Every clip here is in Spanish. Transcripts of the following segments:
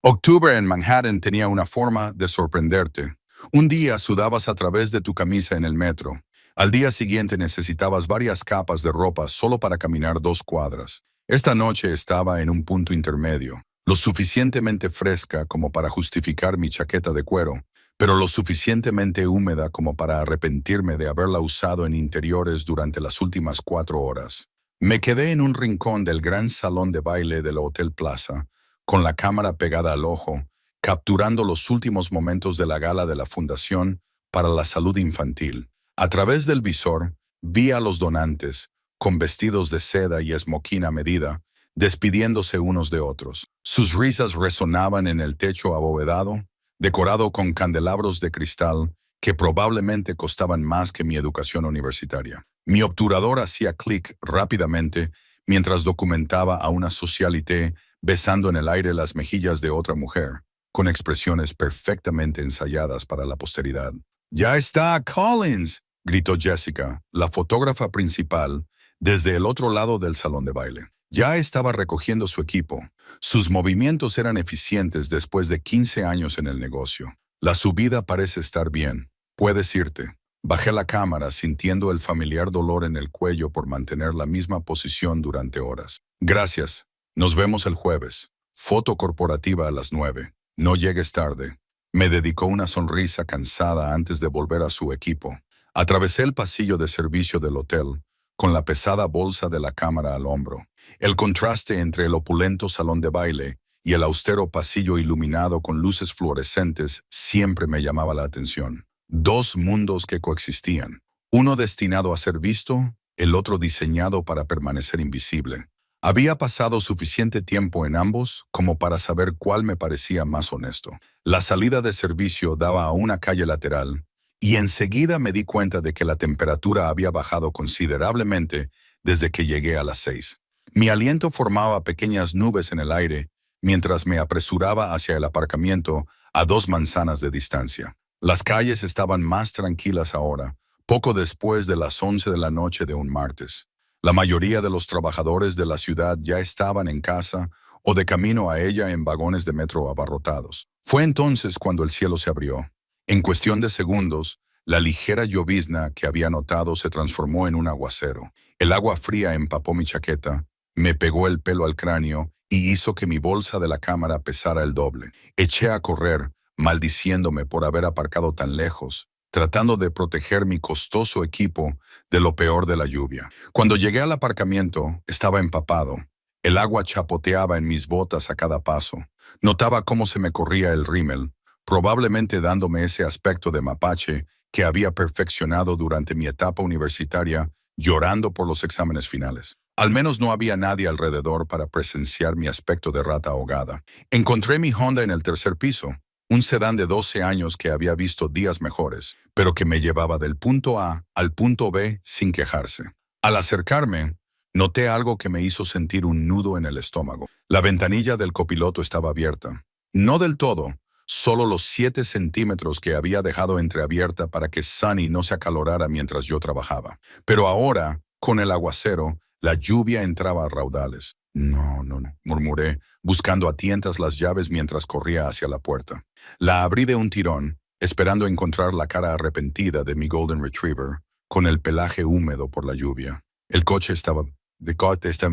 Octubre en Manhattan tenía una forma de sorprenderte. Un día sudabas a través de tu camisa en el metro. Al día siguiente necesitabas varias capas de ropa solo para caminar 2 cuadras. Esta noche estaba en un punto intermedio, lo suficientemente fresca como para justificar mi chaqueta de cuero, pero lo suficientemente húmeda como para arrepentirme de haberla usado en interiores durante las últimas 4 horas. Me quedé en un rincón del gran salón de baile del Hotel Plaza, con la cámara pegada al ojo, capturando los últimos momentos de la gala de la Fundación para la Salud Infantil. A través del visor, vi a los donantes, con vestidos de seda y esmoquín a medida, despidiéndose unos de otros. Sus risas resonaban en el techo abovedado, decorado con candelabros de cristal que probablemente costaban más que mi educación universitaria. Mi obturador hacía clic rápidamente mientras documentaba a una socialité besando en el aire las mejillas de otra mujer, con expresiones perfectamente ensayadas para la posteridad. «¡Ya está, Collins!», gritó Jessica, la fotógrafa principal, desde el otro lado del salón de baile. Ya estaba recogiendo su equipo. Sus movimientos eran eficientes después de 15 años en el negocio. «La subida parece estar bien, puedes irte». Bajé la cámara sintiendo el familiar dolor en el cuello por mantener la misma posición durante horas. «Gracias. Nos vemos el jueves. Foto corporativa a las 9. No llegues tarde». Me dedicó una sonrisa cansada antes de volver a su equipo. Atravesé el pasillo de servicio del hotel, con la pesada bolsa de la cámara al hombro. El contraste entre el opulento salón de baile y el austero pasillo iluminado con luces fluorescentes siempre me llamaba la atención. Dos mundos que coexistían, uno destinado a ser visto, el otro diseñado para permanecer invisible. Había pasado suficiente tiempo en ambos como para saber cuál me parecía más honesto. La salida de servicio daba a una calle lateral, y enseguida me di cuenta de que la temperatura había bajado considerablemente desde que llegué a las 6. Mi aliento formaba pequeñas nubes en el aire mientras me apresuraba hacia el aparcamiento a 2 manzanas de distancia. Las calles estaban más tranquilas ahora, poco después de las 11 de la noche de un martes. La mayoría de los trabajadores de la ciudad ya estaban en casa o de camino a ella en vagones de metro abarrotados. Fue entonces cuando el cielo se abrió. En cuestión de segundos, la ligera llovizna que había notado se transformó en un aguacero. El agua fría empapó mi chaqueta, me pegó el pelo al cráneo y hizo que mi bolsa de la cámara pesara el doble. Eché a correr, maldiciéndome por haber aparcado tan lejos, tratando de proteger mi costoso equipo de lo peor de la lluvia. Cuando llegué al aparcamiento, estaba empapado. El agua chapoteaba en mis botas a cada paso. Notaba cómo se me corría el rímel, probablemente dándome ese aspecto de mapache que había perfeccionado durante mi etapa universitaria, llorando por los exámenes finales. Al menos no había nadie alrededor para presenciar mi aspecto de rata ahogada. Encontré mi Honda en el tercer piso, un sedán de 12 años que había visto días mejores, pero que me llevaba del punto A al punto B sin quejarse. Al acercarme, noté algo que me hizo sentir un nudo en el estómago. La ventanilla del copiloto estaba abierta. No del todo, solo los 7 centímetros que había dejado entreabierta para que Sunny no se acalorara mientras yo trabajaba. Pero ahora, con el aguacero, la lluvia entraba a raudales. No, murmuré, buscando a tientas las llaves mientras corría hacia la puerta. La abrí de un tirón, esperando encontrar la cara arrepentida de mi Golden Retriever, con el pelaje húmedo por la lluvia. El coche estaba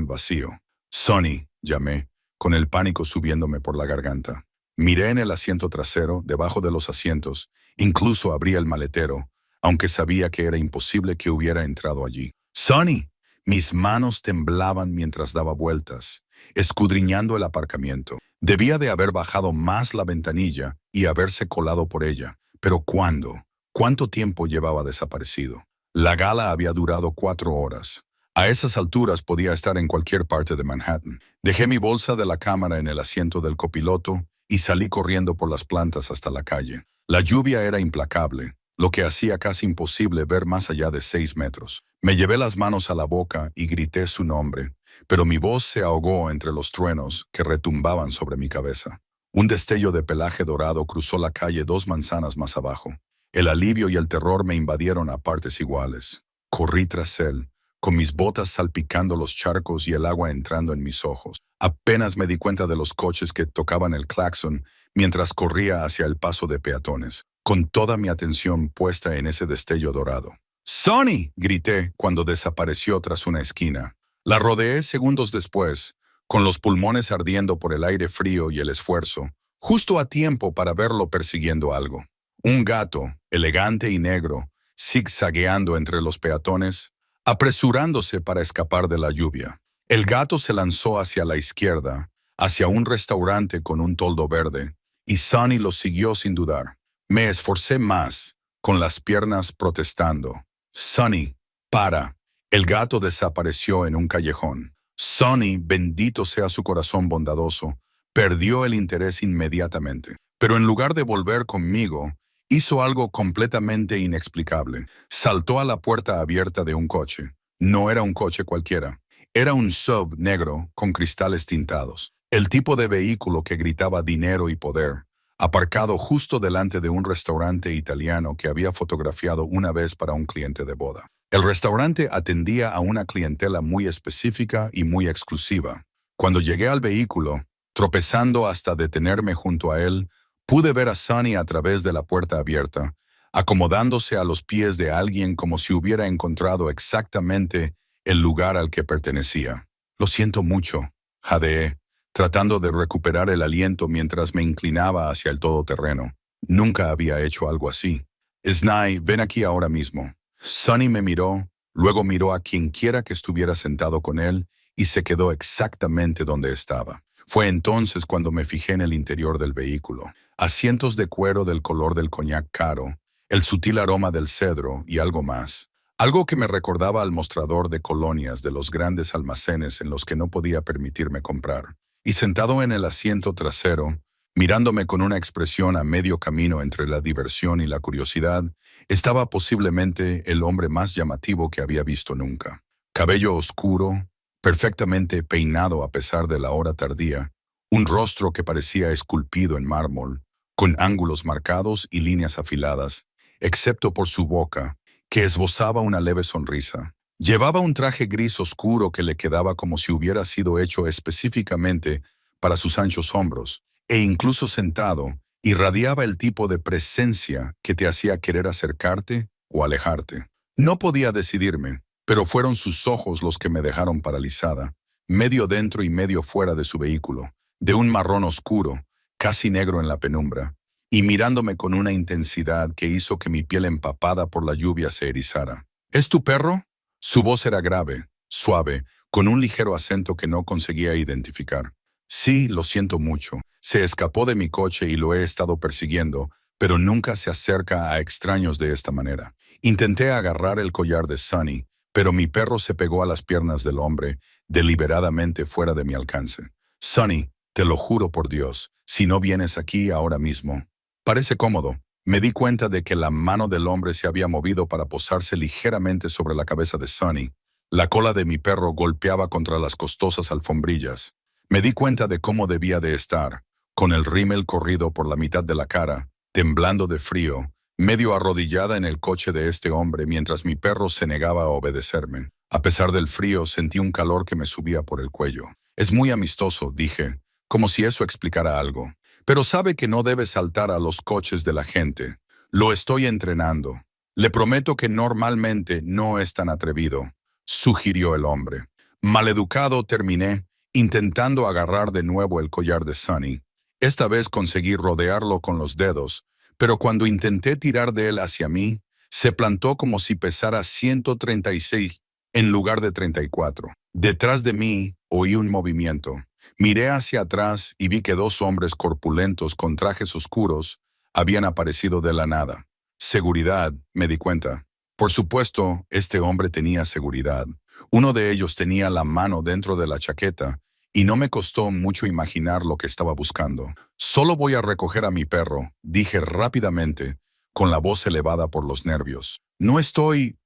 vacío. «Sonny», llamé, con el pánico subiéndome por la garganta. Miré en el asiento trasero, debajo de los asientos, incluso abrí el maletero, aunque sabía que era imposible que hubiera entrado allí. «¡Sonny!». Mis manos temblaban mientras daba vueltas, escudriñando el aparcamiento. Debía de haber bajado más la ventanilla y haberse colado por ella. Pero ¿cuándo? ¿Cuánto tiempo llevaba desaparecido? La gala había durado 4 horas. A esas alturas podía estar en cualquier parte de Manhattan. Dejé mi bolsa de la cámara en el asiento del copiloto y salí corriendo por las plantas hasta la calle. La lluvia era implacable, lo que hacía casi imposible ver más allá de 6 metros. Me llevé las manos a la boca y grité su nombre, pero mi voz se ahogó entre los truenos que retumbaban sobre mi cabeza. Un destello de pelaje dorado cruzó la calle 2 manzanas más abajo. El alivio y el terror me invadieron a partes iguales. Corrí tras él, con mis botas salpicando los charcos y el agua entrando en mis ojos. Apenas me di cuenta de los coches que tocaban el claxon mientras corría hacia el paso de peatones, con toda mi atención puesta en ese destello dorado. ¡Sonny!, grité cuando desapareció tras una esquina. La rodeé segundos después, con los pulmones ardiendo por el aire frío y el esfuerzo, justo a tiempo para verlo persiguiendo algo. Un gato, elegante y negro, zigzagueando entre los peatones, apresurándose para escapar de la lluvia. El gato se lanzó hacia la izquierda, hacia un restaurante con un toldo verde, y Sonny lo siguió sin dudar. Me esforcé más, con las piernas protestando. «Sonny, para». El gato desapareció en un callejón. Sonny, bendito sea su corazón bondadoso, perdió el interés inmediatamente. Pero en lugar de volver conmigo, hizo algo completamente inexplicable. Saltó a la puerta abierta de un coche. No era un coche cualquiera. Era un SUV negro con cristales tintados. El tipo de vehículo que gritaba dinero y poder, aparcado justo delante de un restaurante italiano que había fotografiado una vez para un cliente de boda. El restaurante atendía a una clientela muy específica y muy exclusiva. Cuando llegué al vehículo, tropezando hasta detenerme junto a él, pude ver a Sonny a través de la puerta abierta, acomodándose a los pies de alguien como si hubiera encontrado exactamente el lugar al que pertenecía. «Lo siento mucho», jadeé, tratando de recuperar el aliento mientras me inclinaba hacia el todoterreno. Nunca había hecho algo así. «Snai, ven aquí ahora mismo». Sonny me miró, luego miró a quienquiera que estuviera sentado con él y se quedó exactamente donde estaba. Fue entonces cuando me fijé en el interior del vehículo. Asientos de cuero del color del coñac caro, el sutil aroma del cedro y algo más. Algo que me recordaba al mostrador de colonias de los grandes almacenes en los que no podía permitirme comprar. Y sentado en el asiento trasero, mirándome con una expresión a medio camino entre la diversión y la curiosidad, estaba posiblemente el hombre más llamativo que había visto nunca. Cabello oscuro, perfectamente peinado a pesar de la hora tardía, un rostro que parecía esculpido en mármol, con ángulos marcados y líneas afiladas, excepto por su boca, que esbozaba una leve sonrisa. Llevaba un traje gris oscuro que le quedaba como si hubiera sido hecho específicamente para sus anchos hombros, e incluso sentado, irradiaba el tipo de presencia que te hacía querer acercarte o alejarte. No podía decidirme, pero fueron sus ojos los que me dejaron paralizada, medio dentro y medio fuera de su vehículo, de un marrón oscuro, casi negro en la penumbra, y mirándome con una intensidad que hizo que mi piel empapada por la lluvia se erizara. «¿Es tu perro?». Su voz era grave, suave, con un ligero acento que no conseguía identificar. «Sí, lo siento mucho. Se escapó de mi coche y lo he estado persiguiendo, pero nunca se acerca a extraños de esta manera». Intenté agarrar el collar de Sonny, pero mi perro se pegó a las piernas del hombre, deliberadamente fuera de mi alcance. «Sonny, te lo juro por Dios, si no vienes aquí ahora mismo». Parece cómodo. Me di cuenta de que la mano del hombre se había movido para posarse ligeramente sobre la cabeza de Sonny. La cola de mi perro golpeaba contra las costosas alfombrillas. Me di cuenta de cómo debía de estar, con el rímel corrido por la mitad de la cara, temblando de frío, medio arrodillada en el coche de este hombre mientras mi perro se negaba a obedecerme. A pesar del frío, sentí un calor que me subía por el cuello. «Es muy amistoso», dije, como si eso explicara algo. «Pero sabe que no debe saltar a los coches de la gente. Lo estoy entrenando. Le prometo que normalmente no es tan atrevido», sugirió el hombre. Maleducado terminé, intentando agarrar de nuevo el collar de Sonny. Esta vez conseguí rodearlo con los dedos, pero cuando intenté tirar de él hacia mí, se plantó como si pesara 136 en lugar de 34. Detrás de mí oí un movimiento. Miré hacia atrás y vi que dos hombres corpulentos con trajes oscuros habían aparecido de la nada. Seguridad, me di cuenta. Por supuesto, este hombre tenía seguridad. Uno de ellos tenía la mano dentro de la chaqueta y no me costó mucho imaginar lo que estaba buscando. «Solo voy a recoger a mi perro», dije rápidamente, con la voz elevada por los nervios. No estoy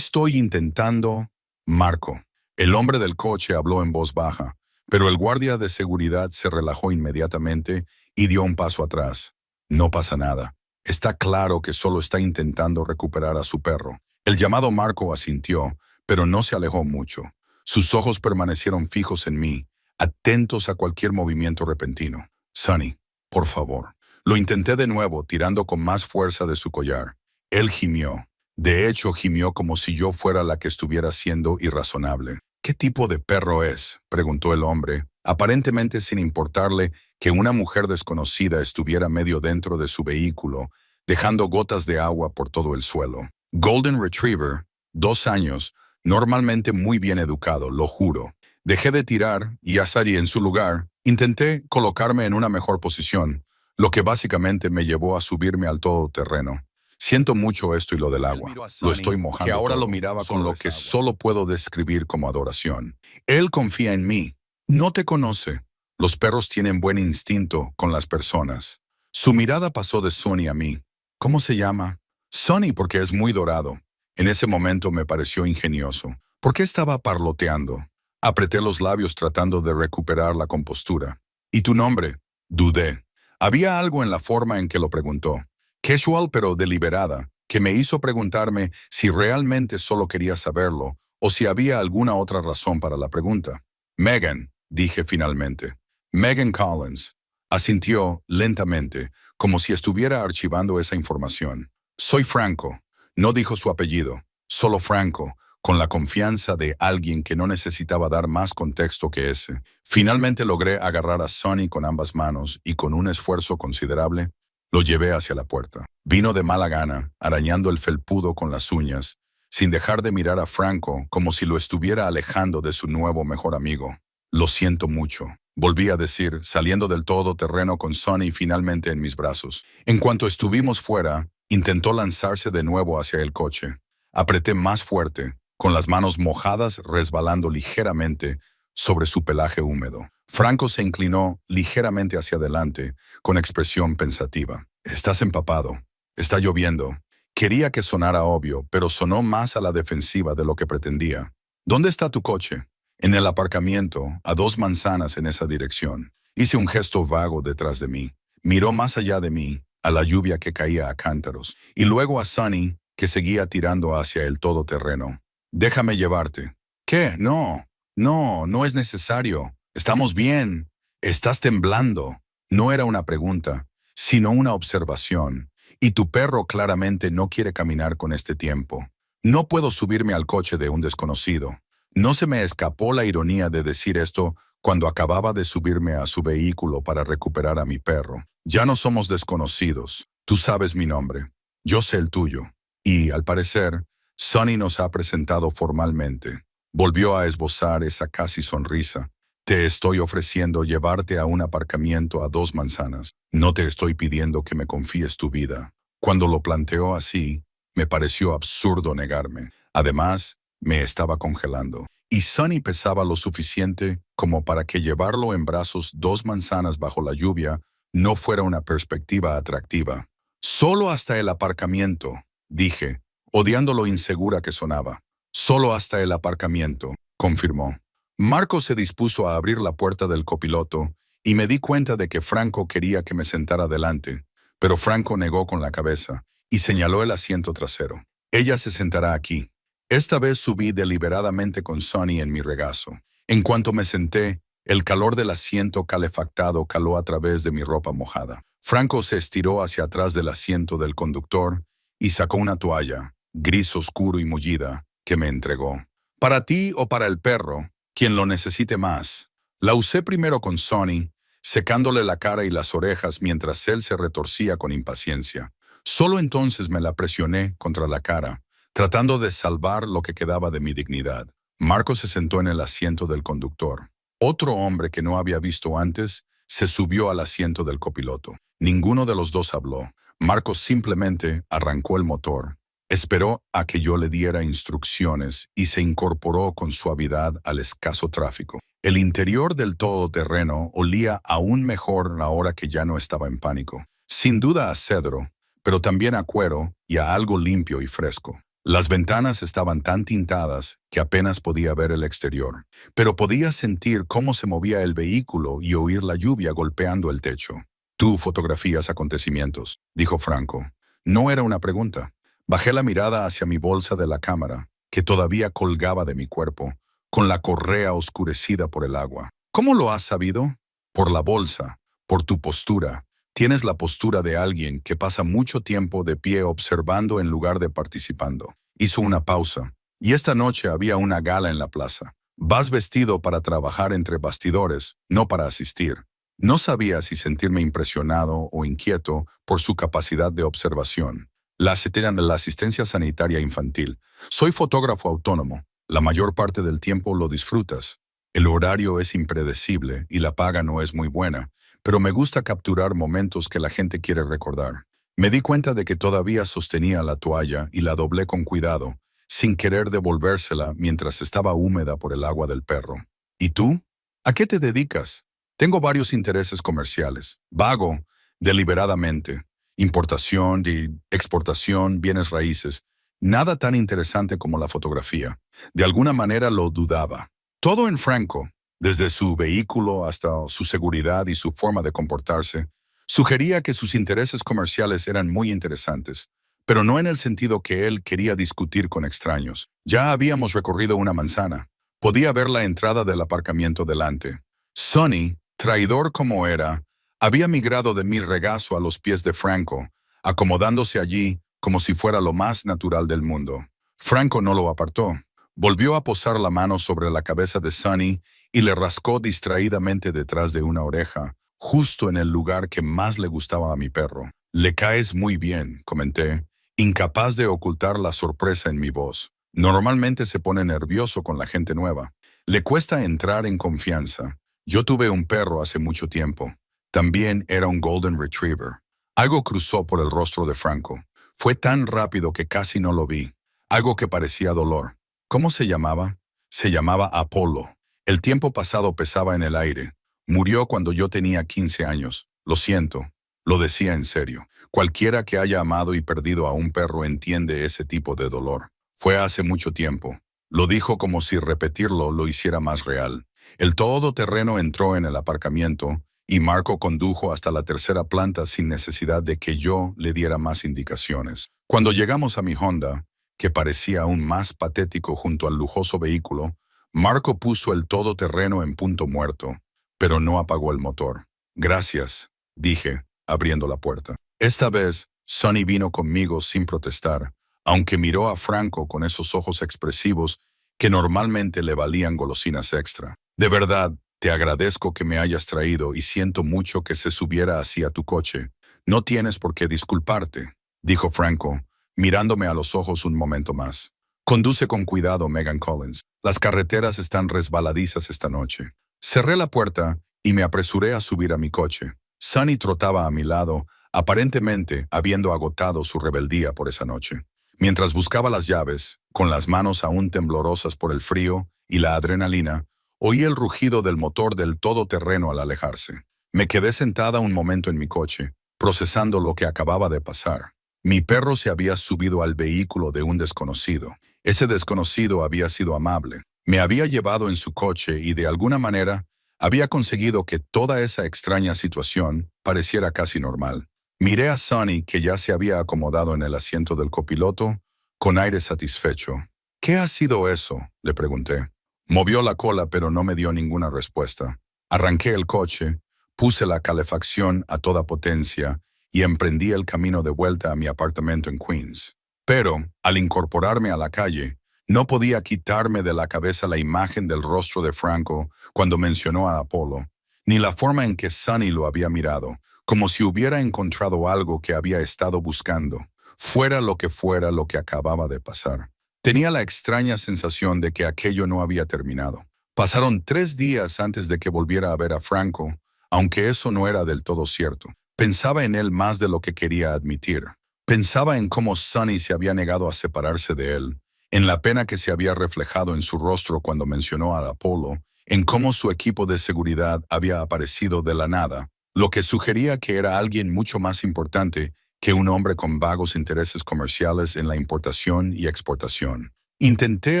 intentando». «Marco». El hombre del coche habló en voz baja, pero el guardia de seguridad se relajó inmediatamente y dio un paso atrás. «No pasa nada. Está claro que solo está intentando recuperar a su perro». El llamado Marco asintió, pero no se alejó mucho. Sus ojos permanecieron fijos en mí, atentos a cualquier movimiento repentino. Sonny, por favor. Lo intenté de nuevo, tirando con más fuerza de su collar. Él gimió. De hecho, gimió como si yo fuera la que estuviera siendo irrazonable. ¿Qué tipo de perro es?, preguntó el hombre, aparentemente sin importarle que una mujer desconocida estuviera medio dentro de su vehículo, dejando gotas de agua por todo el suelo. Golden Retriever, 2 años, normalmente muy bien educado, lo juro. Dejé de tirar y a Sadie en su lugar. Intenté colocarme en una mejor posición, lo que básicamente me llevó a subirme al todoterreno. Siento mucho esto y lo del agua. Lo estoy mojando. Que ahora lo miraba con lo que solo puedo describir como adoración. Él confía en mí. No te conoce. Los perros tienen buen instinto con las personas. Su mirada pasó de Sonny a mí. ¿Cómo se llama? Sonny porque es muy dorado. En ese momento me pareció ingenioso. ¿Por qué estaba parloteando? Apreté los labios tratando de recuperar la compostura. ¿Y tu nombre? Dudé. Había algo en la forma en que lo preguntó, casual pero deliberada, que me hizo preguntarme si realmente solo quería saberlo o si había alguna otra razón para la pregunta. Megan, dije finalmente. Megan Collins. Asintió lentamente, como si estuviera archivando esa información. Soy Franco. No dijo su apellido, solo Franco, con la confianza de alguien que no necesitaba dar más contexto que ese. Finalmente logré agarrar a Sonny con ambas manos y con un esfuerzo considerable, lo llevé hacia la puerta. Vino de mala gana, arañando el felpudo con las uñas, sin dejar de mirar a Franco como si lo estuviera alejando de su nuevo mejor amigo. Lo siento mucho, volví a decir, saliendo del todoterreno con Sonny finalmente en mis brazos. En cuanto estuvimos fuera, intentó lanzarse de nuevo hacia el coche. Apreté más fuerte, con las manos mojadas resbalando ligeramente sobre su pelaje húmedo. Franco se inclinó ligeramente hacia adelante, con expresión pensativa. Estás empapado. Está lloviendo. Quería que sonara obvio, pero sonó más a la defensiva de lo que pretendía. ¿Dónde está tu coche? En el aparcamiento, a 2 manzanas en esa dirección. Hice un gesto vago detrás de mí. Miró más allá de mí, a la lluvia que caía a cántaros, y luego a Sonny, que seguía tirando hacia el todoterreno. Déjame llevarte. ¿Qué? No, no es necesario. Estamos bien. Estás temblando. No era una pregunta, sino una observación. Y tu perro claramente no quiere caminar con este tiempo. No puedo subirme al coche de un desconocido. No se me escapó la ironía de decir esto cuando acababa de subirme a su vehículo para recuperar a mi perro. Ya no somos desconocidos. Tú sabes mi nombre. Yo sé el tuyo. Y, al parecer, Sonny nos ha presentado formalmente. Volvió a esbozar esa casi sonrisa. Te estoy ofreciendo llevarte a un aparcamiento a 2 manzanas. No te estoy pidiendo que me confíes tu vida. Cuando lo planteó así, me pareció absurdo negarme. Además, me estaba congelando. Y Sonny pesaba lo suficiente como para que llevarlo en brazos 2 manzanas bajo la lluvia no fuera una perspectiva atractiva. Solo hasta el aparcamiento, dije, odiando lo insegura que sonaba. Solo hasta el aparcamiento, confirmó. Marco se dispuso a abrir la puerta del copiloto y me di cuenta de que Franco quería que me sentara delante, pero Franco negó con la cabeza y señaló el asiento trasero. Ella se sentará aquí. Esta vez subí deliberadamente con Sonny en mi regazo. En cuanto me senté, el calor del asiento calefactado caló a través de mi ropa mojada. Franco se estiró hacia atrás del asiento del conductor y sacó una toalla, gris oscuro y mullida, que me entregó. Para ti o para el perro, quien lo necesite más. La usé primero con Sonny, secándole la cara y las orejas mientras él se retorcía con impaciencia. Solo entonces me la presioné contra la cara, tratando de salvar lo que quedaba de mi dignidad. Marco se sentó en el asiento del conductor. Otro hombre que no había visto antes se subió al asiento del copiloto. Ninguno de los dos habló. Marco simplemente arrancó el motor. Esperó a que yo le diera instrucciones y se incorporó con suavidad al escaso tráfico. El interior del todoterreno olía aún mejor ahora que ya no estaba en pánico. Sin duda a cedro, pero también a cuero y a algo limpio y fresco. Las ventanas estaban tan tintadas que apenas podía ver el exterior, pero podía sentir cómo se movía el vehículo y oír la lluvia golpeando el techo. «Tú fotografías acontecimientos», dijo Franco. No era una pregunta. Bajé la mirada hacia mi bolsa de la cámara, que todavía colgaba de mi cuerpo, con la correa oscurecida por el agua. ¿Cómo lo has sabido? Por la bolsa, por tu postura. Tienes la postura de alguien que pasa mucho tiempo de pie observando en lugar de participando. Hizo una pausa. Y esta noche había una gala en la plaza. Vas vestido para trabajar entre bastidores, no para asistir. No sabía si sentirme impresionado o inquieto por su capacidad de observación. La asistencia sanitaria infantil. Soy fotógrafo autónomo. La mayor parte del tiempo lo disfrutas. El horario es impredecible y la paga no es muy buena, pero me gusta capturar momentos que la gente quiere recordar. Me di cuenta de que todavía sostenía la toalla y la doblé con cuidado, sin querer devolvérsela mientras estaba húmeda por el agua del perro. ¿Y tú? ¿A qué te dedicas? Tengo varios intereses comerciales. Vago, deliberadamente. Importación y exportación, bienes raíces. Nada tan interesante como la fotografía. De alguna manera lo dudaba. Todo en Franco, desde su vehículo hasta su seguridad y su forma de comportarse, sugería que sus intereses comerciales eran muy interesantes, pero no en el sentido que él quería discutir con extraños. Ya habíamos recorrido una manzana. Podía ver la entrada del aparcamiento delante. Sonny, traidor como era, había migrado de mi regazo a los pies de Franco, acomodándose allí como si fuera lo más natural del mundo. Franco no lo apartó. Volvió a posar la mano sobre la cabeza de Sonny y le rascó distraídamente detrás de una oreja, justo en el lugar que más le gustaba a mi perro. «Le caes muy bien», comenté, incapaz de ocultar la sorpresa en mi voz. Normalmente se pone nervioso con la gente nueva. Le cuesta entrar en confianza. Yo tuve un perro hace mucho tiempo. También era un Golden Retriever. Algo cruzó por el rostro de Franco. Fue tan rápido que casi no lo vi. Algo que parecía dolor. ¿Cómo se llamaba? Se llamaba Apolo. El tiempo pasado pesaba en el aire. Murió cuando yo tenía 15 años. Lo siento. Lo decía en serio. Cualquiera que haya amado y perdido a un perro entiende ese tipo de dolor. Fue hace mucho tiempo. Lo dijo como si repetirlo lo hiciera más real. El todoterreno entró en el aparcamiento y Marco condujo hasta la tercera planta sin necesidad de que yo le diera más indicaciones. Cuando llegamos a mi Honda, que parecía aún más patético junto al lujoso vehículo, Marco puso el todoterreno en punto muerto, pero no apagó el motor. «Gracias», dije, abriendo la puerta. Esta vez, Sonny vino conmigo sin protestar, aunque miró a Franco con esos ojos expresivos que normalmente le valían golosinas extra. «De verdad, te agradezco que me hayas traído y siento mucho que se subiera así a tu coche. No tienes por qué disculparte», dijo Franco, mirándome a los ojos un momento más. «Conduce con cuidado, Megan Collins. Las carreteras están resbaladizas esta noche». Cerré la puerta y me apresuré a subir a mi coche. Sonny trotaba a mi lado, aparentemente habiendo agotado su rebeldía por esa noche. Mientras buscaba las llaves, con las manos aún temblorosas por el frío y la adrenalina, oí el rugido del motor del todoterreno al alejarse. Me quedé sentada un momento en mi coche, procesando lo que acababa de pasar. Mi perro se había subido al vehículo de un desconocido. Ese desconocido había sido amable. Me había llevado en su coche y de alguna manera había conseguido que toda esa extraña situación pareciera casi normal. Miré a Sonny, que ya se había acomodado en el asiento del copiloto, con aire satisfecho. «¿Qué ha sido eso?», le pregunté. Movió la cola, pero no me dio ninguna respuesta. Arranqué el coche, puse la calefacción a toda potencia y emprendí el camino de vuelta a mi apartamento en Queens. Pero, al incorporarme a la calle, no podía quitarme de la cabeza la imagen del rostro de Franco cuando mencionó a Apolo, ni la forma en que Sonny lo había mirado, como si hubiera encontrado algo que había estado buscando, fuera lo que acababa de pasar. Tenía la extraña sensación de que aquello no había terminado. Pasaron 3 días antes de que volviera a ver a Franco, aunque eso no era del todo cierto. Pensaba en él más de lo que quería admitir. Pensaba en cómo Sonny se había negado a separarse de él, en la pena que se había reflejado en su rostro cuando mencionó a Apolo, en cómo su equipo de seguridad había aparecido de la nada, lo que sugería que era alguien mucho más importante que un hombre con vagos intereses comerciales en la importación y exportación. Intenté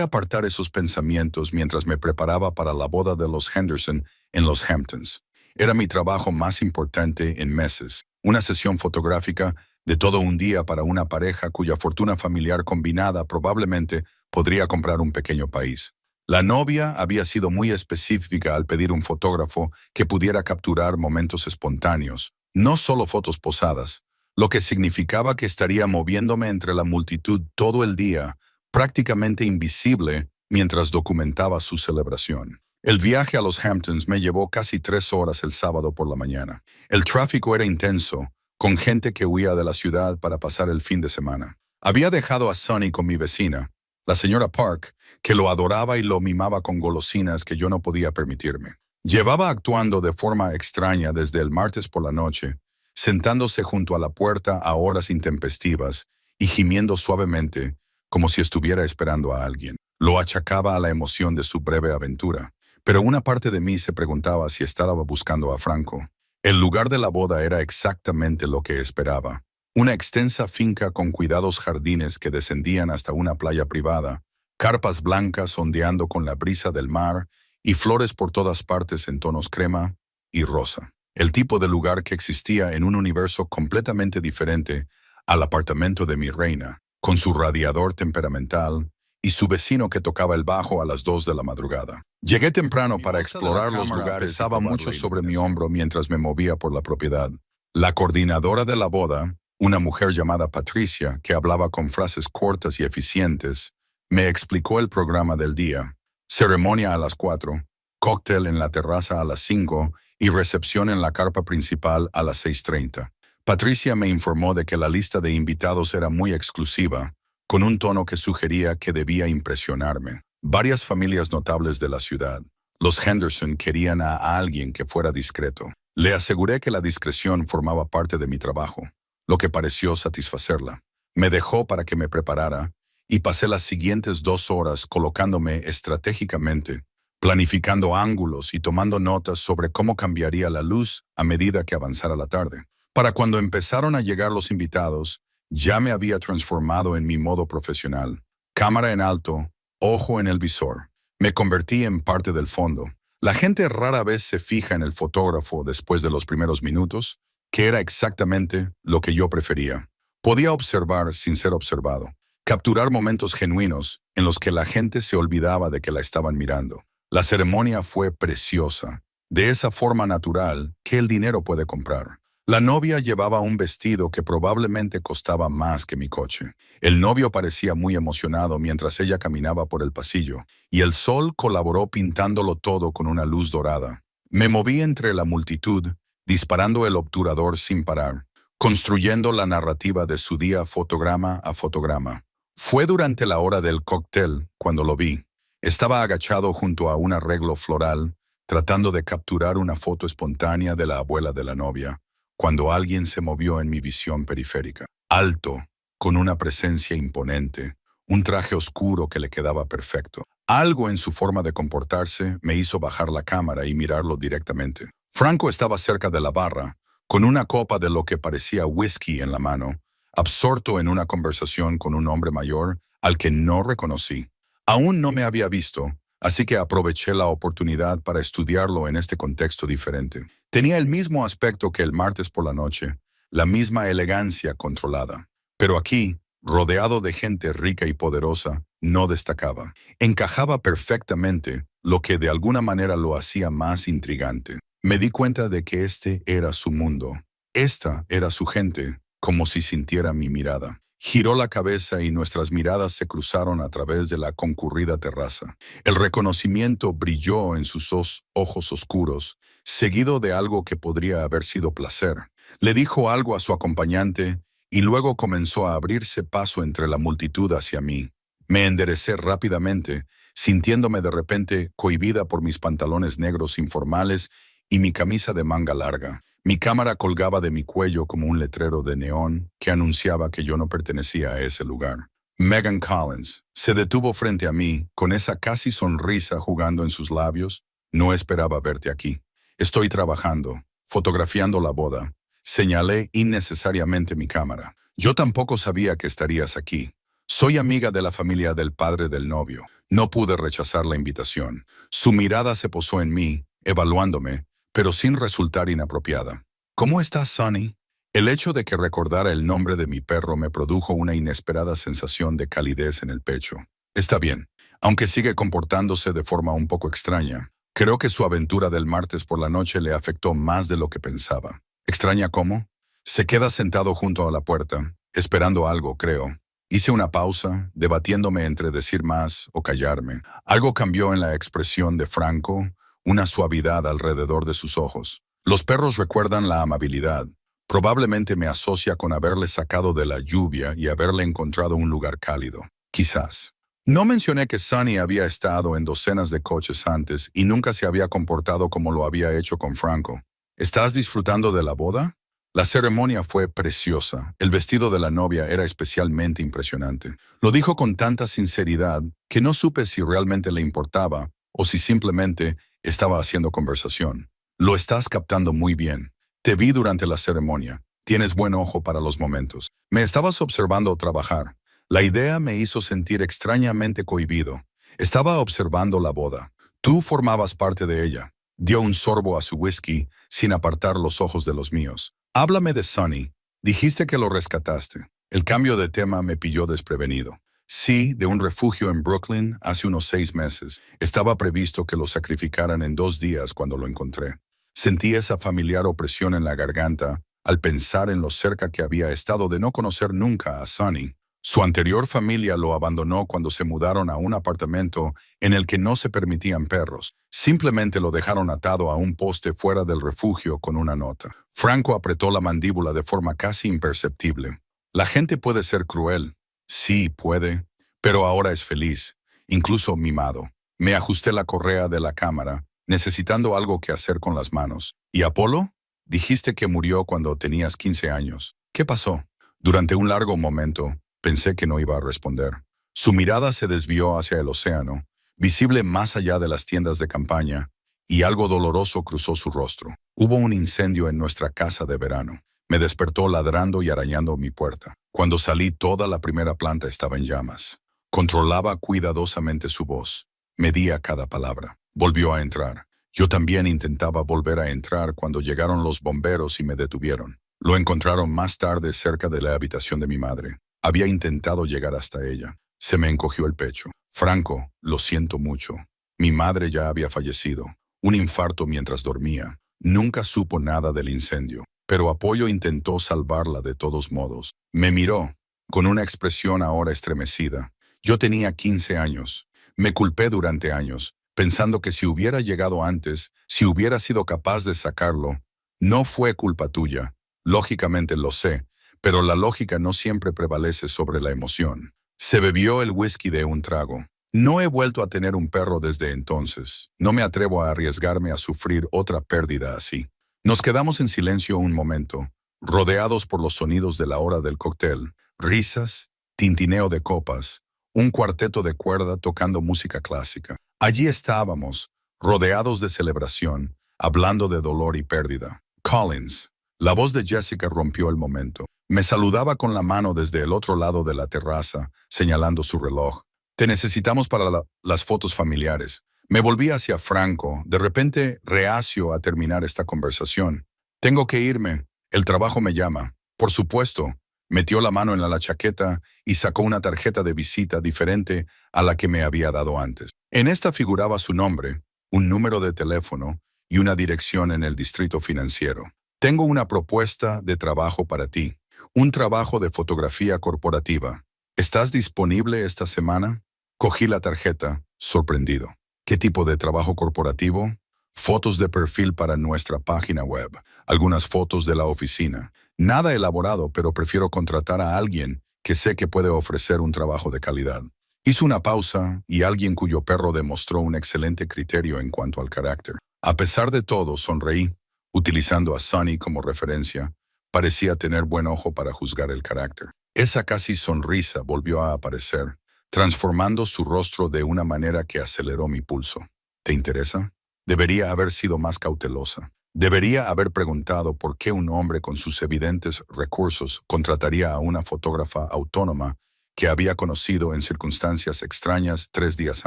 apartar esos pensamientos mientras me preparaba para la boda de los Henderson en los Hamptons. Era mi trabajo más importante en meses, una sesión fotográfica De todo un día para una pareja cuya fortuna familiar combinada probablemente podría comprar un pequeño país. La novia había sido muy específica al pedir un fotógrafo que pudiera capturar momentos espontáneos, no solo fotos posadas, lo que significaba que estaría moviéndome entre la multitud todo el día, prácticamente invisible, mientras documentaba su celebración. El viaje a los Hamptons me llevó casi 3 horas el sábado por la mañana. El tráfico era intenso, con gente que huía de la ciudad para pasar el fin de semana. Había dejado a Sonny con mi vecina, la señora Park, que lo adoraba y lo mimaba con golosinas que yo no podía permitirme. Llevaba actuando de forma extraña desde el martes por la noche, sentándose junto a la puerta a horas intempestivas y gimiendo suavemente, como si estuviera esperando a alguien. Lo achacaba a la emoción de su breve aventura, pero una parte de mí se preguntaba si estaba buscando a Franco. El lugar de la boda era exactamente lo que esperaba. Una extensa finca con cuidados jardines que descendían hasta una playa privada, carpas blancas ondeando con la brisa del mar y flores por todas partes en tonos crema y rosa. El tipo de lugar que existía en un universo completamente diferente al apartamento de mi reina, con su radiador temperamental y su vecino que tocaba el bajo a las 2 de la madrugada. Llegué temprano para explorar los lugares. Pesaba mucho sobre mi hombro mientras me movía por la propiedad. La coordinadora de la boda, una mujer llamada Patricia, que hablaba con frases cortas y eficientes, me explicó el programa del día. Ceremonia a las 4, cóctel en la terraza a las 5 y recepción en la carpa principal a las 6:30. Patricia me informó de que la lista de invitados era muy exclusiva, con un tono que sugería que debía impresionarme. Varias familias notables de la ciudad. Los Henderson querían a alguien que fuera discreto. Le aseguré que la discreción formaba parte de mi trabajo, lo que pareció satisfacerla. Me dejó para que me preparara y pasé las siguientes 2 horas colocándome estratégicamente, planificando ángulos y tomando notas sobre cómo cambiaría la luz a medida que avanzara la tarde. Para cuando empezaron a llegar los invitados, ya me había transformado en mi modo profesional. Cámara en alto, ojo en el visor. Me convertí en parte del fondo. La gente rara vez se fija en el fotógrafo después de los primeros minutos, que era exactamente lo que yo prefería. Podía observar sin ser observado, capturar momentos genuinos en los que la gente se olvidaba de que la estaban mirando. La ceremonia fue preciosa, de esa forma natural que el dinero puede comprar. La novia llevaba un vestido que probablemente costaba más que mi coche. El novio parecía muy emocionado mientras ella caminaba por el pasillo, y el sol colaboró pintándolo todo con una luz dorada. Me moví entre la multitud, disparando el obturador sin parar, construyendo la narrativa de su día fotograma a fotograma. Fue durante la hora del cóctel cuando lo vi. Estaba agachado junto a un arreglo floral, tratando de capturar una foto espontánea de la abuela de la novia, cuando alguien se movió en mi visión periférica. Alto, con una presencia imponente, un traje oscuro que le quedaba perfecto. Algo en su forma de comportarse me hizo bajar la cámara y mirarlo directamente. Franco estaba cerca de la barra, con una copa de lo que parecía whisky en la mano, absorto en una conversación con un hombre mayor al que no reconocí. Aún no me había visto, así que aproveché la oportunidad para estudiarlo en este contexto diferente. Tenía el mismo aspecto que el martes por la noche, la misma elegancia controlada. Pero aquí, rodeado de gente rica y poderosa, no destacaba. Encajaba perfectamente, lo que de alguna manera lo hacía más intrigante. Me di cuenta de que este era su mundo. Esta era su gente, como si sintiera mi mirada. Giró la cabeza y nuestras miradas se cruzaron a través de la concurrida terraza. El reconocimiento brilló en sus ojos oscuros, seguido de algo que podría haber sido placer. Le dijo algo a su acompañante y luego comenzó a abrirse paso entre la multitud hacia mí. Me enderecé rápidamente, sintiéndome de repente cohibida por mis pantalones negros informales y mi camisa de manga larga. Mi cámara colgaba de mi cuello como un letrero de neón que anunciaba que yo no pertenecía a ese lugar. Megan Collins se detuvo frente a mí, con esa casi sonrisa jugando en sus labios. No esperaba verte aquí. Estoy trabajando, fotografiando la boda. Señalé innecesariamente mi cámara. Yo tampoco sabía que estarías aquí. Soy amiga de la familia del padre del novio. No pude rechazar la invitación. Su mirada se posó en mí, evaluándome, pero sin resultar inapropiada. ¿Cómo estás, Sonny? El hecho de que recordara el nombre de mi perro me produjo una inesperada sensación de calidez en el pecho. Está bien, aunque sigue comportándose de forma un poco extraña. Creo que su aventura del martes por la noche le afectó más de lo que pensaba. ¿Extraña cómo? Se queda sentado junto a la puerta, esperando algo, creo. Hice una pausa, debatiéndome entre decir más o callarme. Algo cambió en la expresión de Franco, una suavidad alrededor de sus ojos. Los perros recuerdan la amabilidad. Probablemente me asocia con haberle sacado de la lluvia y haberle encontrado un lugar cálido. Quizás. No mencioné que Sunny había estado en docenas de coches antes y nunca se había comportado como lo había hecho con Franco. ¿Estás disfrutando de la boda? La ceremonia fue preciosa. El vestido de la novia era especialmente impresionante. Lo dijo con tanta sinceridad que no supe si realmente le importaba o si simplemente estaba haciendo conversación. Lo estás captando muy bien. Te vi durante la ceremonia. Tienes buen ojo para los momentos. Me estabas observando trabajar. La idea me hizo sentir extrañamente cohibido. Estaba observando la boda. Tú formabas parte de ella. Dio un sorbo a su whisky sin apartar los ojos de los míos. Háblame de Sonny. Dijiste que lo rescataste. El cambio de tema me pilló desprevenido. Sí, de un refugio en Brooklyn hace unos 6 meses. Estaba previsto que lo sacrificaran en 2 días cuando lo encontré. Sentí esa familiar opresión en la garganta al pensar en lo cerca que había estado de no conocer nunca a Sonny. Su anterior familia lo abandonó cuando se mudaron a un apartamento en el que no se permitían perros. Simplemente lo dejaron atado a un poste fuera del refugio con una nota. Franco apretó la mandíbula de forma casi imperceptible. La gente puede ser cruel. Sí, puede. Pero ahora es feliz, incluso mimado. Me ajusté la correa de la cámara, necesitando algo que hacer con las manos. ¿Y Apolo? Dijiste que murió cuando tenías 15 años. ¿Qué pasó? Durante un largo momento, pensé que no iba a responder. Su mirada se desvió hacia el océano, visible más allá de las tiendas de campaña, y algo doloroso cruzó su rostro. Hubo un incendio en nuestra casa de verano. Me despertó ladrando y arañando mi puerta. Cuando salí, toda la primera planta estaba en llamas. Controlaba cuidadosamente su voz. Medía cada palabra. Volvió a entrar. Yo también intentaba volver a entrar cuando llegaron los bomberos y me detuvieron. Lo encontraron más tarde cerca de la habitación de mi madre. Había intentado llegar hasta ella. Se me encogió el pecho. Franco, lo siento mucho. Mi madre ya había fallecido. Un infarto mientras dormía. Nunca supo nada del incendio. Pero Apollo intentó salvarla de todos modos. Me miró, con una expresión ahora estremecida. Yo tenía 15 años. Me culpé durante años, pensando que si hubiera llegado antes, si hubiera sido capaz de sacarlo. No fue culpa tuya. Lógicamente lo sé. Pero la lógica no siempre prevalece sobre la emoción. Se bebió el whisky de un trago. No he vuelto a tener un perro desde entonces. No me atrevo a arriesgarme a sufrir otra pérdida así. Nos quedamos en silencio un momento, rodeados por los sonidos de la hora del cóctel, risas, tintineo de copas, un cuarteto de cuerda tocando música clásica. Allí estábamos, rodeados de celebración, hablando de dolor y pérdida. Collins. La voz de Jessica rompió el momento. Me saludaba con la mano desde el otro lado de la terraza, señalando su reloj. Te necesitamos para las fotos familiares. Me volví hacia Franco, de repente reacio a terminar esta conversación. Tengo que irme. El trabajo me llama. Por supuesto. Metió la mano en la chaqueta y sacó una tarjeta de visita diferente a la que me había dado antes. En esta figuraba su nombre, un número de teléfono y una dirección en el distrito financiero. Tengo una propuesta de trabajo para ti. Un trabajo de fotografía corporativa. ¿Estás disponible esta semana? Cogí la tarjeta, sorprendido. ¿Qué tipo de trabajo corporativo? Fotos de perfil para nuestra página web. Algunas fotos de la oficina. Nada elaborado, pero prefiero contratar a alguien que sé que puede ofrecer un trabajo de calidad. Hizo una pausa y alguien cuyo perro demostró un excelente criterio en cuanto al carácter. A pesar de todo, sonreí, utilizando a Sonny como referencia. Parecía tener buen ojo para juzgar el carácter. Esa casi sonrisa volvió a aparecer, transformando su rostro de una manera que aceleró mi pulso. ¿Te interesa? Debería haber sido más cautelosa. Debería haber preguntado por qué un hombre con sus evidentes recursos contrataría a una fotógrafa autónoma que había conocido en circunstancias extrañas 3 días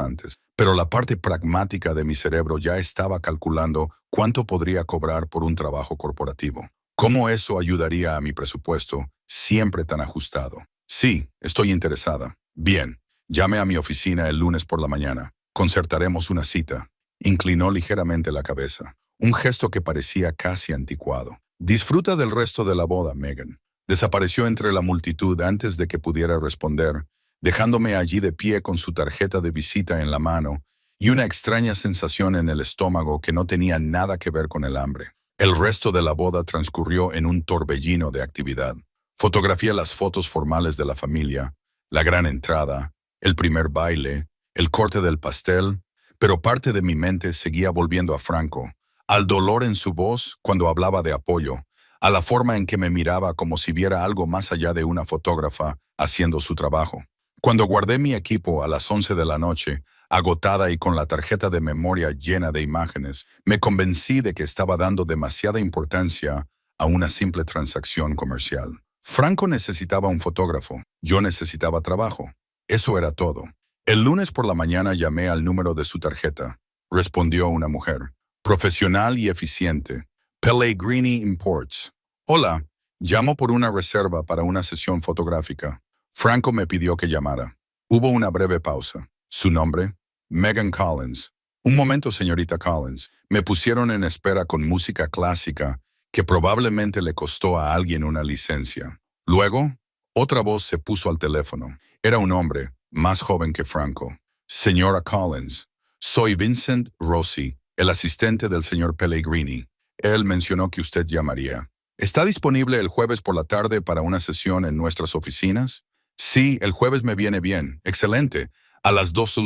antes. Pero la parte pragmática de mi cerebro ya estaba calculando cuánto podría cobrar por un trabajo corporativo. ¿Cómo eso ayudaría a mi presupuesto, siempre tan ajustado? Sí, estoy interesada. Bien, llame a mi oficina el lunes por la mañana. Concertaremos una cita. Inclinó ligeramente la cabeza, un gesto que parecía casi anticuado. Disfruta del resto de la boda, Megan. Desapareció entre la multitud antes de que pudiera responder, dejándome allí de pie con su tarjeta de visita en la mano y una extraña sensación en el estómago que no tenía nada que ver con el hambre. El resto de la boda transcurrió en un torbellino de actividad. Fotografié las fotos formales de la familia, la gran entrada, el primer baile, el corte del pastel, pero parte de mi mente seguía volviendo a Franco, al dolor en su voz cuando hablaba de apoyo, a la forma en que me miraba como si viera algo más allá de una fotógrafa haciendo su trabajo. Cuando guardé mi equipo a las 11 de la noche, agotada y con la tarjeta de memoria llena de imágenes, me convencí de que estaba dando demasiada importancia a una simple transacción comercial. Franco necesitaba un fotógrafo, yo necesitaba trabajo. Eso era todo. El lunes por la mañana llamé al número de su tarjeta. Respondió una mujer, profesional y eficiente. Pellegrini Imports. Hola, llamo por una reserva para una sesión fotográfica. Franco me pidió que llamara. Hubo una breve pausa. ¿Su nombre? Megan Collins. Un momento, señorita Collins. Me pusieron en espera con música clásica que probablemente le costó a alguien una licencia. Luego, otra voz se puso al teléfono. Era un hombre, más joven que Franco. Señora Collins, soy Vincent Rossi, el asistente del señor Pellegrini. Él mencionó que usted llamaría. ¿Está disponible el jueves por la tarde para una sesión en nuestras oficinas? Sí, el jueves me viene bien. Excelente. A las 2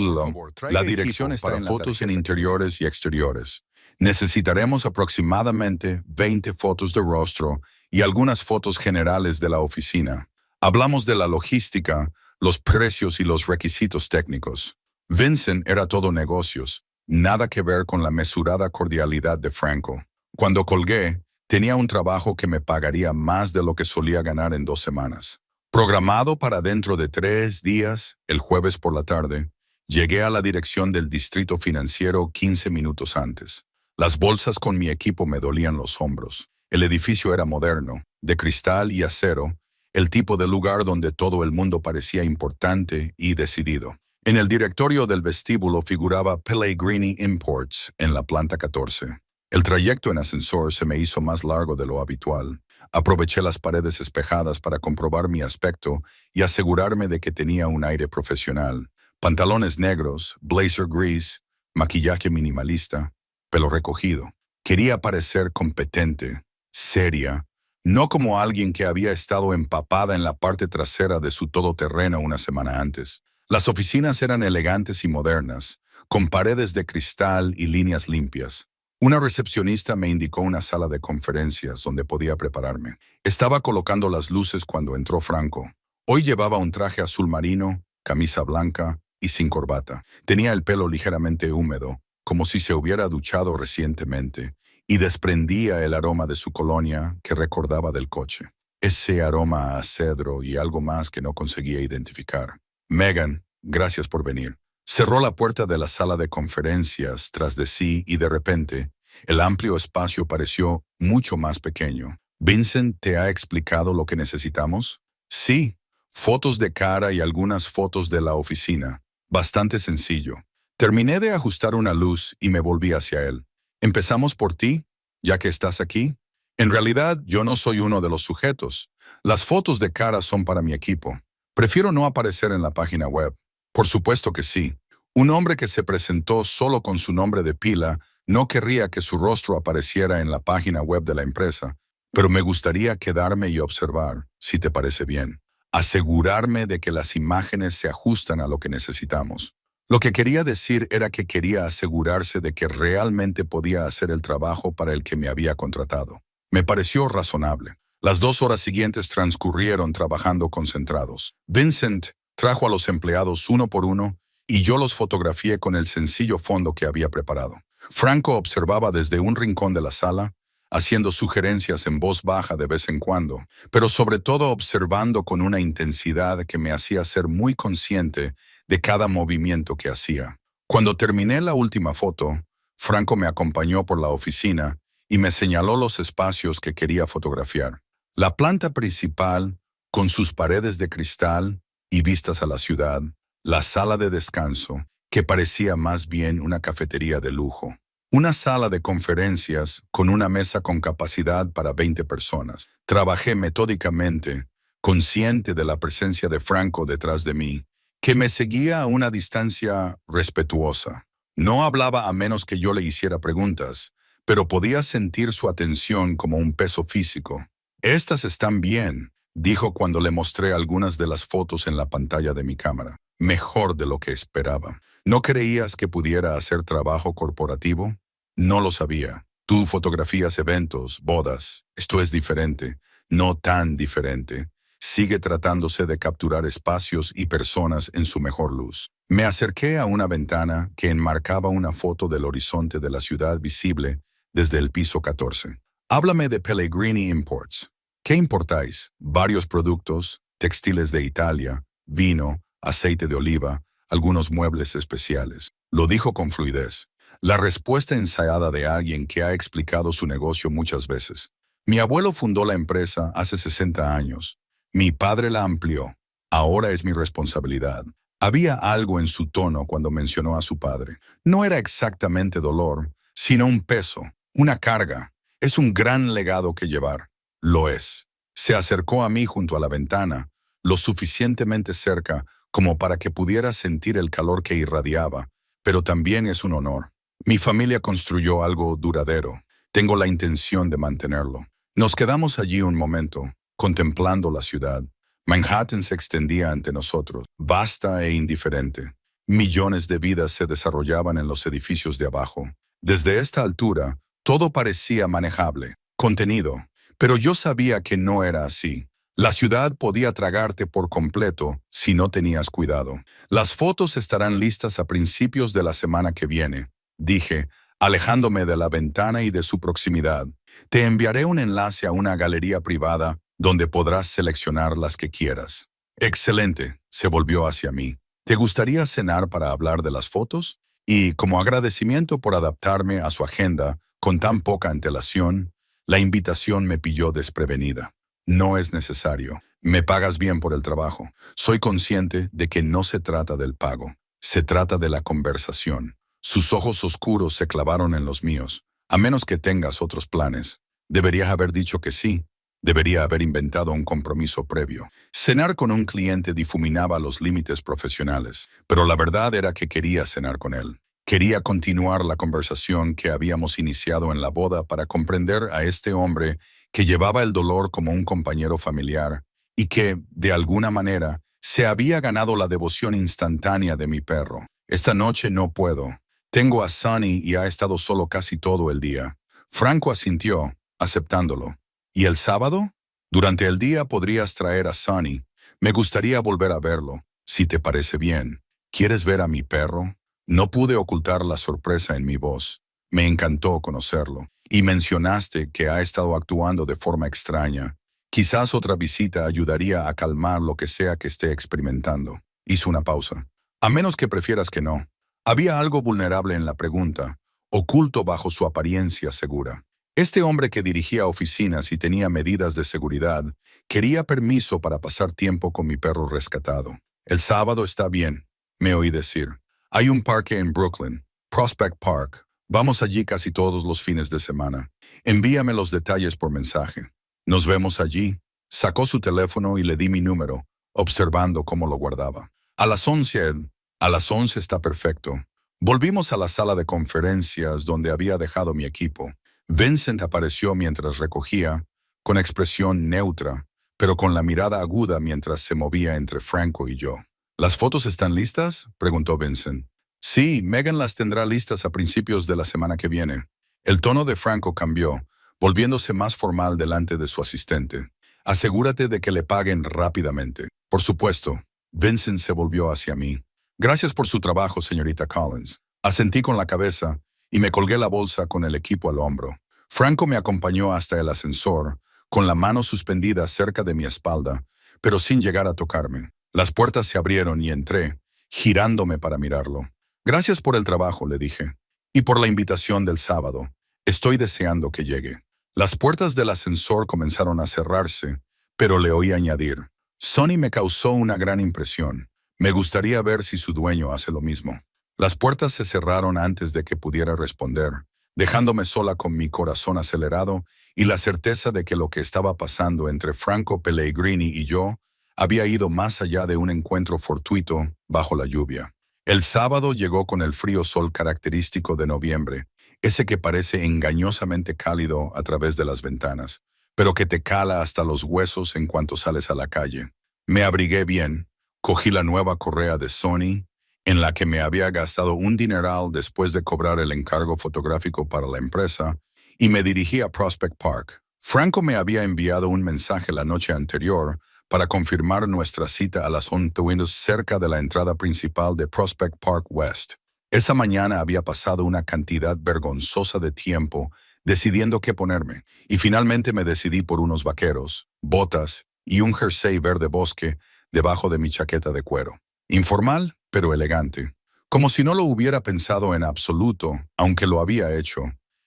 la dirección está para fotos en interiores y exteriores. Necesitaremos aproximadamente 20 fotos de rostro y algunas fotos generales de la oficina. Hablamos de la logística, los precios y los requisitos técnicos. Vincent era todo negocios, nada que ver con la mesurada cordialidad de Franco. Cuando colgué, tenía un trabajo que me pagaría más de lo que solía ganar en 2 semanas. Programado para dentro de 3 días, el jueves por la tarde, llegué a la dirección del distrito financiero 15 minutos antes. Las bolsas con mi equipo me dolían los hombros. El edificio era moderno, de cristal y acero, el tipo de lugar donde todo el mundo parecía importante y decidido. En el directorio del vestíbulo figuraba Pellegrini Imports en la planta 14. El trayecto en ascensor se me hizo más largo de lo habitual. Aproveché las paredes espejadas para comprobar mi aspecto y asegurarme de que tenía un aire profesional. Pantalones negros, blazer gris, maquillaje minimalista, pelo recogido. Quería parecer competente, seria, no como alguien que había estado empapada en la parte trasera de su todoterreno una semana antes. Las oficinas eran elegantes y modernas, con paredes de cristal y líneas limpias. Una recepcionista me indicó una sala de conferencias donde podía prepararme. Estaba colocando las luces cuando entró Franco. Hoy llevaba un traje azul marino, camisa blanca y sin corbata. Tenía el pelo ligeramente húmedo, como si se hubiera duchado recientemente, y desprendía el aroma de su colonia que recordaba del coche. Ese aroma a cedro y algo más que no conseguía identificar. Megan, gracias por venir. Cerró la puerta de la sala de conferencias tras de sí y de repente, el amplio espacio pareció mucho más pequeño. ¿Vincent te ha explicado lo que necesitamos? Sí, fotos de cara y algunas fotos de la oficina. Bastante sencillo. Terminé de ajustar una luz y me volví hacia él. ¿Empezamos por ti, ya que estás aquí? En realidad, yo no soy uno de los sujetos. Las fotos de cara son para mi equipo. Prefiero no aparecer en la página web. Por supuesto que sí. Un hombre que se presentó solo con su nombre de pila no querría que su rostro apareciera en la página web de la empresa, pero me gustaría quedarme y observar, si te parece bien. Asegurarme de que las imágenes se ajustan a lo que necesitamos. Lo que quería decir era que quería asegurarse de que realmente podía hacer el trabajo para el que me había contratado. Me pareció razonable. Las 2 horas siguientes transcurrieron trabajando concentrados. Vincent trajo a los empleados uno por uno y yo los fotografié con el sencillo fondo que había preparado. Franco observaba desde un rincón de la sala, haciendo sugerencias en voz baja de vez en cuando, pero sobre todo observando con una intensidad que me hacía ser muy consciente de cada movimiento que hacía. Cuando terminé la última foto, Franco me acompañó por la oficina y me señaló los espacios que quería fotografiar. La planta principal, con sus paredes de cristal y vistas a la ciudad, la sala de descanso, que parecía más bien una cafetería de lujo, una sala de conferencias con una mesa con capacidad para 20 personas. Trabajé metódicamente, consciente de la presencia de Franco detrás de mí, que me seguía a una distancia respetuosa. No hablaba a menos que yo le hiciera preguntas, pero podía sentir su atención como un peso físico. «Estas están bien», dijo cuando le mostré algunas de las fotos en la pantalla de mi cámara. «Mejor de lo que esperaba. ¿No creías que pudiera hacer trabajo corporativo?» «No lo sabía. Tú fotografías eventos, bodas. Esto es diferente. No tan diferente. Sigue tratándose de capturar espacios y personas en su mejor luz». Me acerqué a una ventana que enmarcaba una foto del horizonte de la ciudad visible desde el piso 14. «Háblame de Pellegrini Imports. ¿Qué importáis?» «Varios productos, textiles de Italia, vino, aceite de oliva, algunos muebles especiales». Lo dijo con fluidez. La respuesta ensayada de alguien que ha explicado su negocio muchas veces. Mi abuelo fundó la empresa hace 60 años. Mi padre la amplió. Ahora es mi responsabilidad. Había algo en su tono cuando mencionó a su padre. No era exactamente dolor, sino un peso, una carga. Es un gran legado que llevar. Lo es. Se acercó a mí junto a la ventana, lo suficientemente cerca como para que pudiera sentir el calor que irradiaba, pero también es un honor. Mi familia construyó algo duradero. Tengo la intención de mantenerlo. Nos quedamos allí un momento, contemplando la ciudad. Manhattan se extendía ante nosotros, vasta e indiferente. Millones de vidas se desarrollaban en los edificios de abajo. Desde esta altura, todo parecía manejable, contenido. Pero yo sabía que no era así. La ciudad podía tragarte por completo si no tenías cuidado. «Las fotos estarán listas a principios de la semana que viene», dije, alejándome de la ventana y de su proximidad. «Te enviaré un enlace a una galería privada donde podrás seleccionar las que quieras». «Excelente», se volvió hacia mí. «¿Te gustaría cenar para hablar de las fotos?» Y, como agradecimiento por adaptarme a su agenda con tan poca antelación, la invitación me pilló desprevenida. «No es necesario. Me pagas bien por el trabajo. Soy consciente de que no se trata del pago. Se trata de la conversación». Sus ojos oscuros se clavaron en los míos. «A menos que tengas otros planes. Deberías haber dicho que sí. Debería haber inventado un compromiso previo». Cenar con un cliente difuminaba los límites profesionales, pero la verdad era que quería cenar con él. Quería continuar la conversación que habíamos iniciado en la boda para comprender a este hombre que llevaba el dolor como un compañero familiar y que, de alguna manera, se había ganado la devoción instantánea de mi perro. «Esta noche no puedo. Tengo a Sonny y ha estado solo casi todo el día». Franco asintió, aceptándolo. «¿Y el sábado?» «Durante el día podrías traer a Sonny. Me gustaría volver a verlo, si te parece bien». «¿Quieres ver a mi perro?» No pude ocultar la sorpresa en mi voz. Me encantó conocerlo. «Y mencionaste que ha estado actuando de forma extraña. Quizás otra visita ayudaría a calmar lo que sea que esté experimentando». Hizo una pausa. «A menos que prefieras que no». Había algo vulnerable en la pregunta, oculto bajo su apariencia segura. Este hombre que dirigía oficinas y tenía medidas de seguridad, quería permiso para pasar tiempo con mi perro rescatado. «El sábado está bien», me oí decir. «Hay un parque en Brooklyn, Prospect Park. Vamos allí casi todos los fines de semana. Envíame los detalles por mensaje. Nos vemos allí». Sacó su teléfono y le di mi número, observando cómo lo guardaba. «A las 11, Ed. A las 11 está perfecto». Volvimos a la sala de conferencias donde había dejado mi equipo. Vincent apareció mientras recogía, con expresión neutra, pero con la mirada aguda mientras se movía entre Franco y yo. «¿Las fotos están listas?», preguntó Vincent. «Sí, Megan las tendrá listas a principios de la semana que viene». El tono de Franco cambió, volviéndose más formal delante de su asistente. «Asegúrate de que le paguen rápidamente». «Por supuesto». Vincent se volvió hacia mí. «Gracias por su trabajo, señorita Collins». Asentí con la cabeza y me colgué la bolsa con el equipo al hombro. Franco me acompañó hasta el ascensor, con la mano suspendida cerca de mi espalda, pero sin llegar a tocarme. Las puertas se abrieron y entré, girándome para mirarlo. «Gracias por el trabajo», le dije, «y por la invitación del sábado. Estoy deseando que llegue. Las puertas del ascensor comenzaron a cerrarse, pero le oí añadir: Sonny me causó una gran impresión. Me gustaría ver si su dueño hace lo mismo. Las puertas se cerraron antes de que pudiera responder, dejándome sola con mi corazón acelerado y la certeza de que lo que estaba pasando entre Franco Pellegrini y yo había ido más allá de un encuentro fortuito bajo la lluvia. El sábado llegó con el frío sol característico de noviembre, ese que parece engañosamente cálido a través de las ventanas, pero que te cala hasta los huesos en cuanto sales a la calle. Me abrigué bien, cogí la nueva correa de Sony, en la que me había gastado un dineral después de cobrar el encargo fotográfico para la empresa, y me dirigí a Prospect Park. Franco me había enviado un mensaje la noche anterior para confirmar nuestra cita a las 11 cerca de la entrada principal de Prospect Park West. Esa mañana había pasado una cantidad vergonzosa de tiempo decidiendo qué ponerme, y finalmente me decidí por unos vaqueros, botas y un jersey verde bosque debajo de mi chaqueta de cuero. Informal, pero elegante. Como si no lo hubiera pensado en absoluto, aunque lo había hecho.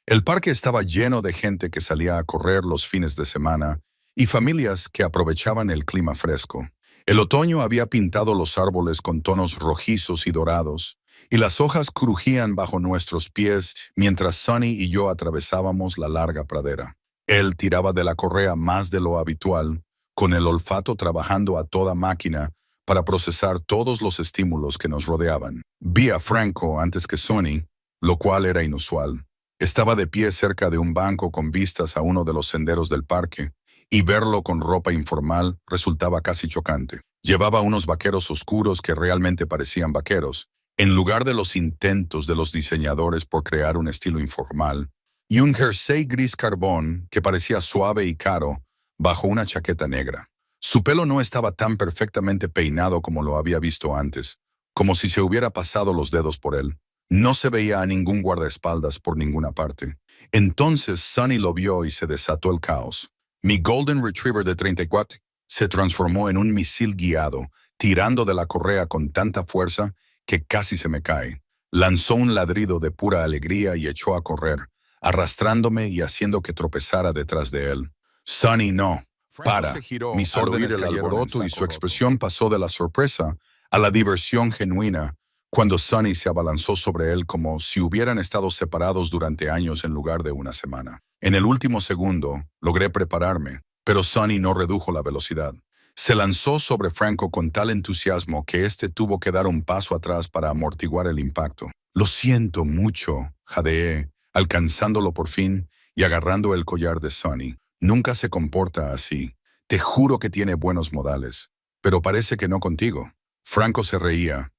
El parque estaba lleno de gente que salía a correr los fines de semana y familias que aprovechaban el clima fresco. El otoño había pintado los árboles con tonos rojizos y dorados, y las hojas crujían bajo nuestros pies mientras Sonny y yo atravesábamos la larga pradera. Él tiraba de la correa más de lo habitual, con el olfato trabajando a toda máquina para procesar todos los estímulos que nos rodeaban. Vi a Franco antes que Sonny, lo cual era inusual. Estaba de pie cerca de un banco con vistas a uno de los senderos del parque, y verlo con ropa informal resultaba casi chocante. Llevaba unos vaqueros oscuros que realmente parecían vaqueros, en lugar de los intentos de los diseñadores por crear un estilo informal, y un jersey gris carbón que parecía suave y caro bajo una chaqueta negra. Su pelo no estaba tan perfectamente peinado como lo había visto antes, como si se hubiera pasado los dedos por él. No se veía a ningún guardaespaldas por ninguna parte. Entonces Sonny lo vio y se desató el caos. Mi Golden Retriever de 34 se transformó en un misil guiado, tirando de la correa con tanta fuerza que casi se me cae. Lanzó un ladrido de pura alegría y echó a correr, arrastrándome y haciendo que tropezara detrás de él. Sonny, no. Para. Mis órdenes el alboroto y su expresión pasó de la sorpresa a la diversión genuina cuando Sonny se abalanzó sobre él como si hubieran estado separados durante años en lugar de una semana. En el último segundo, logré prepararme, pero Sonny no redujo la velocidad. Se lanzó sobre Franco con tal entusiasmo que éste tuvo que dar un paso atrás para amortiguar el impacto. Lo siento mucho, jadeé, alcanzándolo por fin y agarrando el collar de Sonny. Nunca se comporta así. Te juro que tiene buenos modales, pero parece que no contigo. Franco se reía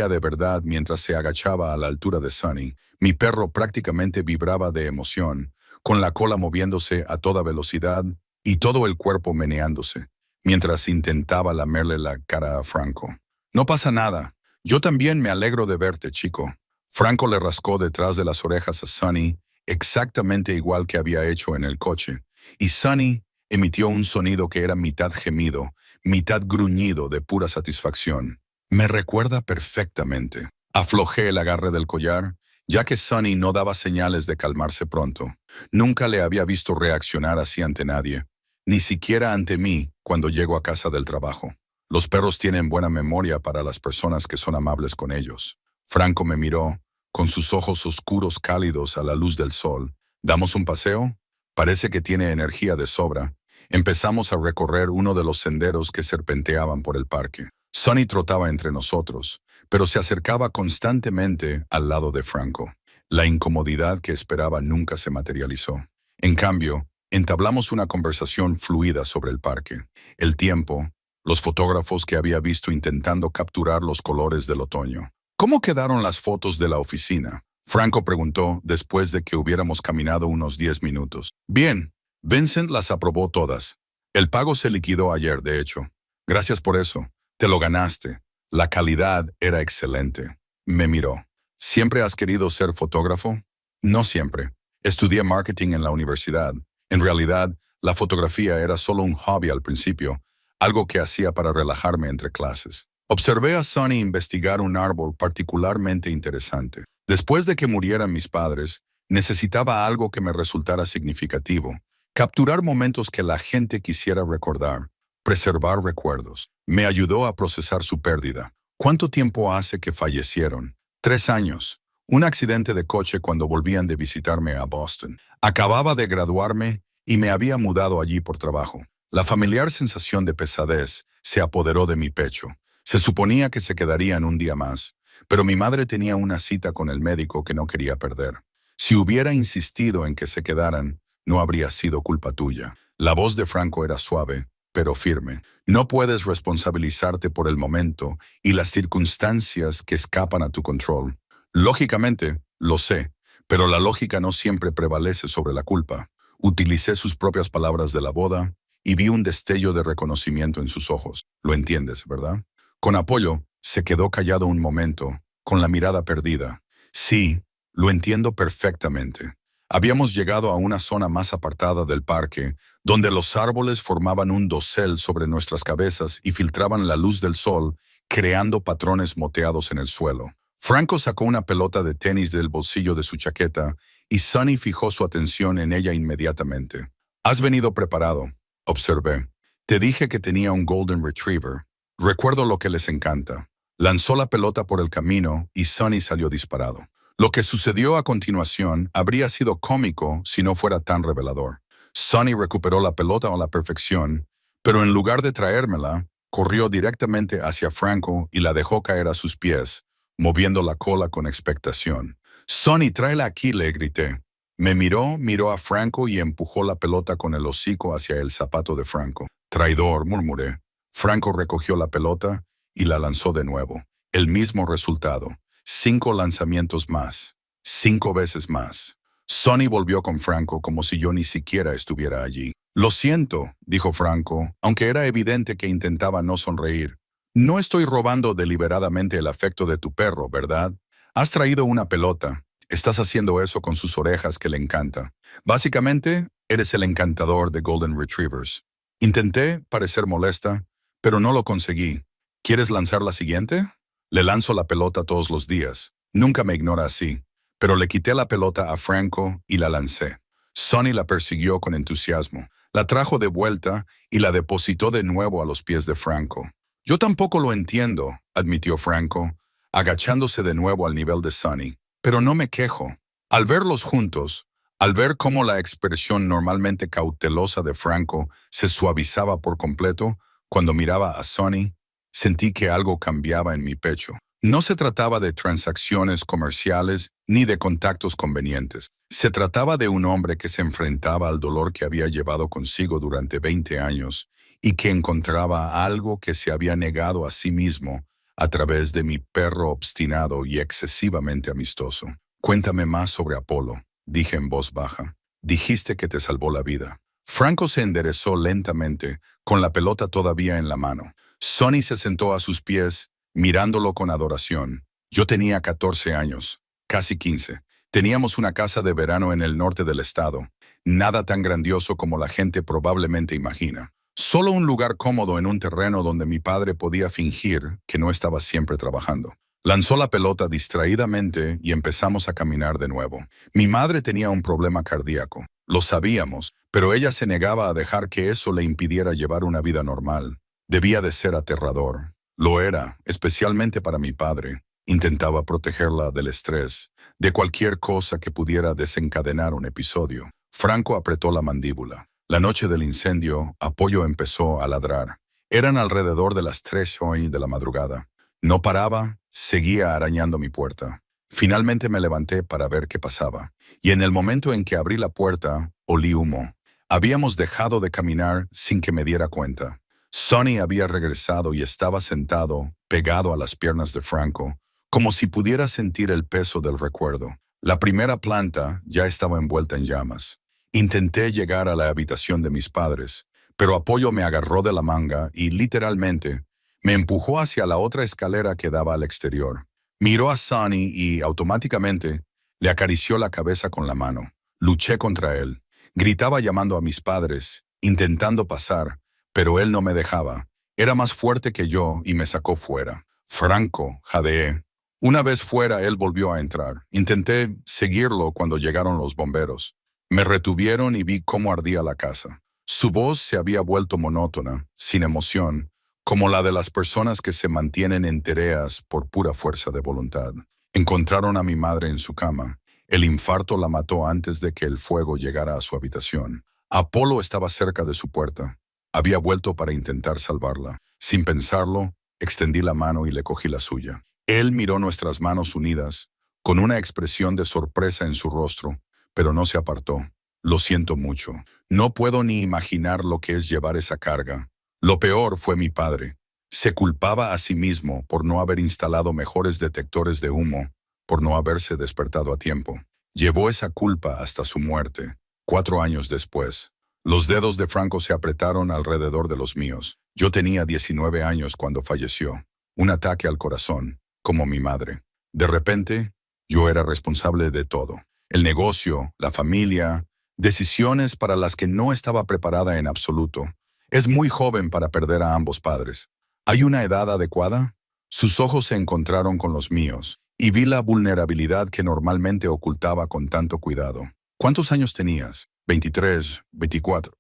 de verdad mientras se agachaba a la altura de Sonny. Mi perro prácticamente vibraba de emoción, con la cola moviéndose a toda velocidad y todo el cuerpo meneándose, mientras intentaba lamerle la cara a Franco. No pasa nada. Yo también me alegro de verte, chico. Franco le rascó detrás de las orejas a Sonny, exactamente igual que había hecho en el coche, y Sonny emitió un sonido que era mitad gemido, mitad gruñido de pura satisfacción. Me recuerda perfectamente. Aflojé el agarre del collar, ya que Sonny no daba señales de calmarse pronto. Nunca le había visto reaccionar así ante nadie, ni siquiera ante mí cuando llego a casa del trabajo. Los perros tienen buena memoria para las personas que son amables con ellos. Franco me miró, con sus ojos oscuros cálidos a la luz del sol. ¿Damos un paseo? Parece que tiene energía de sobra. Empezamos a recorrer uno de los senderos que serpenteaban por el parque. Sonny trotaba entre nosotros, pero se acercaba constantemente al lado de Franco. La incomodidad que esperaba nunca se materializó. En cambio, entablamos una conversación fluida sobre el parque, el tiempo, los fotógrafos que había visto intentando capturar los colores del otoño. ¿Cómo quedaron las fotos de la oficina? Franco preguntó después de que hubiéramos caminado unos 10 minutos. Bien, Vincent las aprobó todas. El pago se liquidó ayer, de hecho. Gracias por eso. Te lo ganaste. La calidad era excelente. Me miró. ¿Siempre has querido ser fotógrafo? No siempre. Estudié marketing en la universidad. En realidad, la fotografía era solo un hobby al principio, algo que hacía para relajarme entre clases. Observé a Sonny investigar un árbol particularmente interesante. Después de que murieran mis padres, Necesitaba algo que me resultara significativo. Capturar momentos que la gente quisiera recordar. Preservar recuerdos. Me ayudó a procesar su pérdida. ¿Cuánto tiempo hace que fallecieron? 3 años. Un accidente de coche cuando volvían de visitarme a Boston. Acababa de graduarme y me había mudado allí por trabajo. La familiar sensación de pesadez se apoderó de mi pecho. Se suponía que se quedarían un día más, pero mi madre tenía una cita con el médico que no quería perder. Si hubiera insistido en que se quedaran, no habría sido culpa tuya. La voz de Franco era suave, pero firme. No puedes responsabilizarte por el momento y las circunstancias que escapan a tu control. Lógicamente, lo sé, pero la lógica no siempre prevalece sobre la culpa. Utilicé sus propias palabras de la boda y vi un destello de reconocimiento en sus ojos. Lo entiendes, ¿verdad? Con apoyo, se quedó callado un momento, con la mirada perdida. Sí, lo entiendo perfectamente. Habíamos llegado a una zona más apartada del parque, donde los árboles formaban un dosel sobre nuestras cabezas y filtraban la luz del sol, creando patrones moteados en el suelo. Franco sacó una pelota de tenis del bolsillo de su chaqueta y Sonny fijó su atención en ella inmediatamente. «Has venido preparado», observé. «Te dije que tenía un Golden Retriever. Recuerdo lo que les encanta». Lanzó la pelota por el camino y Sonny salió disparado. Lo que sucedió a continuación habría sido cómico si no fuera tan revelador. Sonny recuperó la pelota a la perfección, pero en lugar de traérmela, corrió directamente hacia Franco y la dejó caer a sus pies, moviendo la cola con expectación. «Sonny, tráela aquí», le grité. Me miró a Franco y empujó la pelota con el hocico hacia el zapato de Franco. «Traidor», murmuré. Franco recogió la pelota y la lanzó de nuevo. El mismo resultado. 5 lanzamientos más. 5 veces más. Sonny volvió con Franco como si yo ni siquiera estuviera allí. «Lo siento», dijo Franco, aunque era evidente que intentaba no sonreír. «No estoy robando deliberadamente el afecto de tu perro, ¿verdad? Has traído una pelota. Estás haciendo eso con sus orejas que le encanta. Básicamente, eres el encantador de Golden Retrievers». Intenté parecer molesta, pero no lo conseguí. «¿Quieres lanzar la siguiente?» Le lanzo la pelota todos los días. Nunca me ignora así. Pero le quité la pelota a Franco y la lancé. Sonny la persiguió con entusiasmo. La trajo de vuelta y la depositó de nuevo a los pies de Franco. «Yo tampoco lo entiendo», admitió Franco, agachándose de nuevo al nivel de Sonny. «Pero no me quejo». Al verlos juntos, al ver cómo la expresión normalmente cautelosa de Franco se suavizaba por completo cuando miraba a Sonny, sentí que algo cambiaba en mi pecho. No se trataba de transacciones comerciales ni de contactos convenientes. Se trataba de un hombre que se enfrentaba al dolor que había llevado consigo durante 20 años y que encontraba algo que se había negado a sí mismo a través de mi perro obstinado y excesivamente amistoso. «Cuéntame más sobre Apolo», dije en voz baja. «Dijiste que te salvó la vida». Franco se enderezó lentamente, con la pelota todavía en la mano. Sonny se sentó a sus pies, mirándolo con adoración. Yo tenía 14 años, casi 15. Teníamos una casa de verano en el norte del estado. Nada tan grandioso como la gente probablemente imagina. Solo un lugar cómodo en un terreno donde mi padre podía fingir que no estaba siempre trabajando. Lanzó la pelota distraídamente y empezamos a caminar de nuevo. Mi madre tenía un problema cardíaco. Lo sabíamos, pero ella se negaba a dejar que eso le impidiera llevar una vida normal. Debía de ser aterrador. Lo era, especialmente para mi padre. Intentaba protegerla del estrés, de cualquier cosa que pudiera desencadenar un episodio. Franco apretó la mandíbula. La noche del incendio, Apollo empezó a ladrar. Eran alrededor de las 3 hoy de la madrugada. No paraba, seguía arañando mi puerta. Finalmente me levanté para ver qué pasaba, y en el momento en que abrí la puerta, olí humo. Habíamos dejado de caminar sin que me diera cuenta. Sonny había regresado y estaba sentado, pegado a las piernas de Franco, como si pudiera sentir el peso del recuerdo. La primera planta ya estaba envuelta en llamas. Intenté llegar a la habitación de mis padres, pero Apollo me agarró de la manga y, literalmente, me empujó hacia la otra escalera que daba al exterior. Miró a Sonny y, automáticamente, le acarició la cabeza con la mano. Luché contra él. Gritaba llamando a mis padres, intentando pasar, pero él no me dejaba. Era más fuerte que yo y me sacó fuera. «Franco», jadeé. Una vez fuera, él volvió a entrar. Intenté seguirlo cuando llegaron los bomberos. Me retuvieron y vi cómo ardía la casa. Su voz se había vuelto monótona, sin emoción, como la de las personas que se mantienen entereas por pura fuerza de voluntad. Encontraron a mi madre en su cama. El infarto la mató antes de que el fuego llegara a su habitación. Apolo estaba cerca de su puerta. Había vuelto para intentar salvarla. Sin pensarlo, extendí la mano y le cogí la suya. Él miró nuestras manos unidas, con una expresión de sorpresa en su rostro, pero no se apartó. Lo siento mucho. No puedo ni imaginar lo que es llevar esa carga. Lo peor fue mi padre. Se culpaba a sí mismo por no haber instalado mejores detectores de humo, por no haberse despertado a tiempo. Llevó esa culpa hasta su muerte, 4 años después. Los dedos de Franco se apretaron alrededor de los míos. Yo tenía 19 años cuando falleció. Un ataque al corazón, como mi madre. De repente, yo era responsable de todo. El negocio, la familia, decisiones para las que no estaba preparada en absoluto. Es muy joven para perder a ambos padres. ¿Hay una edad adecuada? Sus ojos se encontraron con los míos, y vi la vulnerabilidad que normalmente ocultaba con tanto cuidado. ¿Cuántos años tenías? 23, 24,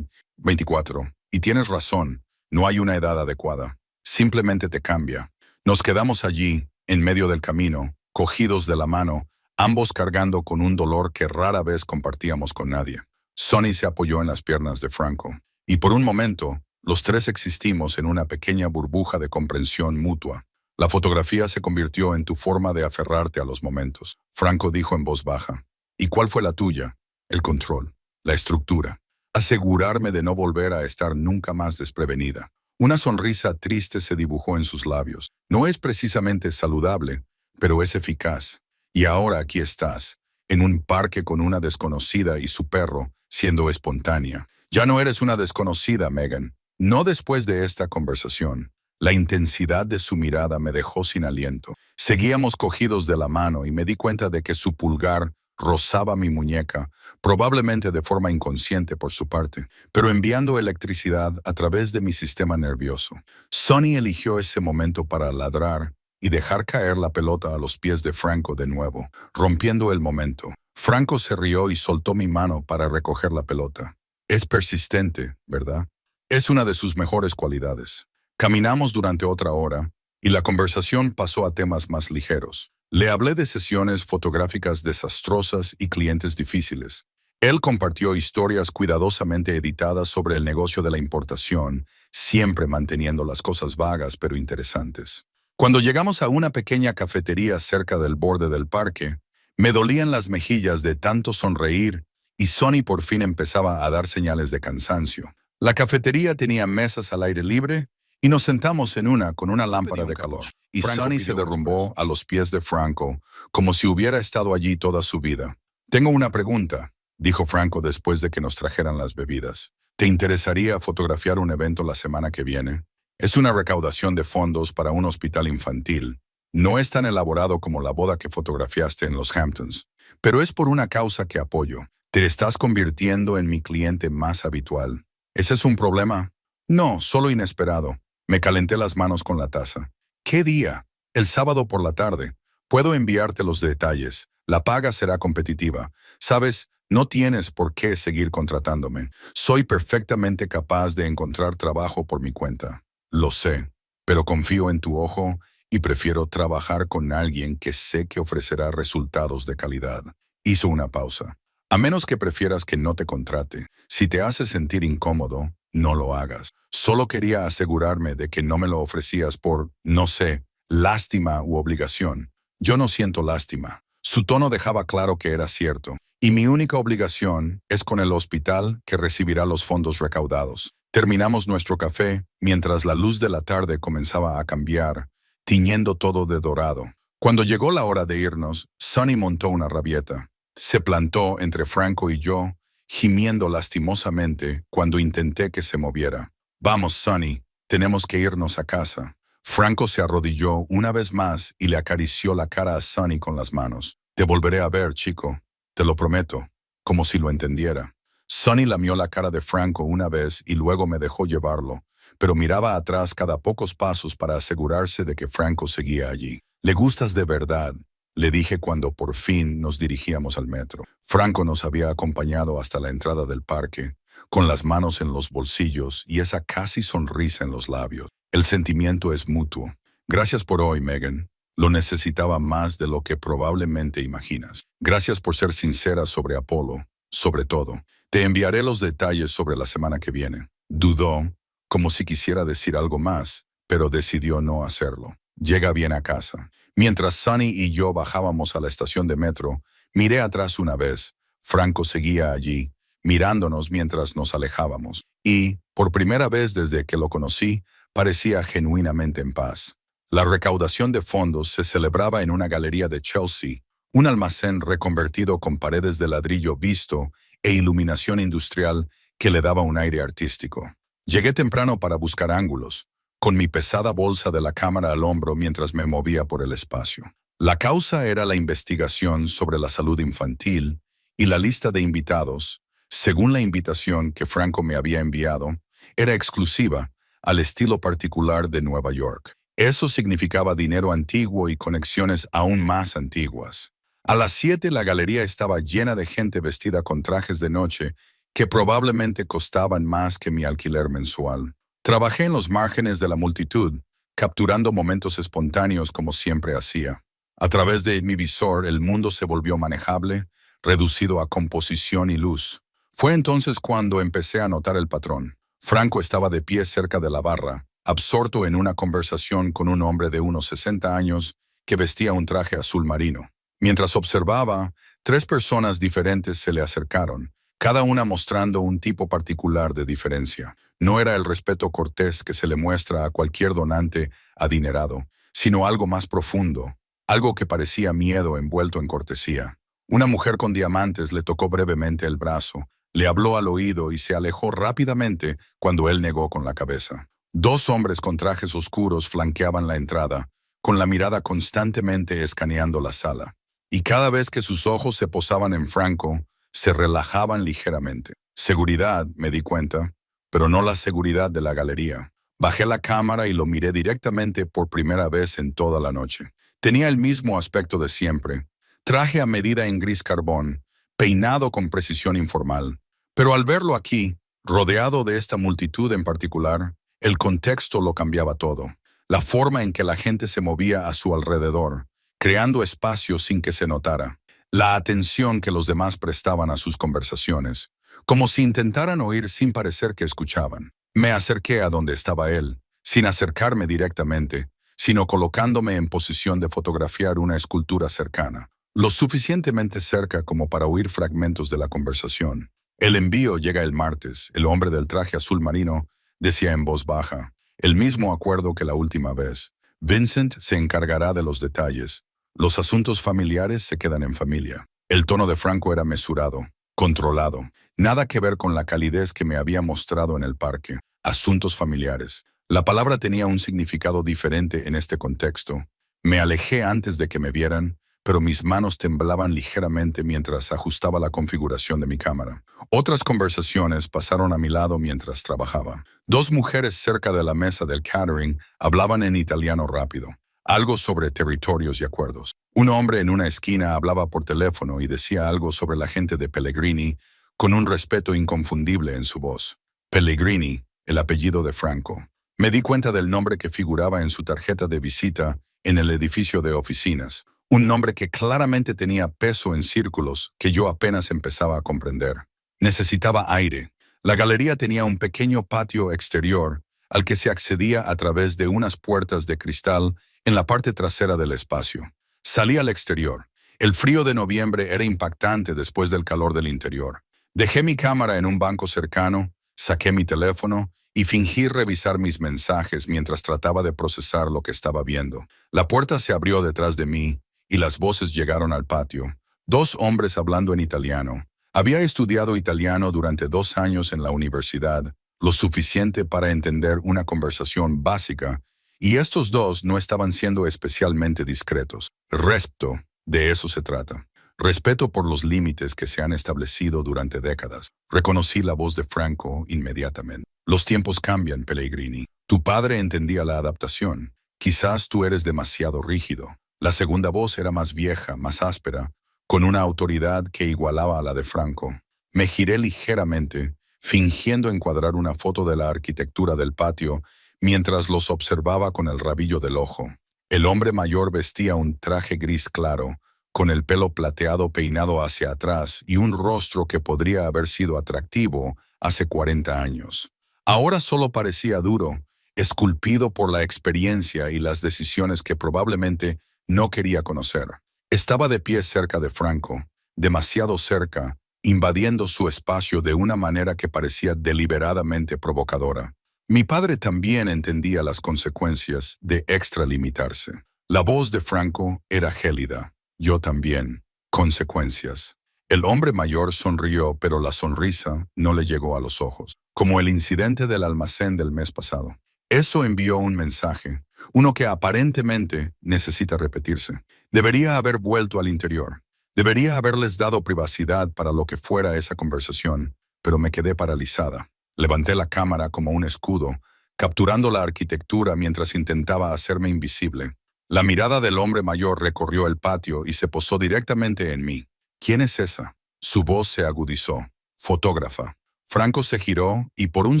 24. Y tienes razón, no hay una edad adecuada. Simplemente te cambia. Nos quedamos allí, en medio del camino, cogidos de la mano, ambos cargando con un dolor que rara vez compartíamos con nadie. Sonny se apoyó en las piernas de Franco. Y por un momento, los tres existimos en una pequeña burbuja de comprensión mutua. La fotografía se convirtió en tu forma de aferrarte a los momentos. Franco dijo en voz baja. ¿Y cuál fue la tuya? El control, la estructura. Asegurarme de no volver a estar nunca más desprevenida. Una sonrisa triste se dibujó en sus labios. No es precisamente saludable, pero es eficaz. Y ahora aquí estás, en un parque con una desconocida y su perro, siendo espontánea. Ya no eres una desconocida, Megan. No después de esta conversación. La intensidad de su mirada me dejó sin aliento. Seguíamos cogidos de la mano y me di cuenta de que su pulgar rozaba mi muñeca, probablemente de forma inconsciente por su parte, pero enviando electricidad a través de mi sistema nervioso. Sonny eligió ese momento para ladrar y dejar caer la pelota a los pies de Franco de nuevo, rompiendo el momento. Franco se rió y soltó mi mano para recoger la pelota. Es persistente, ¿verdad? Es una de sus mejores cualidades. Caminamos durante otra hora y la conversación pasó a temas más ligeros. Le hablé de sesiones fotográficas desastrosas y clientes difíciles. Él compartió historias cuidadosamente editadas sobre el negocio de la importación, siempre manteniendo las cosas vagas pero interesantes. Cuando llegamos a una pequeña cafetería cerca del borde del parque, me dolían las mejillas de tanto sonreír y Sonny por fin empezaba a dar señales de cansancio. La cafetería tenía mesas al aire libre y nos sentamos en una con una lámpara de calor. Y Sonny se derrumbó a los pies de Franco, como si hubiera estado allí toda su vida. Tengo una pregunta, dijo Franco después de que nos trajeran las bebidas. ¿Te interesaría fotografiar un evento la semana que viene? Es una recaudación de fondos para un hospital infantil. No es tan elaborado como la boda que fotografiaste en los Hamptons, pero es por una causa que apoyo. Te estás convirtiendo en mi cliente más habitual. ¿Ese es un problema? No, solo inesperado. Me calenté las manos con la taza. ¿Qué día? El sábado por la tarde. Puedo enviarte los detalles. La paga será competitiva. Sabes, no tienes por qué seguir contratándome. Soy perfectamente capaz de encontrar trabajo por mi cuenta. Lo sé, pero confío en tu ojo y prefiero trabajar con alguien que sé que ofrecerá resultados de calidad. Hizo una pausa. A menos que prefieras que no te contrate. Si te hace sentir incómodo, no lo hagas. Solo quería asegurarme de que no me lo ofrecías por, no sé, lástima u obligación. Yo no siento lástima. Su tono dejaba claro que era cierto. Y mi única obligación es con el hospital que recibirá los fondos recaudados. Terminamos nuestro café mientras la luz de la tarde comenzaba a cambiar, tiñendo todo de dorado. Cuando llegó la hora de irnos, Sonny montó una rabieta. Se plantó entre Franco y yo, gimiendo lastimosamente cuando intenté que se moviera. Vamos, Sonny, tenemos que irnos a casa. Franco se arrodilló una vez más y le acarició la cara a Sonny con las manos. Te volveré a ver, chico. Te lo prometo, como si lo entendiera. Sonny lamió la cara de Franco una vez y luego me dejó llevarlo, pero miraba atrás cada pocos pasos para asegurarse de que Franco seguía allí. Le gustas de verdad, le dije cuando por fin nos dirigíamos al metro. Franco nos había acompañado hasta la entrada del parque, con las manos en los bolsillos y esa casi sonrisa en los labios. El sentimiento es mutuo. Gracias por hoy, Megan. Lo necesitaba más de lo que probablemente imaginas. Gracias por ser sincera sobre Apolo, sobre todo. Te enviaré los detalles sobre la semana que viene. Dudó, como si quisiera decir algo más, pero decidió no hacerlo. Llega bien a casa. Mientras Sunny y yo bajábamos a la estación de metro, miré atrás una vez. Franco seguía allí, mirándonos mientras nos alejábamos. Y, por primera vez desde que lo conocí, parecía genuinamente en paz. La recaudación de fondos se celebraba en una galería de Chelsea, un almacén reconvertido con paredes de ladrillo visto e iluminación industrial que le daba un aire artístico. Llegué temprano para buscar ángulos, con mi pesada bolsa de la cámara al hombro mientras me movía por el espacio. La causa era la investigación sobre la salud infantil y la lista de invitados, según la invitación que Franco me había enviado, era exclusiva, al estilo particular de Nueva York. Eso significaba dinero antiguo y conexiones aún más antiguas. A las 7 la galería estaba llena de gente vestida con trajes de noche que probablemente costaban más que mi alquiler mensual. Trabajé en los márgenes de la multitud, capturando momentos espontáneos como siempre hacía. A través de mi visor el mundo se volvió manejable, reducido a composición y luz. Fue entonces cuando empecé a notar el patrón. Franco estaba de pie cerca de la barra, absorto en una conversación con un hombre de unos 60 años que vestía un traje azul marino. Mientras observaba, 3 personas diferentes se le acercaron, cada una mostrando un tipo particular de diferencia. No era el respeto cortés que se le muestra a cualquier donante adinerado, sino algo más profundo, algo que parecía miedo envuelto en cortesía. Una mujer con diamantes le tocó brevemente el brazo, le habló al oído y se alejó rápidamente cuando él negó con la cabeza. 2 hombres con trajes oscuros flanqueaban la entrada, con la mirada constantemente escaneando la sala. Y cada vez que sus ojos se posaban en Franco, se relajaban ligeramente. Seguridad, me di cuenta, pero no la seguridad de la galería. Bajé la cámara y lo miré directamente por primera vez en toda la noche. Tenía el mismo aspecto de siempre, traje a medida en gris carbón, peinado con precisión informal. Pero al verlo aquí, rodeado de esta multitud en particular, el contexto lo cambiaba todo. La forma en que la gente se movía a su alrededor, creando espacio sin que se notara. La atención que los demás prestaban a sus conversaciones, como si intentaran oír sin parecer que escuchaban. Me acerqué a donde estaba él, sin acercarme directamente, sino colocándome en posición de fotografiar una escultura cercana, lo suficientemente cerca como para oír fragmentos de la conversación. El envío llega el martes, el hombre del traje azul marino decía en voz baja, el mismo acuerdo que la última vez. Vincent se encargará de los detalles. Los asuntos familiares se quedan en familia. El tono de Franco era mesurado, controlado. Nada que ver con la calidez que me había mostrado en el parque. Asuntos familiares. La palabra tenía un significado diferente en este contexto. Me alejé antes de que me vieran, pero mis manos temblaban ligeramente mientras ajustaba la configuración de mi cámara. Otras conversaciones pasaron a mi lado mientras trabajaba. 2 mujeres cerca de la mesa del catering hablaban en italiano rápido, algo sobre territorios y acuerdos. Un hombre en una esquina hablaba por teléfono y decía algo sobre la gente de Pellegrini, con un respeto inconfundible en su voz. Pellegrini, el apellido de Franco. Me di cuenta del nombre que figuraba en su tarjeta de visita en el edificio de oficinas. Un nombre que claramente tenía peso en círculos que yo apenas empezaba a comprender. Necesitaba aire. La galería tenía un pequeño patio exterior al que se accedía a través de unas puertas de cristal en la parte trasera del espacio. Salí al exterior. El frío de noviembre era impactante después del calor del interior. Dejé mi cámara en un banco cercano, saqué mi teléfono y fingí revisar mis mensajes mientras trataba de procesar lo que estaba viendo. La puerta se abrió detrás de mí y las voces llegaron al patio. 2 hombres hablando en italiano. Había estudiado italiano durante 2 años en la universidad, lo suficiente para entender una conversación básica, y estos 2 no estaban siendo especialmente discretos. Respeto, de eso se trata. Respeto por los límites que se han establecido durante décadas. Reconocí la voz de Franco inmediatamente. Los tiempos cambian, Pellegrini. Tu padre entendía la adaptación. Quizás tú eres demasiado rígido. La segunda voz era más vieja, más áspera, con una autoridad que igualaba a la de Franco. Me giré ligeramente, fingiendo encuadrar una foto de la arquitectura del patio mientras los observaba con el rabillo del ojo. El hombre mayor vestía un traje gris claro, con el pelo plateado peinado hacia atrás y un rostro que podría haber sido atractivo hace 40 años. Ahora solo parecía duro, esculpido por la experiencia y las decisiones que probablemente no quería conocer. Estaba de pie cerca de Franco, demasiado cerca, invadiendo su espacio de una manera que parecía deliberadamente provocadora. Mi padre también entendía las consecuencias de extralimitarse. La voz de Franco era gélida. Yo también. Consecuencias. El hombre mayor sonrió, pero la sonrisa no le llegó a los ojos, como el incidente del almacén del mes pasado. Eso envió un mensaje, uno que aparentemente necesita repetirse. Debería haber vuelto al interior. Debería haberles dado privacidad para lo que fuera esa conversación, pero me quedé paralizada. Levanté la cámara como un escudo, capturando la arquitectura mientras intentaba hacerme invisible. La mirada del hombre mayor recorrió el patio y se posó directamente en mí. ¿Quién es esa? Su voz se agudizó. Fotógrafa. Franco se giró y por un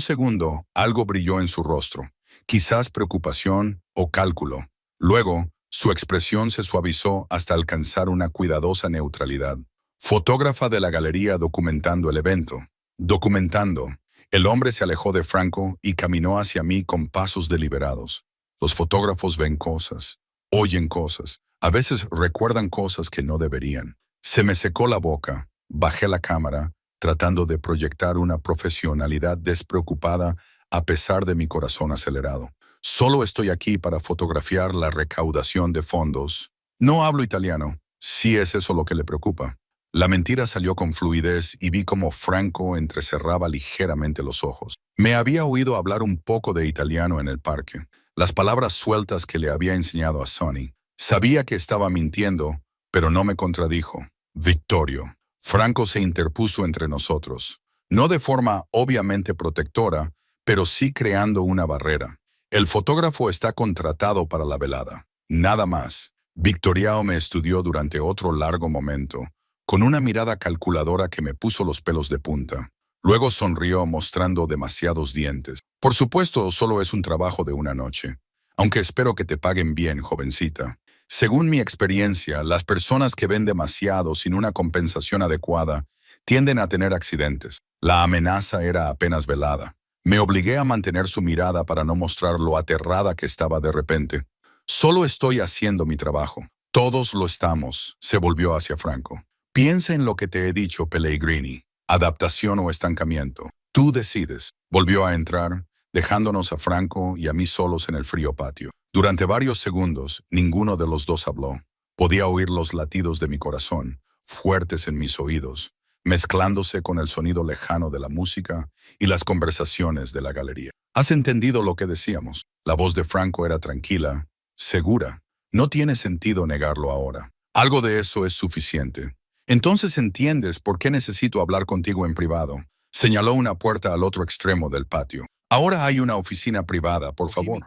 segundo algo brilló en su rostro. Quizás preocupación o cálculo. Luego, su expresión se suavizó hasta alcanzar una cuidadosa neutralidad. Fotógrafa de la galería documentando el evento. Documentando. El hombre se alejó de Franco y caminó hacia mí con pasos deliberados. Los fotógrafos ven cosas, oyen cosas, a veces recuerdan cosas que no deberían. Se me secó la boca, bajé la cámara, tratando de proyectar una profesionalidad despreocupada a pesar de mi corazón acelerado. Solo estoy aquí para fotografiar la recaudación de fondos. No hablo italiano, si es eso lo que le preocupa. La mentira salió con fluidez y vi cómo Franco entrecerraba ligeramente los ojos. Me había oído hablar un poco de italiano en el parque, las palabras sueltas que le había enseñado a Sonny. Sabía que estaba mintiendo, pero no me contradijo. Vittorio. Franco se interpuso entre nosotros, no de forma obviamente protectora, pero sí creando una barrera. El fotógrafo está contratado para la velada. Nada más. Victoriao me estudió durante otro largo momento, con una mirada calculadora que me puso los pelos de punta. Luego sonrió mostrando demasiados dientes. Por supuesto, solo es un trabajo de una noche. Aunque espero que te paguen bien, jovencita. Según mi experiencia, las personas que ven demasiado sin una compensación adecuada tienden a tener accidentes. La amenaza era apenas velada. Me obligué a mantener su mirada para no mostrar lo aterrada que estaba de repente. Solo estoy haciendo mi trabajo. Todos lo estamos, se volvió hacia Franco. Piensa en lo que te he dicho, Pellegrini. Adaptación o estancamiento. Tú decides. Volvió a entrar, dejándonos a Franco y a mí solos en el frío patio. Durante varios segundos, ninguno de los dos habló. Podía oír los latidos de mi corazón, fuertes en mis oídos, mezclándose con el sonido lejano de la música y las conversaciones de la galería. ¿Has entendido lo que decíamos? La voz de Franco era tranquila, segura. No tiene sentido negarlo ahora. Algo de eso es suficiente. Entonces entiendes por qué necesito hablar contigo en privado. Señaló una puerta al otro extremo del patio. Ahora hay una oficina privada, por favor.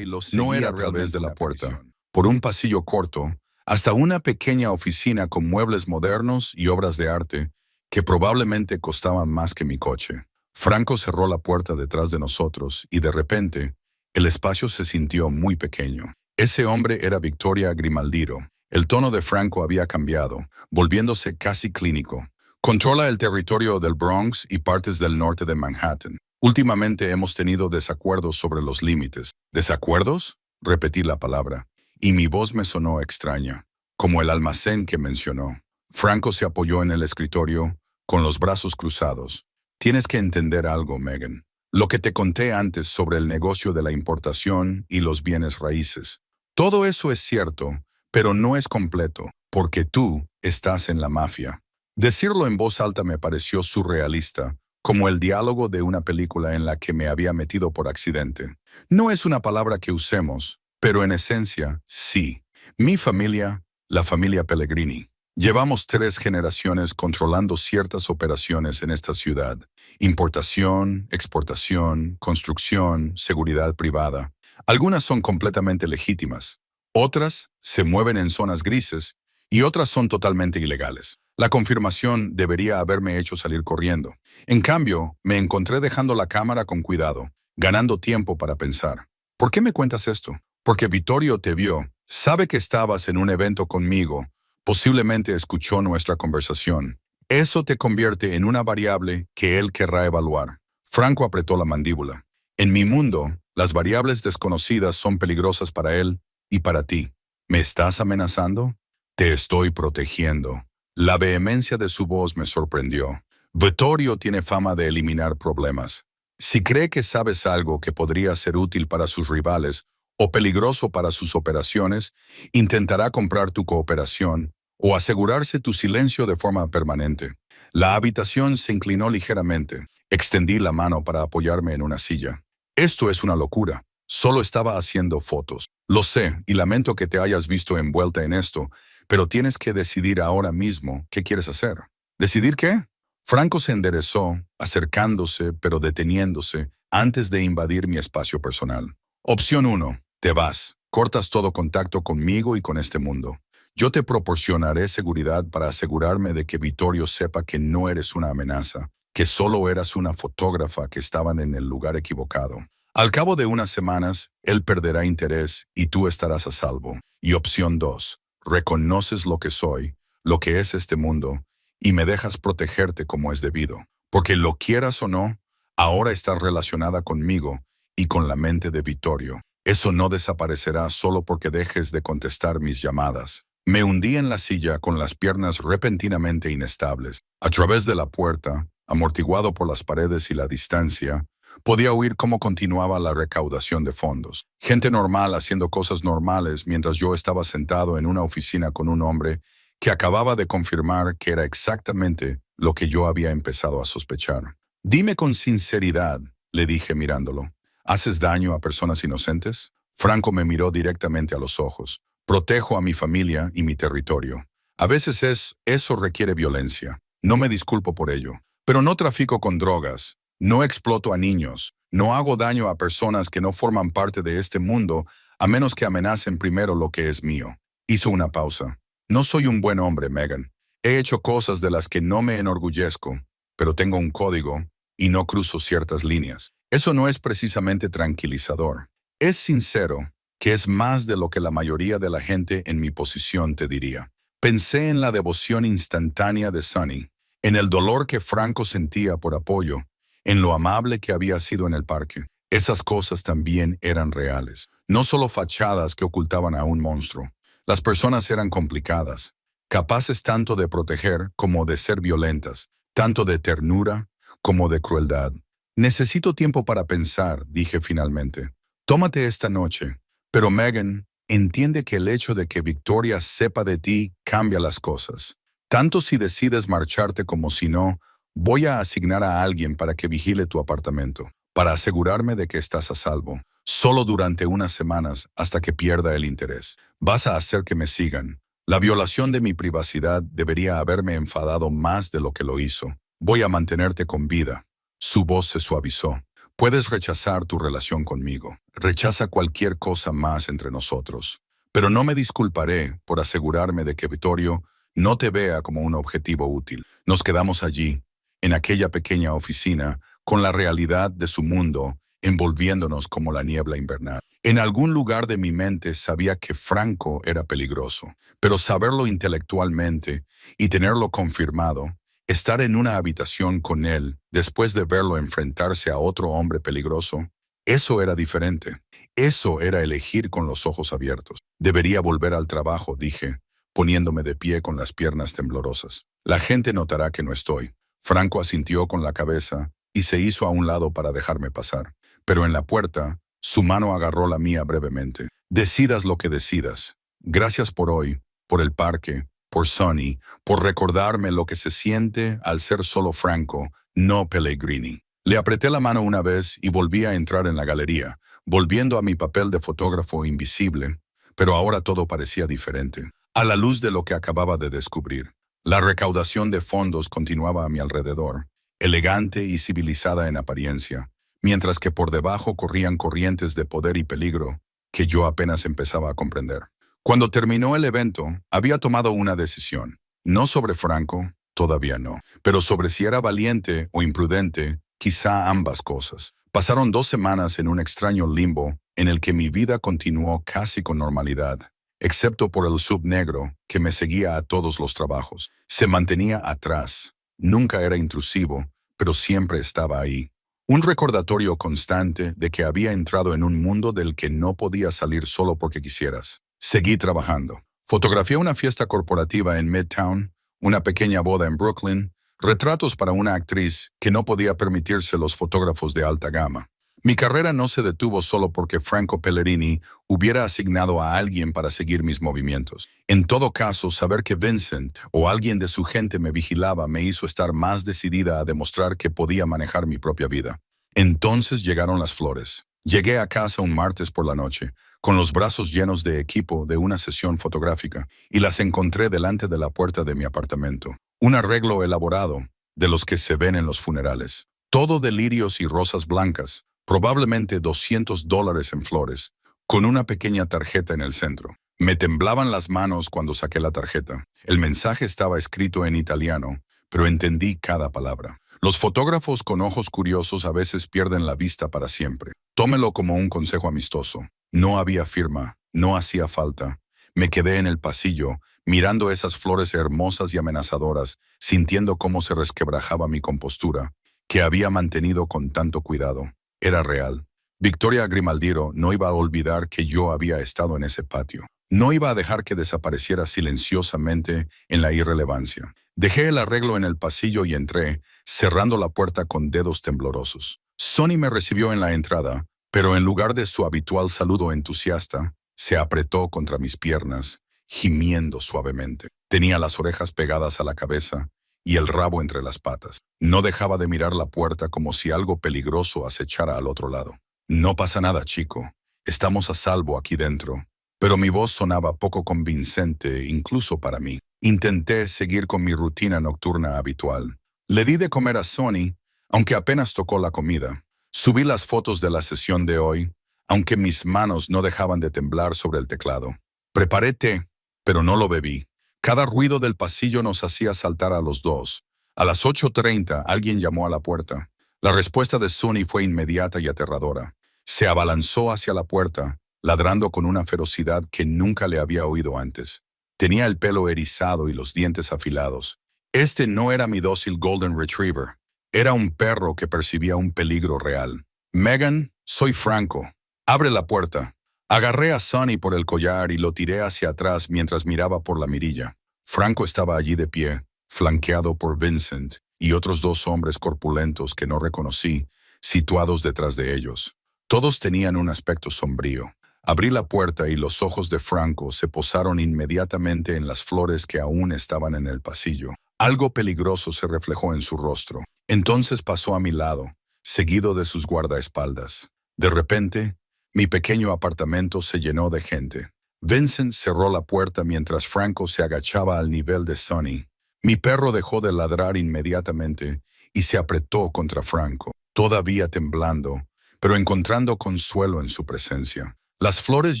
No era a través de la puerta. Por un pasillo corto, hasta una pequeña oficina con muebles modernos y obras de arte que probablemente costaban más que mi coche. Franco cerró la puerta detrás de nosotros y de repente, el espacio se sintió muy pequeño. Ese hombre era Victoria Grimaldiro. El tono de Franco había cambiado, volviéndose casi clínico. Controla el territorio del Bronx y partes del norte de Manhattan. Últimamente hemos tenido desacuerdos sobre los límites. ¿Desacuerdos? Repetí la palabra, y mi voz me sonó extraña, como el almacén que mencionó. Franco se apoyó en el escritorio, con los brazos cruzados. Tienes que entender algo, Megan. Lo que te conté antes sobre el negocio de la importación y los bienes raíces. Todo eso es cierto, pero no es completo, porque tú estás en la mafia. Decirlo en voz alta me pareció surrealista, como el diálogo de una película en la que me había metido por accidente. No es una palabra que usemos, pero en esencia, sí. Mi familia, la familia Pellegrini. Llevamos 3 generaciones controlando ciertas operaciones en esta ciudad. Importación, exportación, construcción, seguridad privada. Algunas son completamente legítimas, Otras se mueven en zonas grises y otras son totalmente ilegales. La confirmación debería haberme hecho salir corriendo. En cambio, me encontré dejando la cámara con cuidado, ganando tiempo para pensar. ¿Por qué me cuentas esto? Porque Vittorio te vio, sabe que estabas en un evento conmigo, posiblemente escuchó nuestra conversación. Eso te convierte en una variable que él querrá evaluar. Franco apretó la mandíbula. En mi mundo, las variables desconocidas son peligrosas para él y para ti. ¿Me estás amenazando? Te estoy protegiendo. La vehemencia de su voz me sorprendió. Vittorio tiene fama de eliminar problemas. Si cree que sabes algo que podría ser útil para sus rivales o peligroso para sus operaciones, intentará comprar tu cooperación o asegurarse tu silencio de forma permanente. La habitación se inclinó ligeramente. Extendí la mano para apoyarme en una silla. Esto es una locura. Solo estaba haciendo fotos. Lo sé y lamento que te hayas visto envuelta en esto, pero tienes que decidir ahora mismo qué quieres hacer. ¿Decidir qué? Franco se enderezó, acercándose pero deteniéndose antes de invadir mi espacio personal. Opción 1. Te vas. Cortas todo contacto conmigo y con este mundo. Yo te proporcionaré seguridad para asegurarme de que Vittorio sepa que no eres una amenaza, que solo eras una fotógrafa que estaban en el lugar equivocado. Al cabo de unas semanas, él perderá interés y tú estarás a salvo. Y opción 2. Reconoces lo que soy, lo que es este mundo, y me dejas protegerte como es debido. Porque lo quieras o no, ahora estás relacionada conmigo y con la mente de Vittorio. Eso no desaparecerá solo porque dejes de contestar mis llamadas. Me hundí en la silla con las piernas repentinamente inestables. A través de la puerta, amortiguado por las paredes y la distancia, podía oír cómo continuaba la recaudación de fondos. Gente normal haciendo cosas normales mientras yo estaba sentado en una oficina con un hombre que acababa de confirmar que era exactamente lo que yo había empezado a sospechar. Dime con sinceridad, le dije mirándolo, ¿haces daño a personas inocentes? Franco me miró directamente a los ojos. Protejo a mi familia y mi territorio. A veces eso requiere violencia. No me disculpo por ello. Pero no trafico con drogas. No exploto a niños. No hago daño a personas que no forman parte de este mundo a menos que amenacen primero lo que es mío. Hizo una pausa. No soy un buen hombre, Megan. He hecho cosas de las que no me enorgullezco, pero tengo un código y no cruzo ciertas líneas. Eso no es precisamente tranquilizador. Es sincero, que es más de lo que la mayoría de la gente en mi posición te diría. Pensé en la devoción instantánea de Sonny, en el dolor que Franco sentía por apoyo, en lo amable que había sido en el parque. Esas cosas también eran reales, no solo fachadas que ocultaban a un monstruo. Las personas eran complicadas, capaces tanto de proteger como de ser violentas, tanto de ternura como de crueldad. Necesito tiempo para pensar, dije finalmente. Tómate esta noche. Pero Megan, entiende que el hecho de que Victoria sepa de ti cambia las cosas. Tanto si decides marcharte como si no, voy a asignar a alguien para que vigile tu apartamento, para asegurarme de que estás a salvo, solo durante unas semanas hasta que pierda el interés. Vas a hacer que me sigan. La violación de mi privacidad debería haberme enfadado más de lo que lo hizo. Voy a mantenerte con vida. Su voz se suavizó. Puedes rechazar tu relación conmigo. Rechaza cualquier cosa más entre nosotros. Pero no me disculparé por asegurarme de que Vittorio no te vea como un objetivo útil. Nos quedamos allí, en aquella pequeña oficina, con la realidad de su mundo envolviéndonos como la niebla invernal. En algún lugar de mi mente sabía que Franco era peligroso, pero saberlo intelectualmente y tenerlo confirmado, estar en una habitación con él después de verlo enfrentarse a otro hombre peligroso, eso era diferente. Eso era elegir con los ojos abiertos. Debería volver al trabajo, dije, poniéndome de pie con las piernas temblorosas. La gente notará que no estoy. Franco asintió con la cabeza y se hizo a un lado para dejarme pasar. Pero en la puerta, su mano agarró la mía brevemente. Decidas lo que decidas. Gracias por hoy, por el parque, por Sonny, por recordarme lo que se siente al ser solo Franco, no Pellegrini. Le apreté la mano una vez y volví a entrar en la galería, volviendo a mi papel de fotógrafo invisible, pero ahora todo parecía diferente, a la luz de lo que acababa de descubrir. La recaudación de fondos continuaba a mi alrededor, elegante y civilizada en apariencia, mientras que por debajo corrían corrientes de poder y peligro que yo apenas empezaba a comprender. Cuando terminó el evento, había tomado una decisión. No sobre Franco, todavía no, pero sobre si era valiente o imprudente, quizá ambas cosas. Pasaron 2 semanas en un extraño limbo en el que mi vida continuó casi con normalidad, excepto por el sub negro que me seguía a todos los trabajos. Se mantenía atrás, nunca era intrusivo, pero siempre estaba ahí. Un recordatorio constante de que había entrado en un mundo del que no podías salir solo porque quisieras. Seguí trabajando. Fotografié una fiesta corporativa en Midtown, una pequeña boda en Brooklyn, retratos para una actriz que no podía permitirse los fotógrafos de alta gama. Mi carrera no se detuvo solo porque Franco Pellerini hubiera asignado a alguien para seguir mis movimientos. En todo caso, saber que Vincent o alguien de su gente me vigilaba me hizo estar más decidida a demostrar que podía manejar mi propia vida. Entonces llegaron las flores. Llegué a casa un martes por la noche, con los brazos llenos de equipo de una sesión fotográfica, y las encontré delante de la puerta de mi apartamento. Un arreglo elaborado, de los que se ven en los funerales. Todo de lirios y rosas blancas, probablemente $200 en flores, con una pequeña tarjeta en el centro. Me temblaban las manos cuando saqué la tarjeta. El mensaje estaba escrito en italiano, pero entendí cada palabra. Los fotógrafos con ojos curiosos a veces pierden la vista para siempre. Tómelo como un consejo amistoso. No había firma, no hacía falta. Me quedé en el pasillo, mirando esas flores hermosas y amenazadoras, sintiendo cómo se resquebrajaba mi compostura, que había mantenido con tanto cuidado. Era real. Victoria Grimaldiro no iba a olvidar que yo había estado en ese patio. No iba a dejar que desapareciera silenciosamente en la irrelevancia. Dejé el arreglo en el pasillo y entré, cerrando la puerta con dedos temblorosos. Sonny me recibió en la entrada, pero en lugar de su habitual saludo entusiasta, se apretó contra mis piernas, gimiendo suavemente. Tenía las orejas pegadas a la cabeza y el rabo entre las patas. No dejaba de mirar la puerta como si algo peligroso acechara al otro lado. No pasa nada, chico. Estamos a salvo aquí dentro. Pero mi voz sonaba poco convincente, incluso para mí. Intenté seguir con mi rutina nocturna habitual. Le di de comer a Sonny, aunque apenas tocó la comida. Subí las fotos de la sesión de hoy, aunque mis manos no dejaban de temblar sobre el teclado. Preparé té, pero no lo bebí. Cada ruido del pasillo nos hacía saltar a los dos. A las 8:30 alguien llamó a la puerta. La respuesta de Sonny fue inmediata y aterradora. Se abalanzó hacia la puerta, ladrando con una ferocidad que nunca le había oído antes. Tenía el pelo erizado y los dientes afilados. Este no era mi dócil Golden Retriever. Era un perro que percibía un peligro real. Megan, soy Franco. Abre la puerta. Agarré a Sonny por el collar y lo tiré hacia atrás mientras miraba por la mirilla. Franco estaba allí de pie, flanqueado por Vincent y otros 2 hombres corpulentos que no reconocí, situados detrás de ellos. Todos tenían un aspecto sombrío. Abrí la puerta y los ojos de Franco se posaron inmediatamente en las flores que aún estaban en el pasillo. Algo peligroso se reflejó en su rostro. Entonces pasó a mi lado, seguido de sus guardaespaldas. De repente, mi pequeño apartamento se llenó de gente. Vincent cerró la puerta mientras Franco se agachaba al nivel de Sonny. Mi perro dejó de ladrar inmediatamente y se apretó contra Franco, todavía temblando, pero encontrando consuelo en su presencia. Las flores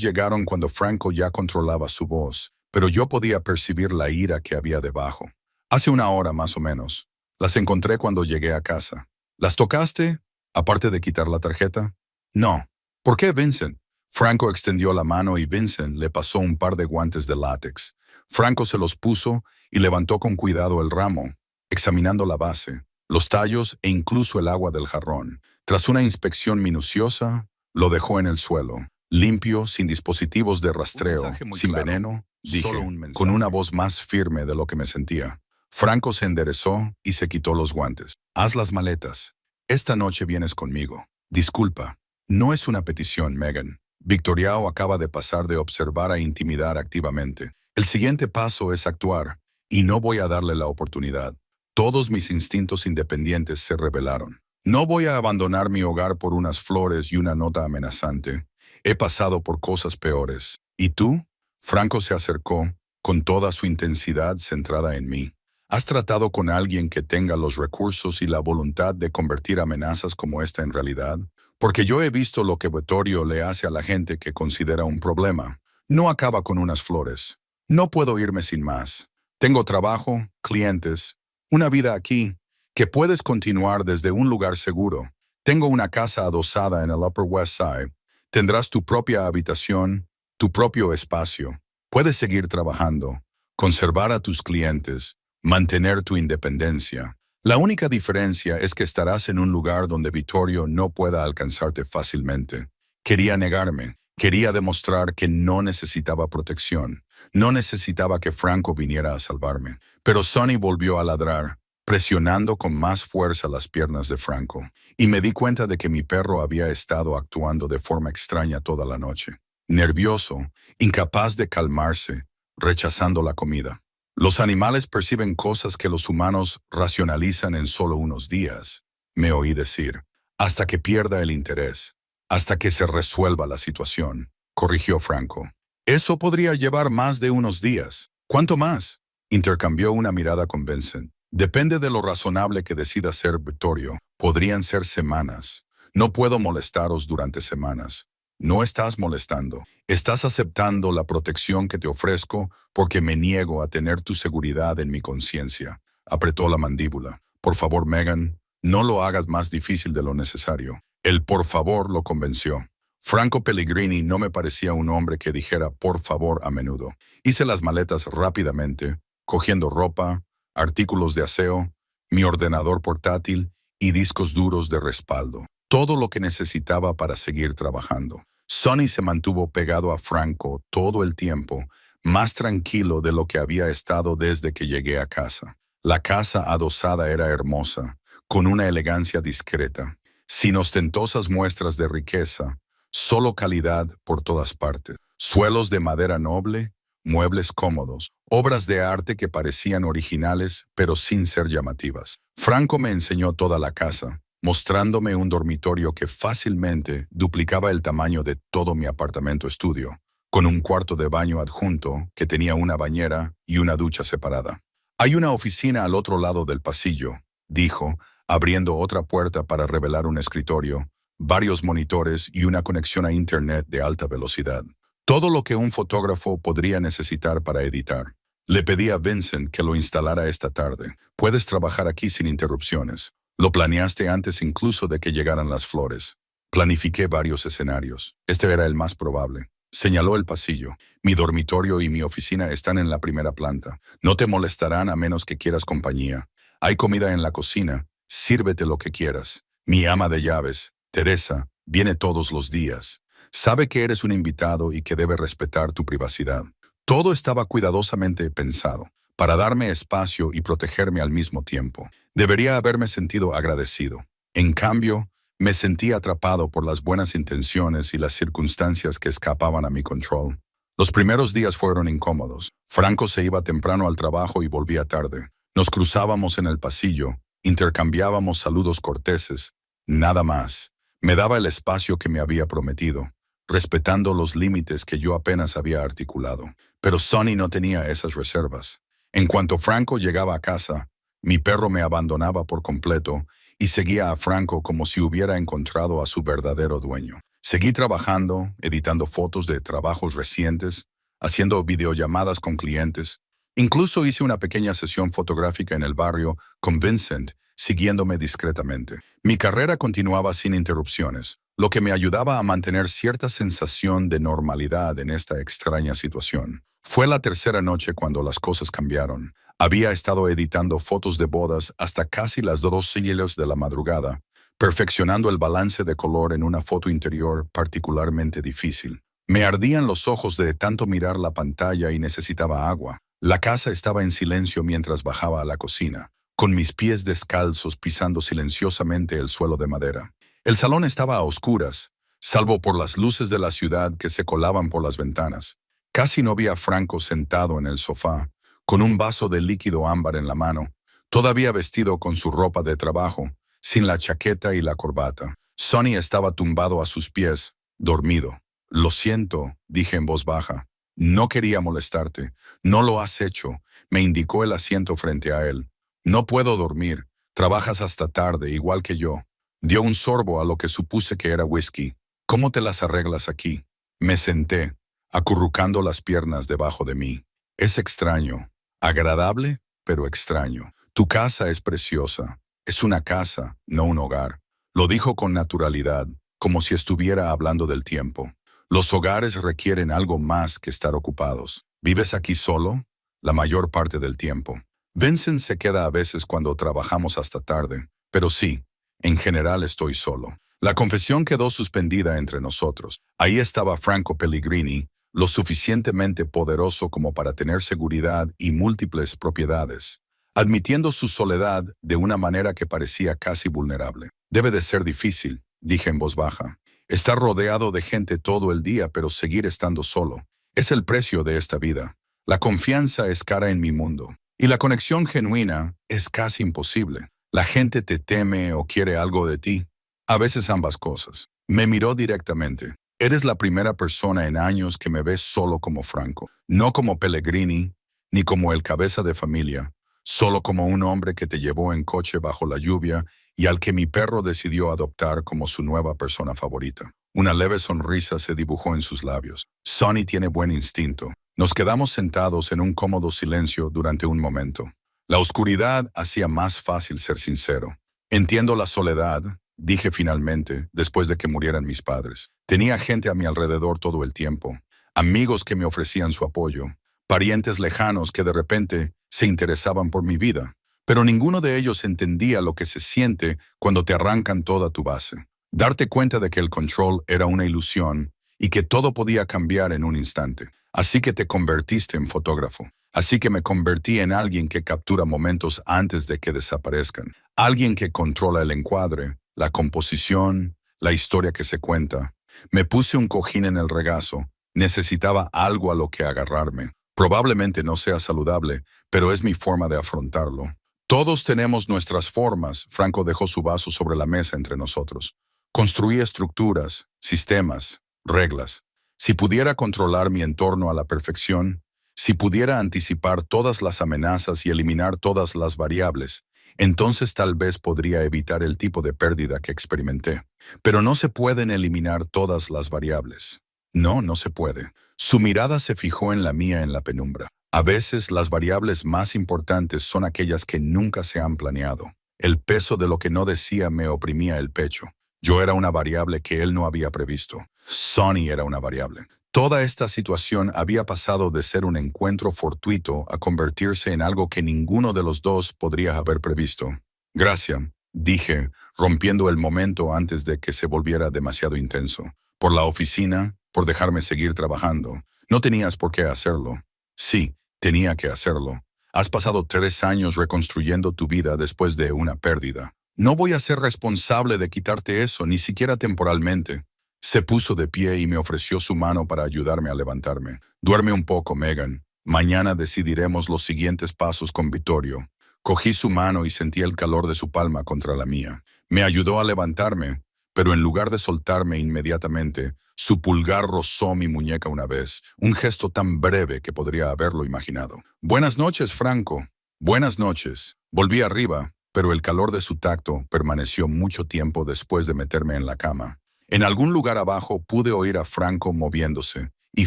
llegaron cuando Franco ya controlaba su voz, pero yo podía percibir la ira que había debajo. Hace una hora más o menos. Las encontré cuando llegué a casa. ¿Las tocaste, aparte de quitar la tarjeta? No. ¿Por qué, Vincent? Franco extendió la mano y Vincent le pasó un par de guantes de látex. Franco se los puso y levantó con cuidado el ramo, examinando la base, los tallos e incluso el agua del jarrón. Tras una inspección minuciosa, lo dejó en el suelo, limpio, sin dispositivos de rastreo, sin veneno, dije, con una voz más firme de lo que me sentía. Franco se enderezó y se quitó los guantes. Haz las maletas. Esta noche vienes conmigo. Disculpa. No es una petición, Megan. Victoriao acaba de pasar de observar a intimidar activamente. El siguiente paso es actuar, y no voy a darle la oportunidad. Todos mis instintos independientes se rebelaron. No voy a abandonar mi hogar por unas flores y una nota amenazante. He pasado por cosas peores. ¿Y tú? Franco se acercó, con toda su intensidad centrada en mí. ¿Has tratado con alguien que tenga los recursos y la voluntad de convertir amenazas como esta en realidad? Porque yo he visto lo que Vittorio le hace a la gente que considera un problema. No acaba con unas flores. No puedo irme sin más. Tengo trabajo, clientes, una vida aquí, que puedes continuar desde un lugar seguro. Tengo una casa adosada en el Upper West Side. Tendrás tu propia habitación, tu propio espacio. Puedes seguir trabajando, conservar a tus clientes, mantener tu independencia. La única diferencia es que estarás en un lugar donde Vittorio no pueda alcanzarte fácilmente. Quería negarme. Quería demostrar que no necesitaba protección. No necesitaba que Franco viniera a salvarme. Pero Sonny volvió a ladrar, presionando con más fuerza las piernas de Franco. Y me di cuenta de que mi perro había estado actuando de forma extraña toda la noche. Nervioso, incapaz de calmarse, rechazando la comida. Los animales perciben cosas que los humanos racionalizan en solo unos días, me oí decir, hasta que pierda el interés, hasta que se resuelva la situación, corrigió Franco. Eso podría llevar más de unos días. ¿Cuánto más? Intercambió una mirada con Vincent. Depende de lo razonable que decida ser Vittorio. Podrían ser semanas. No puedo molestaros durante semanas. No estás molestando. Estás aceptando la protección que te ofrezco porque me niego a tener tu seguridad en mi conciencia. Apretó la mandíbula. Por favor, Megan, no lo hagas más difícil de lo necesario. El por favor lo convenció. Franco Pellegrini no me parecía un hombre que dijera por favor a menudo. Hice las maletas rápidamente, cogiendo ropa, artículos de aseo, mi ordenador portátil y discos duros de respaldo. Todo lo que necesitaba para seguir trabajando. Sonny se mantuvo pegado a Franco todo el tiempo, más tranquilo de lo que había estado desde que llegué a casa. La casa adosada era hermosa, con una elegancia discreta, sin ostentosas muestras de riqueza, solo calidad por todas partes. Suelos de madera noble, muebles cómodos, obras de arte que parecían originales pero sin ser llamativas. Franco me enseñó toda la casa, mostrándome un dormitorio que fácilmente duplicaba el tamaño de todo mi apartamento estudio, con un cuarto de baño adjunto que tenía una bañera y una ducha separada. Hay una oficina al otro lado del pasillo, dijo, abriendo otra puerta para revelar un escritorio, varios monitores y una conexión a Internet de alta velocidad. Todo lo que un fotógrafo podría necesitar para editar. Le pedí a Vincent que lo instalara esta tarde. Puedes trabajar aquí sin interrupciones. Lo planeaste antes incluso de que llegaran las flores. Planifiqué varios escenarios. Este era el más probable. Señaló el pasillo. Mi dormitorio y mi oficina están en la primera planta. No te molestarán a menos que quieras compañía. Hay comida en la cocina. Sírvete lo que quieras. Mi ama de llaves, Teresa, viene todos los días. Sabe que eres un invitado y que debe respetar tu privacidad. Todo estaba cuidadosamente pensado, para darme espacio y protegerme al mismo tiempo. Debería haberme sentido agradecido. En cambio, me sentí atrapado por las buenas intenciones y las circunstancias que escapaban a mi control. Los primeros días fueron incómodos. Franco se iba temprano al trabajo y volvía tarde. Nos cruzábamos en el pasillo, intercambiábamos saludos corteses. Nada más. Me daba el espacio que me había prometido, respetando los límites que yo apenas había articulado. Pero Sonny no tenía esas reservas. En cuanto Franco llegaba a casa, mi perro me abandonaba por completo y seguía a Franco como si hubiera encontrado a su verdadero dueño. Seguí trabajando, editando fotos de trabajos recientes, haciendo videollamadas con clientes. Incluso hice una pequeña sesión fotográfica en el barrio con Vincent, siguiéndome discretamente. Mi carrera continuaba sin interrupciones, lo que me ayudaba a mantener cierta sensación de normalidad en esta extraña situación. Fue la tercera noche cuando las cosas cambiaron. Había estado editando fotos de bodas hasta casi las 2 de la madrugada, perfeccionando el balance de color en una foto interior particularmente difícil. Me ardían los ojos de tanto mirar la pantalla y necesitaba agua. La casa estaba en silencio mientras bajaba a la cocina, con mis pies descalzos pisando silenciosamente el suelo de madera. El salón estaba a oscuras, salvo por las luces de la ciudad que se colaban por las ventanas. Casi no vi a Franco sentado en el sofá, con un vaso de líquido ámbar en la mano, todavía vestido con su ropa de trabajo, sin la chaqueta y la corbata. Sonny estaba tumbado a sus pies, dormido. Lo siento, dije en voz baja. No quería molestarte. No lo has hecho, me indicó el asiento frente a él. No puedo dormir. Trabajas hasta tarde, igual que yo. Dio un sorbo a lo que supuse que era whisky. ¿Cómo te las arreglas aquí? Me senté. acurrucando las piernas debajo de mí. Es extraño, agradable, pero extraño. Tu casa es preciosa. Es una casa, no un hogar. Lo dijo con naturalidad, como si estuviera hablando del tiempo. Los hogares requieren algo más que estar ocupados. ¿Vives aquí solo? La mayor parte del tiempo. Vincent se queda a veces cuando trabajamos hasta tarde, pero sí, en general estoy solo. La confesión quedó suspendida entre nosotros. Ahí estaba Franco Pellegrini, lo suficientemente poderoso como para tener seguridad y múltiples propiedades, admitiendo su soledad de una manera que parecía casi vulnerable. Debe de ser difícil, dije en voz baja. Estar rodeado de gente todo el día, pero seguir estando solo. Es el precio de esta vida. La confianza es cara en mi mundo. Y la conexión genuina es casi imposible. La gente te teme o quiere algo de ti. A veces ambas cosas. Me miró directamente. Eres la primera persona en años que me ves solo como Franco. No como Pellegrini, ni como el cabeza de familia. Solo como un hombre que te llevó en coche bajo la lluvia y al que mi perro decidió adoptar como su nueva persona favorita. Una leve sonrisa se dibujó en sus labios. Sonny tiene buen instinto. Nos quedamos sentados en un cómodo silencio durante un momento. La oscuridad hacía más fácil ser sincero. Entiendo la soledad, dije finalmente, después de que murieran mis padres. Tenía gente a mi alrededor todo el tiempo, amigos que me ofrecían su apoyo, parientes lejanos que de repente se interesaban por mi vida, pero ninguno de ellos entendía lo que se siente cuando te arrancan toda tu base. Darte cuenta de que el control era una ilusión y que todo podía cambiar en un instante. Así que te convertiste en fotógrafo. Así que me convertí en alguien que captura momentos antes de que desaparezcan. Alguien que controla el encuadre, la composición, la historia que se cuenta. Me puse un cojín en el regazo. Necesitaba algo a lo que agarrarme. Probablemente no sea saludable, pero es mi forma de afrontarlo. Todos tenemos nuestras formas. Franco dejó su vaso sobre la mesa entre nosotros. Construí estructuras, sistemas, reglas. Si pudiera controlar mi entorno a la perfección, si pudiera anticipar todas las amenazas y eliminar todas las variables, entonces tal vez podría evitar el tipo de pérdida que experimenté. Pero no se pueden eliminar todas las variables. No, no se puede. Su mirada se fijó en la mía en la penumbra. A veces las variables más importantes son aquellas que nunca se han planeado. El peso de lo que no decía me oprimía el pecho. Yo era una variable que él no había previsto. Sonny era una variable. Toda esta situación había pasado de ser un encuentro fortuito a convertirse en algo que ninguno de los dos podría haber previsto. Gracias, dije, rompiendo el momento antes de que se volviera demasiado intenso. Por la oficina, por dejarme seguir trabajando. No tenías por qué hacerlo. Sí, tenía que hacerlo. Has pasado 3 años reconstruyendo tu vida después de una pérdida. No voy a ser responsable de quitarte eso, ni siquiera temporalmente. Se puso de pie y me ofreció su mano para ayudarme a levantarme. Duerme un poco, Megan. Mañana decidiremos los siguientes pasos con Vittorio. Cogí su mano y sentí el calor de su palma contra la mía. Me ayudó a levantarme, pero en lugar de soltarme inmediatamente, su pulgar rozó mi muñeca una vez, un gesto tan breve que podría haberlo imaginado. Buenas noches, Franco. Buenas noches. Volví arriba, pero el calor de su tacto permaneció mucho tiempo después de meterme en la cama. En algún lugar abajo pude oír a Franco moviéndose y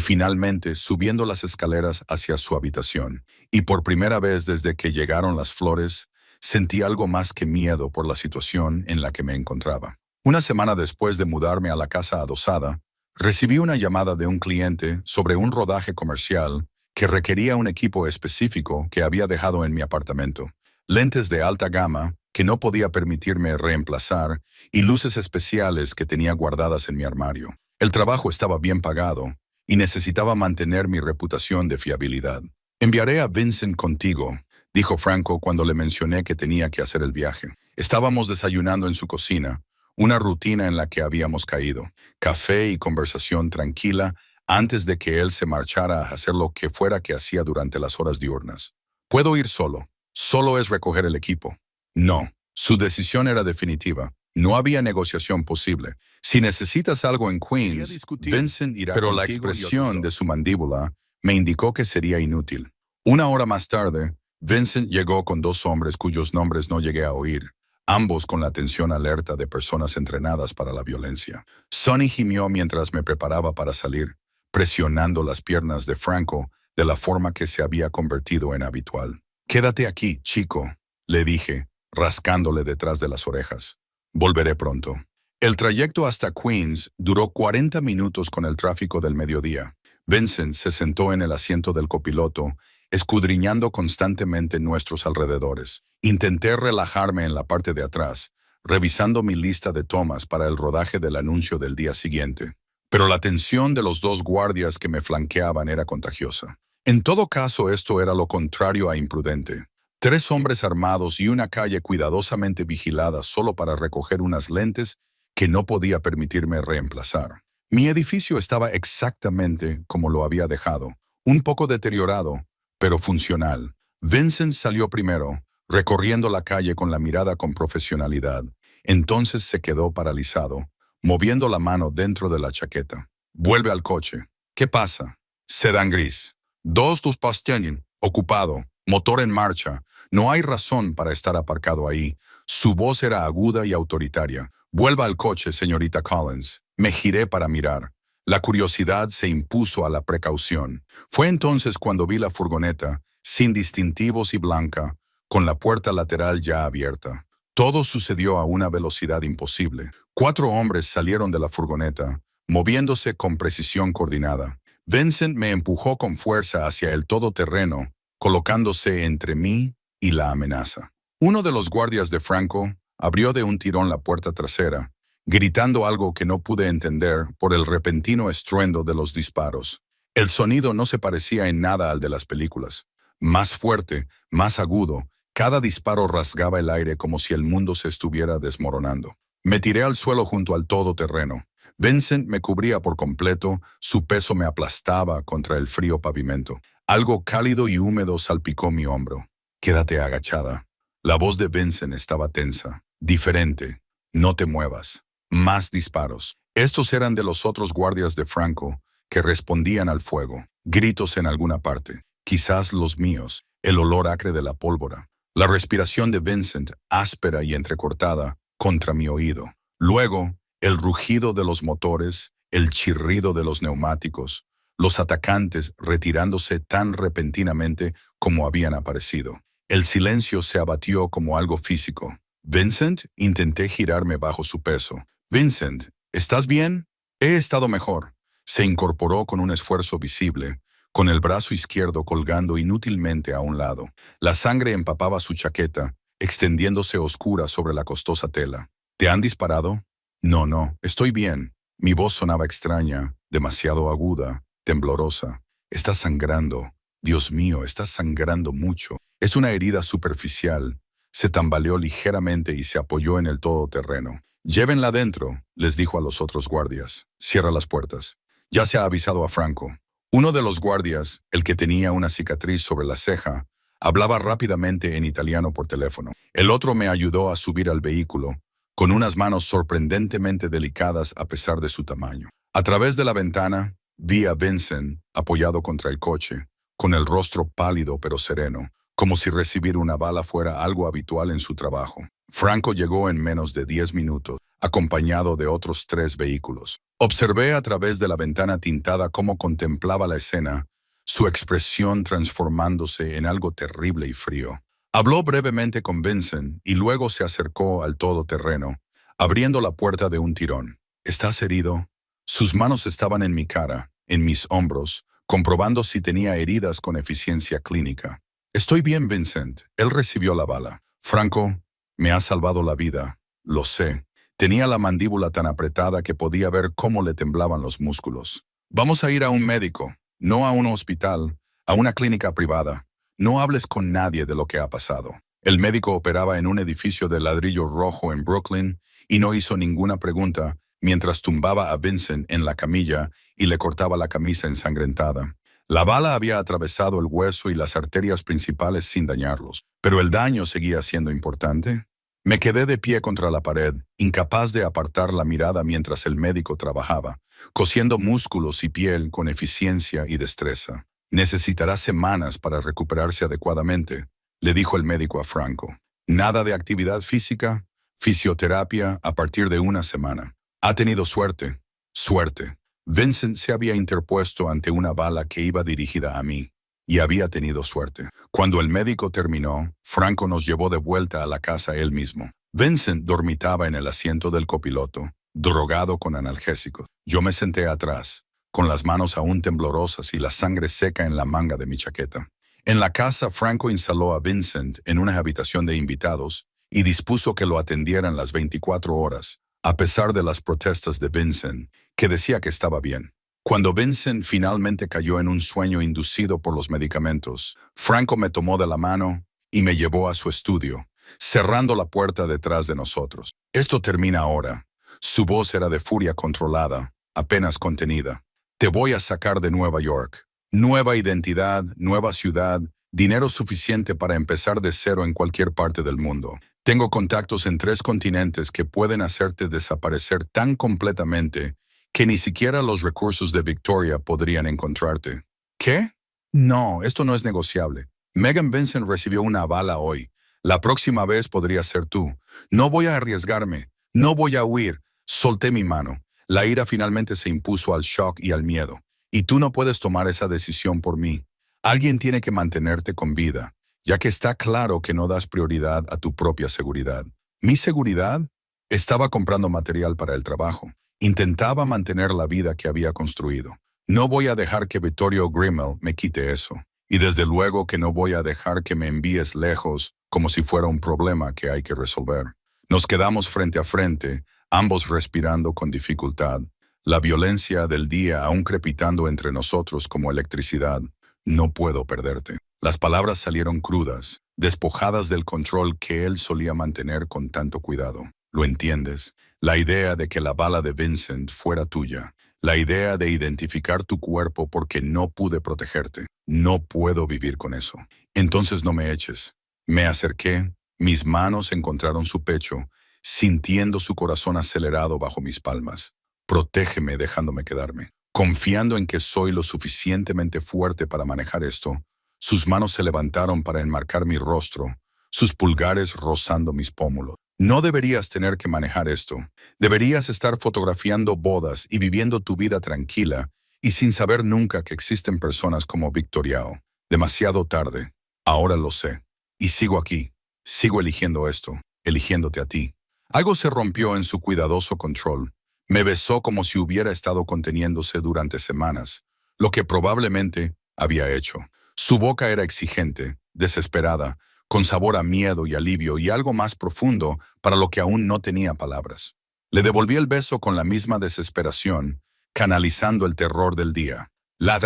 finalmente subiendo las escaleras hacia su habitación. Y por primera vez desde que llegaron las flores, sentí algo más que miedo por la situación en la que me encontraba. Una semana después de mudarme a la casa adosada, recibí una llamada de un cliente sobre un rodaje comercial que requería un equipo específico que había dejado en mi apartamento. Lentes de alta gama que no podía permitirme reemplazar y luces especiales que tenía guardadas en mi armario. El trabajo estaba bien pagado y necesitaba mantener mi reputación de fiabilidad. Enviaré a Vincent contigo, dijo Franco cuando le mencioné que tenía que hacer el viaje. Estábamos desayunando en su cocina, una rutina en la que habíamos caído. Café y conversación tranquila antes de que él se marchara a hacer lo que fuera que hacía durante las horas diurnas. Puedo ir solo. Solo es recoger el equipo. No, su decisión era definitiva. No había negociación posible. Si necesitas algo en Queens, Vincent irá contigo. Pero la expresión de su mandíbula me indicó que sería inútil. 1 hora más tarde, Vincent llegó con 2 hombres cuyos nombres no llegué a oír, ambos con la atención alerta de personas entrenadas para la violencia. Sonny gimió mientras me preparaba para salir, presionando las piernas de Franco de la forma que se había convertido en habitual. «Quédate aquí, chico», le dije, rascándole detrás de las orejas. «Volveré pronto». El trayecto hasta Queens duró 40 minutos con el tráfico del mediodía. Vincent se sentó en el asiento del copiloto, escudriñando constantemente nuestros alrededores. Intenté relajarme en la parte de atrás, revisando mi lista de tomas para el rodaje del anuncio del día siguiente. Pero la tensión de los dos guardias que me flanqueaban era contagiosa. En todo caso, esto era lo contrario a imprudente. 3 hombres armados y una calle cuidadosamente vigilada solo para recoger unas lentes que no podía permitirme reemplazar. Mi edificio estaba exactamente como lo había dejado, un poco deteriorado, pero funcional. Vincent salió primero, recorriendo la calle con la mirada con profesionalidad. Entonces se quedó paralizado, moviendo la mano dentro de la chaqueta. «Vuelve al coche». «¿Qué pasa?» «Sedán gris. 2 Pastelin, ocupado, motor en marcha. No hay razón para estar aparcado ahí». Su voz era aguda y autoritaria. «Vuelva al coche, señorita Collins». Me giré para mirar. La curiosidad se impuso a la precaución. Fue entonces cuando vi la furgoneta, sin distintivos y blanca, con la puerta lateral ya abierta. Todo sucedió a una velocidad imposible. 4 hombres salieron de la furgoneta, moviéndose con precisión coordinada. Vincent me empujó con fuerza hacia el todoterreno, colocándose entre mí y la amenaza. Uno de los guardias de Franco abrió de un tirón la puerta trasera, gritando algo que no pude entender por el repentino estruendo de los disparos. El sonido no se parecía en nada al de las películas. Más fuerte, más agudo, cada disparo rasgaba el aire como si el mundo se estuviera desmoronando. Me tiré al suelo junto al todoterreno. Vincent me cubría por completo, su peso me aplastaba contra el frío pavimento. Algo cálido y húmedo salpicó mi hombro. «Quédate agachada». La voz de Vincent estaba tensa. «Diferente. No te muevas». Más disparos. Estos eran de los otros guardias de Franco, que respondían al fuego. Gritos en alguna parte. Quizás los míos. El olor acre de la pólvora. La respiración de Vincent, áspera y entrecortada, contra mi oído. Luego, el rugido de los motores, el chirrido de los neumáticos, los atacantes retirándose tan repentinamente como habían aparecido. El silencio se abatió como algo físico. «Vincent», intenté girarme bajo su peso. «Vincent, ¿estás bien?» «He estado mejor». Se incorporó con un esfuerzo visible, con el brazo izquierdo colgando inútilmente a un lado. La sangre empapaba su chaqueta, extendiéndose oscura sobre la costosa tela. «¿Te han disparado?» No, estoy bien». Mi voz sonaba extraña, demasiado aguda, temblorosa. «Estás sangrando. Dios mío, estás sangrando mucho. Es una herida superficial». Se tambaleó ligeramente y se apoyó en el todoterreno. «Llévenla dentro», les dijo a los otros guardias. «Cierra las puertas». «Ya se ha avisado a Franco». Uno de los guardias, el que tenía una cicatriz sobre la ceja, hablaba rápidamente en italiano por teléfono. El otro me ayudó a subir al vehículo, con unas manos sorprendentemente delicadas a pesar de su tamaño. A través de la ventana, vi a Vincent apoyado contra el coche, con el rostro pálido pero sereno, como si recibir una bala fuera algo habitual en su trabajo. Franco llegó en menos de 10 minutos, acompañado de otros 3 vehículos. Observé a través de la ventana tintada cómo contemplaba la escena, su expresión transformándose en algo terrible y frío. Habló brevemente con Vincent y luego se acercó al todoterreno, abriendo la puerta de un tirón. «¿Estás herido?» Sus manos estaban en mi cara, en mis hombros, comprobando si tenía heridas con eficiencia clínica. «Estoy bien, Vincent». Él recibió la bala. «Franco, me has salvado la vida. Lo sé». Tenía la mandíbula tan apretada que podía ver cómo le temblaban los músculos. «Vamos a ir a un médico, no a un hospital, a una clínica privada. No hables con nadie de lo que ha pasado». El médico operaba en un edificio de ladrillo rojo en Brooklyn y no hizo ninguna pregunta mientras tumbaba a Vincent en la camilla y le cortaba la camisa ensangrentada. La bala había atravesado el hueso y las arterias principales sin dañarlos, pero el daño seguía siendo importante. Me quedé de pie contra la pared, incapaz de apartar la mirada mientras el médico trabajaba, cosiendo músculos y piel con eficiencia y destreza. «Necesitará semanas para recuperarse adecuadamente», le dijo el médico a Franco. «Nada de actividad física, fisioterapia a partir de una semana. Ha tenido suerte». «Suerte». Vincent se había interpuesto ante una bala que iba dirigida a mí, y había tenido suerte. Cuando el médico terminó, Franco nos llevó de vuelta a la casa él mismo. Vincent dormitaba en el asiento del copiloto, drogado con analgésicos. Yo me senté atrás, con las manos aún temblorosas y la sangre seca en la manga de mi chaqueta. En la casa, Franco instaló a Vincent en una habitación de invitados y dispuso que lo atendieran las 24 horas, a pesar de las protestas de Vincent, que decía que estaba bien. Cuando Vincent finalmente cayó en un sueño inducido por los medicamentos, Franco me tomó de la mano y me llevó a su estudio, cerrando la puerta detrás de nosotros. Esto termina ahora. Su voz era de furia controlada, apenas contenida. Te voy a sacar de Nueva York. Nueva identidad, nueva ciudad, dinero suficiente para empezar de cero en cualquier parte del mundo. Tengo contactos en 3 continentes que pueden hacerte desaparecer tan completamente que ni siquiera los recursos de Victoria podrían encontrarte. ¿Qué? No, esto no es negociable. Megan Vincent recibió una bala hoy. La próxima vez podría ser tú. No voy a arriesgarme. No voy a huir. Solté mi mano. La ira finalmente se impuso al shock y al miedo. Y tú no puedes tomar esa decisión por mí. Alguien tiene que mantenerte con vida, ya que está claro que no das prioridad a tu propia seguridad. ¿Mi seguridad? Estaba comprando material para el trabajo. Intentaba mantener la vida que había construido. No voy a dejar que Vittorio Grimmel me quite eso. Y desde luego que no voy a dejar que me envíes lejos como si fuera un problema que hay que resolver. Nos quedamos frente a frente, ambos respirando con dificultad. La violencia del día aún crepitando entre nosotros como electricidad. No puedo perderte. Las palabras salieron crudas, despojadas del control que él solía mantener con tanto cuidado. ¿Lo entiendes? La idea de que la bala de Vincent fuera tuya. La idea de identificar tu cuerpo porque no pude protegerte. No puedo vivir con eso. Entonces no me eches. Me acerqué, mis manos encontraron su pecho, sintiendo su corazón acelerado bajo mis palmas. Protégeme dejándome quedarme. Confiando en que soy lo suficientemente fuerte para manejar esto, sus manos se levantaron para enmarcar mi rostro, sus pulgares rozando mis pómulos. No deberías tener que manejar esto. Deberías estar fotografiando bodas y viviendo tu vida tranquila y sin saber nunca que existen personas como Victoriao. Demasiado tarde. Ahora lo sé. Y sigo aquí. Sigo eligiendo esto, eligiéndote a ti. Algo se rompió en su cuidadoso control. Me besó como si hubiera estado conteniéndose durante semanas, lo que probablemente había hecho. Su boca era exigente, desesperada, con sabor a miedo y alivio y algo más profundo para lo que aún no tenía palabras. Le devolví el beso con la misma desesperación, canalizando el terror del día. La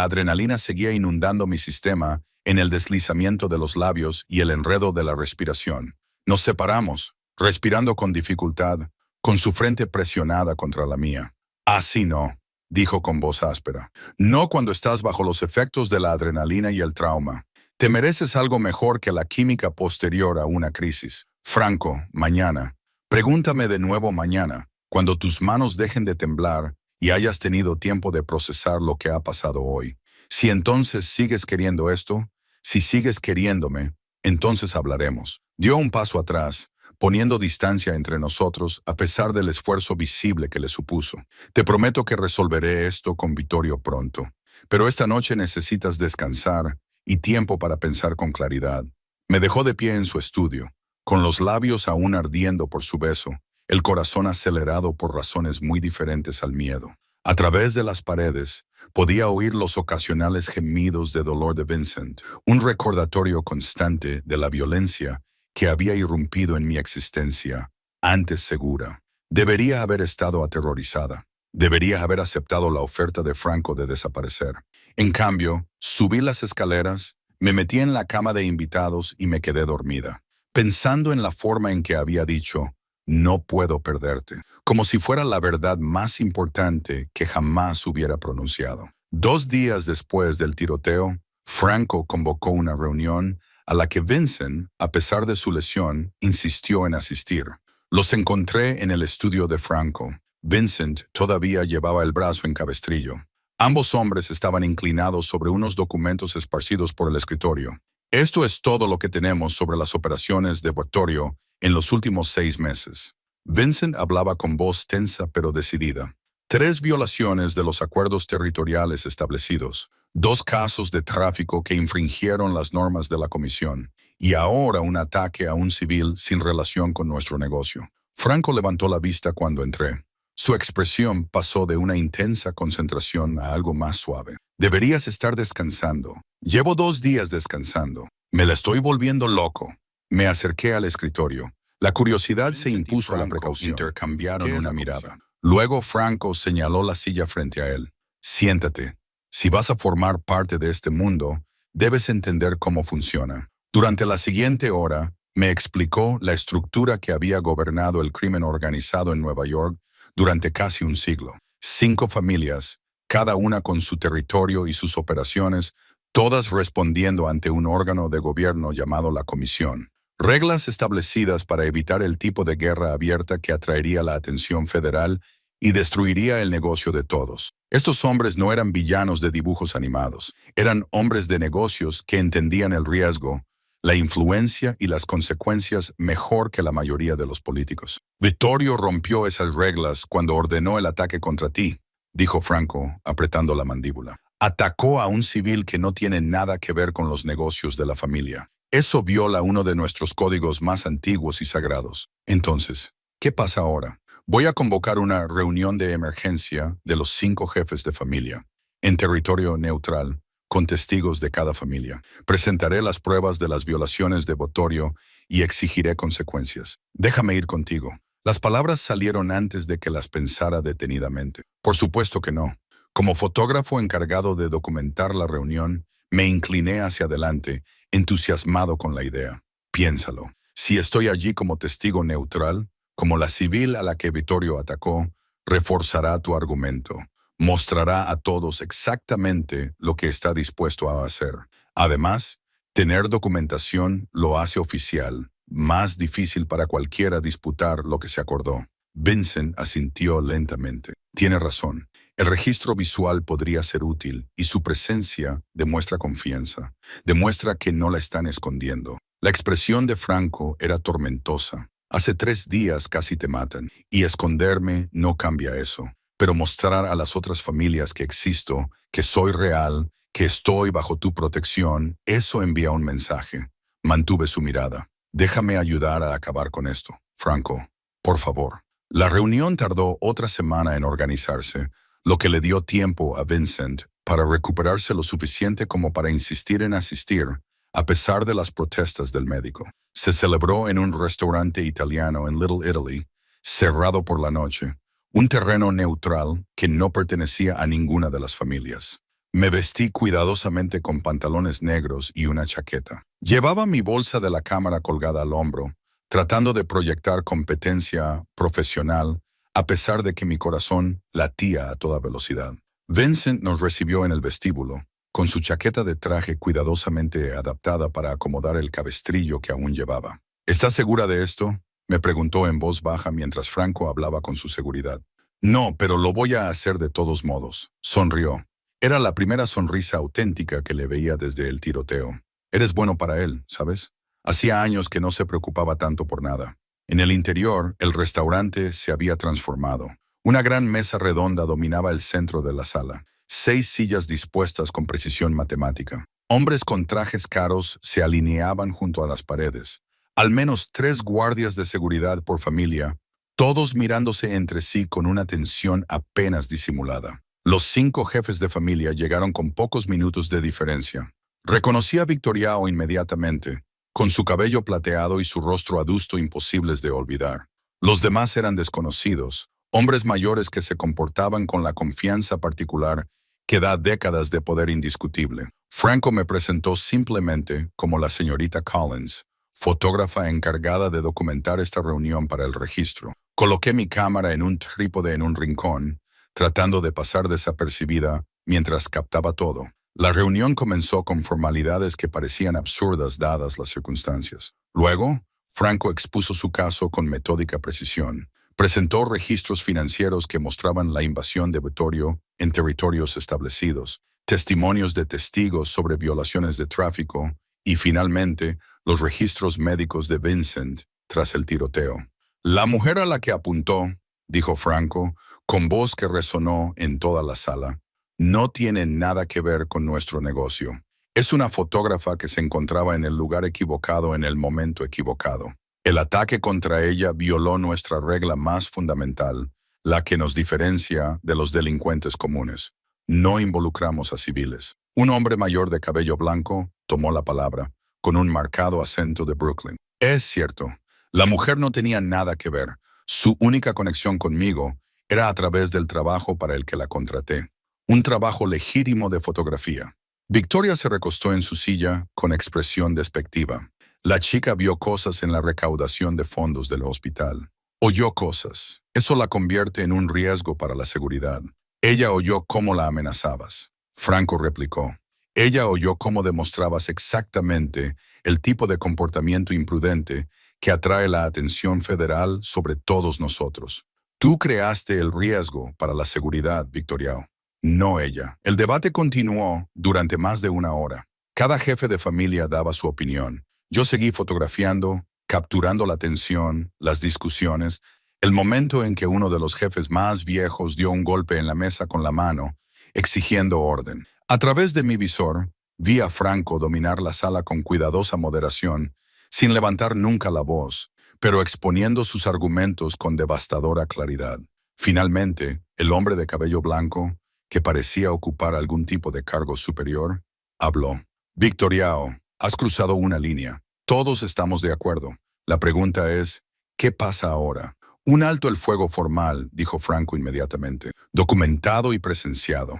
adrenalina seguía inundando mi sistema en el deslizamiento de los labios y el enredo de la respiración. Nos separamos, respirando con dificultad, con su frente presionada contra la mía. Así no, dijo con voz áspera. No cuando estás bajo los efectos de la adrenalina y el trauma. Te mereces algo mejor que la química posterior a una crisis. Franco, mañana. Pregúntame de nuevo mañana, cuando tus manos dejen de temblar y hayas tenido tiempo de procesar lo que ha pasado hoy. Si entonces sigues queriendo esto, si sigues queriéndome, entonces hablaremos. Dio un paso atrás, poniendo distancia entre nosotros a pesar del esfuerzo visible que le supuso. Te prometo que resolveré esto con Vittorio pronto, pero esta noche necesitas descansar y tiempo para pensar con claridad. Me dejó de pie en su estudio, con los labios aún ardiendo por su beso, el corazón acelerado por razones muy diferentes al miedo. A través de las paredes, podía oír los ocasionales gemidos de dolor de Vincent, un recordatorio constante de la violencia que había irrumpido en mi existencia, antes segura. Debería haber estado aterrorizada. Debería haber aceptado la oferta de Franco de desaparecer. En cambio, subí las escaleras, me metí en la cama de invitados y me quedé dormida, pensando en la forma en que había dicho, no puedo perderte, como si fuera la verdad más importante que jamás hubiera pronunciado. 2 días después del tiroteo, Franco convocó una reunión a la que Vincent, a pesar de su lesión, insistió en asistir. Los encontré en el estudio de Franco. Vincent todavía llevaba el brazo en cabestrillo. Ambos hombres estaban inclinados sobre unos documentos esparcidos por el escritorio. Esto es todo lo que tenemos sobre las operaciones de Vittorio en los últimos 6 meses. Vincent hablaba con voz tensa pero decidida. 3 violaciones de los acuerdos territoriales establecidos, 2 casos de tráfico que infringieron las normas de la comisión, y ahora un ataque a un civil sin relación con nuestro negocio. Franco levantó la vista cuando entré. Su expresión pasó de una intensa concentración a algo más suave. Deberías estar descansando. Llevo 2 días descansando. Me la estoy volviendo loco. Me acerqué al escritorio. La curiosidad se impuso a la precaución. Intercambiaron una mirada. Luego Franco señaló la silla frente a él. Siéntate. Si vas a formar parte de este mundo, debes entender cómo funciona. Durante la siguiente hora, me explicó la estructura que había gobernado el crimen organizado en Nueva York durante casi un siglo. 5 familias, cada una con su territorio y sus operaciones, todas respondiendo ante un órgano de gobierno llamado la Comisión. Reglas establecidas para evitar el tipo de guerra abierta que atraería la atención federal y destruiría el negocio de todos. Estos hombres no eran villanos de dibujos animados, eran hombres de negocios que entendían el riesgo, la influencia y las consecuencias mejor que la mayoría de los políticos. Vittorio rompió esas reglas cuando ordenó el ataque contra ti, dijo Franco, apretando la mandíbula. Atacó a un civil que no tiene nada que ver con los negocios de la familia. Eso viola uno de nuestros códigos más antiguos y sagrados. Entonces, ¿qué pasa ahora? Voy a convocar una reunión de emergencia de los 5 jefes de familia, en territorio neutral, con testigos de cada familia. Presentaré las pruebas de las violaciones de Vittorio y exigiré consecuencias. Déjame ir contigo. Las palabras salieron antes de que las pensara detenidamente. Por supuesto que no. Como fotógrafo encargado de documentar la reunión, me incliné hacia adelante, entusiasmado con la idea. Piénsalo. Si estoy allí como testigo neutral, como la civil a la que Vittorio atacó, reforzará tu argumento. Mostrará a todos exactamente lo que está dispuesto a hacer. Además, tener documentación lo hace oficial, más difícil para cualquiera disputar lo que se acordó. Vincent asintió lentamente. Tiene razón. El registro visual podría ser útil y su presencia demuestra confianza. Demuestra que no la están escondiendo. La expresión de Franco era tormentosa. Hace 3 días casi te matan y esconderme no cambia eso. Pero mostrar a las otras familias que existo, que soy real, que estoy bajo tu protección, eso envía un mensaje. Mantuve su mirada. Déjame ayudar a acabar con esto, Franco. Por favor. La reunión tardó otra semana en organizarse, lo que le dio tiempo a Vincent para recuperarse lo suficiente como para insistir en asistir, a pesar de las protestas del médico. Se celebró en un restaurante italiano en Little Italy, cerrado por la noche, un terreno neutral que no pertenecía a ninguna de las familias. Me vestí cuidadosamente con pantalones negros y una chaqueta. Llevaba mi bolsa de la cámara colgada al hombro, tratando de proyectar competencia profesional, a pesar de que mi corazón latía a toda velocidad. Vincent nos recibió en el vestíbulo, con su chaqueta de traje cuidadosamente adaptada para acomodar el cabestrillo que aún llevaba. ¿Estás segura de esto?, me preguntó en voz baja mientras Franco hablaba con su seguridad. No, pero lo voy a hacer de todos modos. Sonrió. Era la primera sonrisa auténtica que le veía desde el tiroteo. Eres bueno para él, ¿sabes? Hacía años que no se preocupaba tanto por nada. En el interior, el restaurante se había transformado. Una gran mesa redonda dominaba el centro de la sala. 6 sillas dispuestas con precisión matemática. Hombres con trajes caros se alineaban junto a las paredes. Al menos 3 guardias de seguridad por familia, todos mirándose entre sí con una tensión apenas disimulada. Los 5 jefes de familia llegaron con pocos minutos de diferencia. Reconocí a Victoriao inmediatamente, con su cabello plateado y su rostro adusto imposibles de olvidar. Los demás eran desconocidos, hombres mayores que se comportaban con la confianza particular que da décadas de poder indiscutible. Franco me presentó simplemente como la señorita Collins, fotógrafa encargada de documentar esta reunión para el registro. Coloqué mi cámara en un trípode en un rincón, tratando de pasar desapercibida mientras captaba todo. La reunión comenzó con formalidades que parecían absurdas dadas las circunstancias. Luego, Franco expuso su caso con metódica precisión. Presentó registros financieros que mostraban la invasión de Vittorio en territorios establecidos, testimonios de testigos sobre violaciones de tráfico y, finalmente, los registros médicos de Vincent tras el tiroteo. La mujer a la que apuntó, dijo Franco, con voz que resonó en toda la sala. No tiene nada que ver con nuestro negocio. Es una fotógrafa que se encontraba en el lugar equivocado en el momento equivocado. El ataque contra ella violó nuestra regla más fundamental, la que nos diferencia de los delincuentes comunes. No involucramos a civiles. Un hombre mayor de cabello blanco tomó la palabra, con un marcado acento de Brooklyn. Es cierto, la mujer no tenía nada que ver. Su única conexión conmigo era a través del trabajo para el que la contraté. Un trabajo legítimo de fotografía. Victoria se recostó en su silla con expresión despectiva. La chica vio cosas en la recaudación de fondos del hospital. Oyó cosas. Eso la convierte en un riesgo para la seguridad. Ella oyó cómo la amenazabas. Franco replicó. Ella oyó cómo demostrabas exactamente el tipo de comportamiento imprudente que atrae la atención federal sobre todos nosotros. Tú creaste el riesgo para la seguridad, Victoriao. No ella. El debate continuó durante más de una hora. Cada jefe de familia daba su opinión. Yo seguí fotografiando, capturando la tensión, las discusiones, el momento en que uno de los jefes más viejos dio un golpe en la mesa con la mano, exigiendo orden. A través de mi visor, vi a Franco dominar la sala con cuidadosa moderación, sin levantar nunca la voz, pero exponiendo sus argumentos con devastadora claridad. Finalmente, el hombre de cabello blanco, que parecía ocupar algún tipo de cargo superior, habló. Victoriao, has cruzado una línea. Todos estamos de acuerdo. La pregunta es, ¿qué pasa ahora? Un alto el fuego formal, dijo Franco inmediatamente, documentado y presenciado.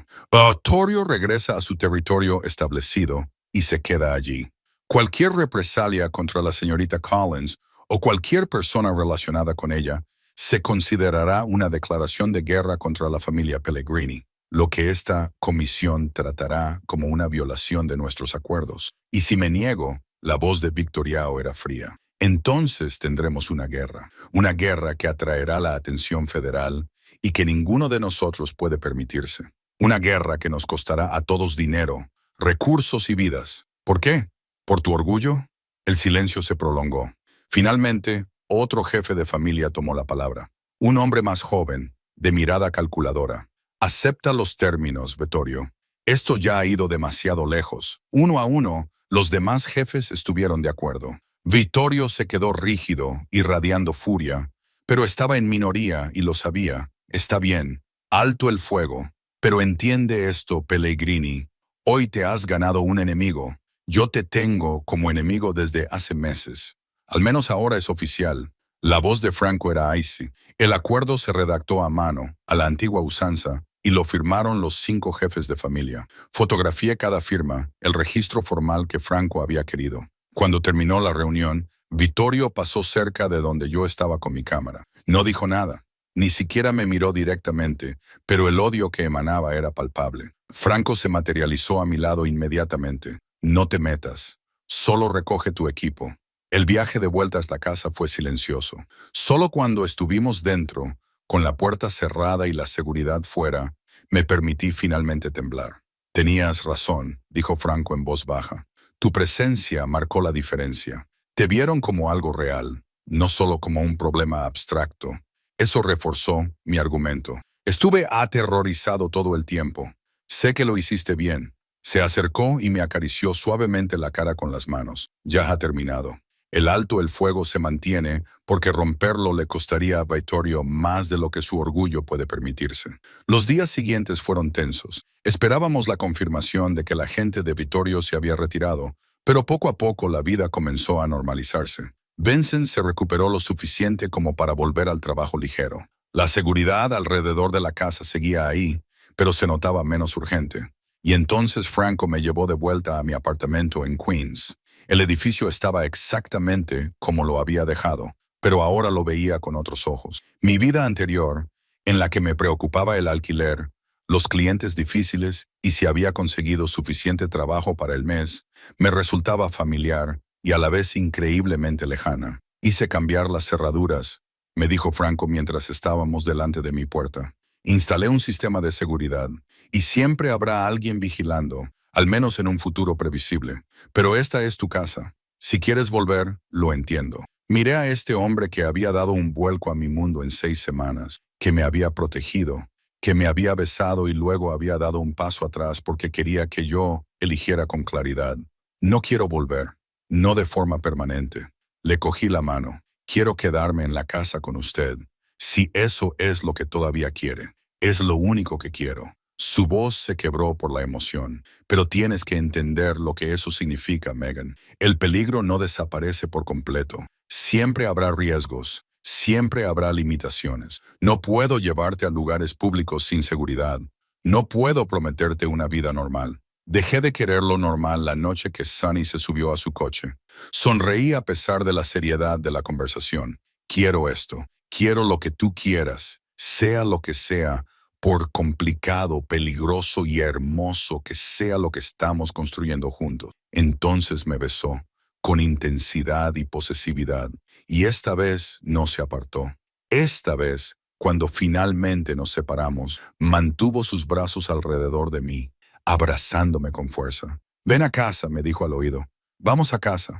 Torio regresa a su territorio establecido y se queda allí. Cualquier represalia contra la señorita Collins o cualquier persona relacionada con ella se considerará una declaración de guerra contra la familia Pellegrini, lo que esta comisión tratará como una violación de nuestros acuerdos. Y si me niego, la voz de Victoriao era fría. Entonces tendremos una guerra que atraerá la atención federal y que ninguno de nosotros puede permitirse. Una guerra que nos costará a todos dinero, recursos y vidas. ¿Por qué? ¿Por tu orgullo? El silencio se prolongó. Finalmente, otro jefe de familia tomó la palabra. Un hombre más joven, de mirada calculadora. Acepta los términos, Vittorio. Esto ya ha ido demasiado lejos. Uno a uno, los demás jefes estuvieron de acuerdo. Vittorio se quedó rígido, irradiando furia, pero estaba en minoría y lo sabía. Está bien, alto el fuego. Pero entiende esto, Pellegrini. Hoy te has ganado un enemigo. Yo te tengo como enemigo desde hace meses. Al menos ahora es oficial. La voz de Franco era icy. El acuerdo se redactó a mano, a la antigua usanza, y lo firmaron los 5 jefes de familia. Fotografié cada firma, el registro formal que Franco había querido. Cuando terminó la reunión, Vittorio pasó cerca de donde yo estaba con mi cámara. No dijo nada, ni siquiera me miró directamente, pero el odio que emanaba era palpable. Franco se materializó a mi lado inmediatamente. No te metas, solo recoge tu equipo. El viaje de vuelta hasta casa fue silencioso. Solo cuando estuvimos dentro, con la puerta cerrada y la seguridad fuera, me permití finalmente temblar. Tenías razón, dijo Franco en voz baja. Tu presencia marcó la diferencia. Te vieron como algo real, no solo como un problema abstracto. Eso reforzó mi argumento. Estuve aterrorizado todo el tiempo. Sé que lo hiciste bien. Se acercó y me acarició suavemente la cara con las manos. Ya ha terminado. El alto el fuego se mantiene porque romperlo le costaría a Vittorio más de lo que su orgullo puede permitirse. Los días siguientes fueron tensos. Esperábamos la confirmación de que la gente de Vittorio se había retirado, pero poco a poco la vida comenzó a normalizarse. Vincent se recuperó lo suficiente como para volver al trabajo ligero. La seguridad alrededor de la casa seguía ahí, pero se notaba menos urgente. Y entonces Franco me llevó de vuelta a mi apartamento en Queens. El edificio estaba exactamente como lo había dejado, pero ahora lo veía con otros ojos. Mi vida anterior, en la que me preocupaba el alquiler, los clientes difíciles y si había conseguido suficiente trabajo para el mes, me resultaba familiar y a la vez increíblemente lejana. Hice cambiar las cerraduras, me dijo Franco mientras estábamos delante de mi puerta. Instalé un sistema de seguridad y siempre habrá alguien vigilando, al menos en un futuro previsible. Pero esta es tu casa. Si quieres volver, lo entiendo. Miré a este hombre que había dado un vuelco a mi mundo en 6 semanas. que me había protegido, que me había besado y luego había dado un paso atrás porque quería que yo eligiera con claridad. No quiero volver, no de forma permanente. Le cogí la mano. Quiero quedarme en la casa con usted. Si eso es lo que todavía quiere, es lo único que quiero. Su voz se quebró por la emoción. Pero tienes que entender lo que eso significa, Megan. El peligro no desaparece por completo. Siempre habrá riesgos. Siempre habrá limitaciones. No puedo llevarte a lugares públicos sin seguridad. No puedo prometerte una vida normal. Dejé de querer lo normal la noche que Sunny se subió a su coche. Sonreí a pesar de la seriedad de la conversación. Quiero esto. Quiero lo que tú quieras. Sea lo que sea, por complicado, peligroso y hermoso que sea lo que estamos construyendo juntos. Entonces me besó, con intensidad y posesividad. Y esta vez no se apartó. Esta vez, cuando finalmente nos separamos, mantuvo sus brazos alrededor de mí, abrazándome con fuerza. Ven a casa, me dijo al oído. Vamos a casa.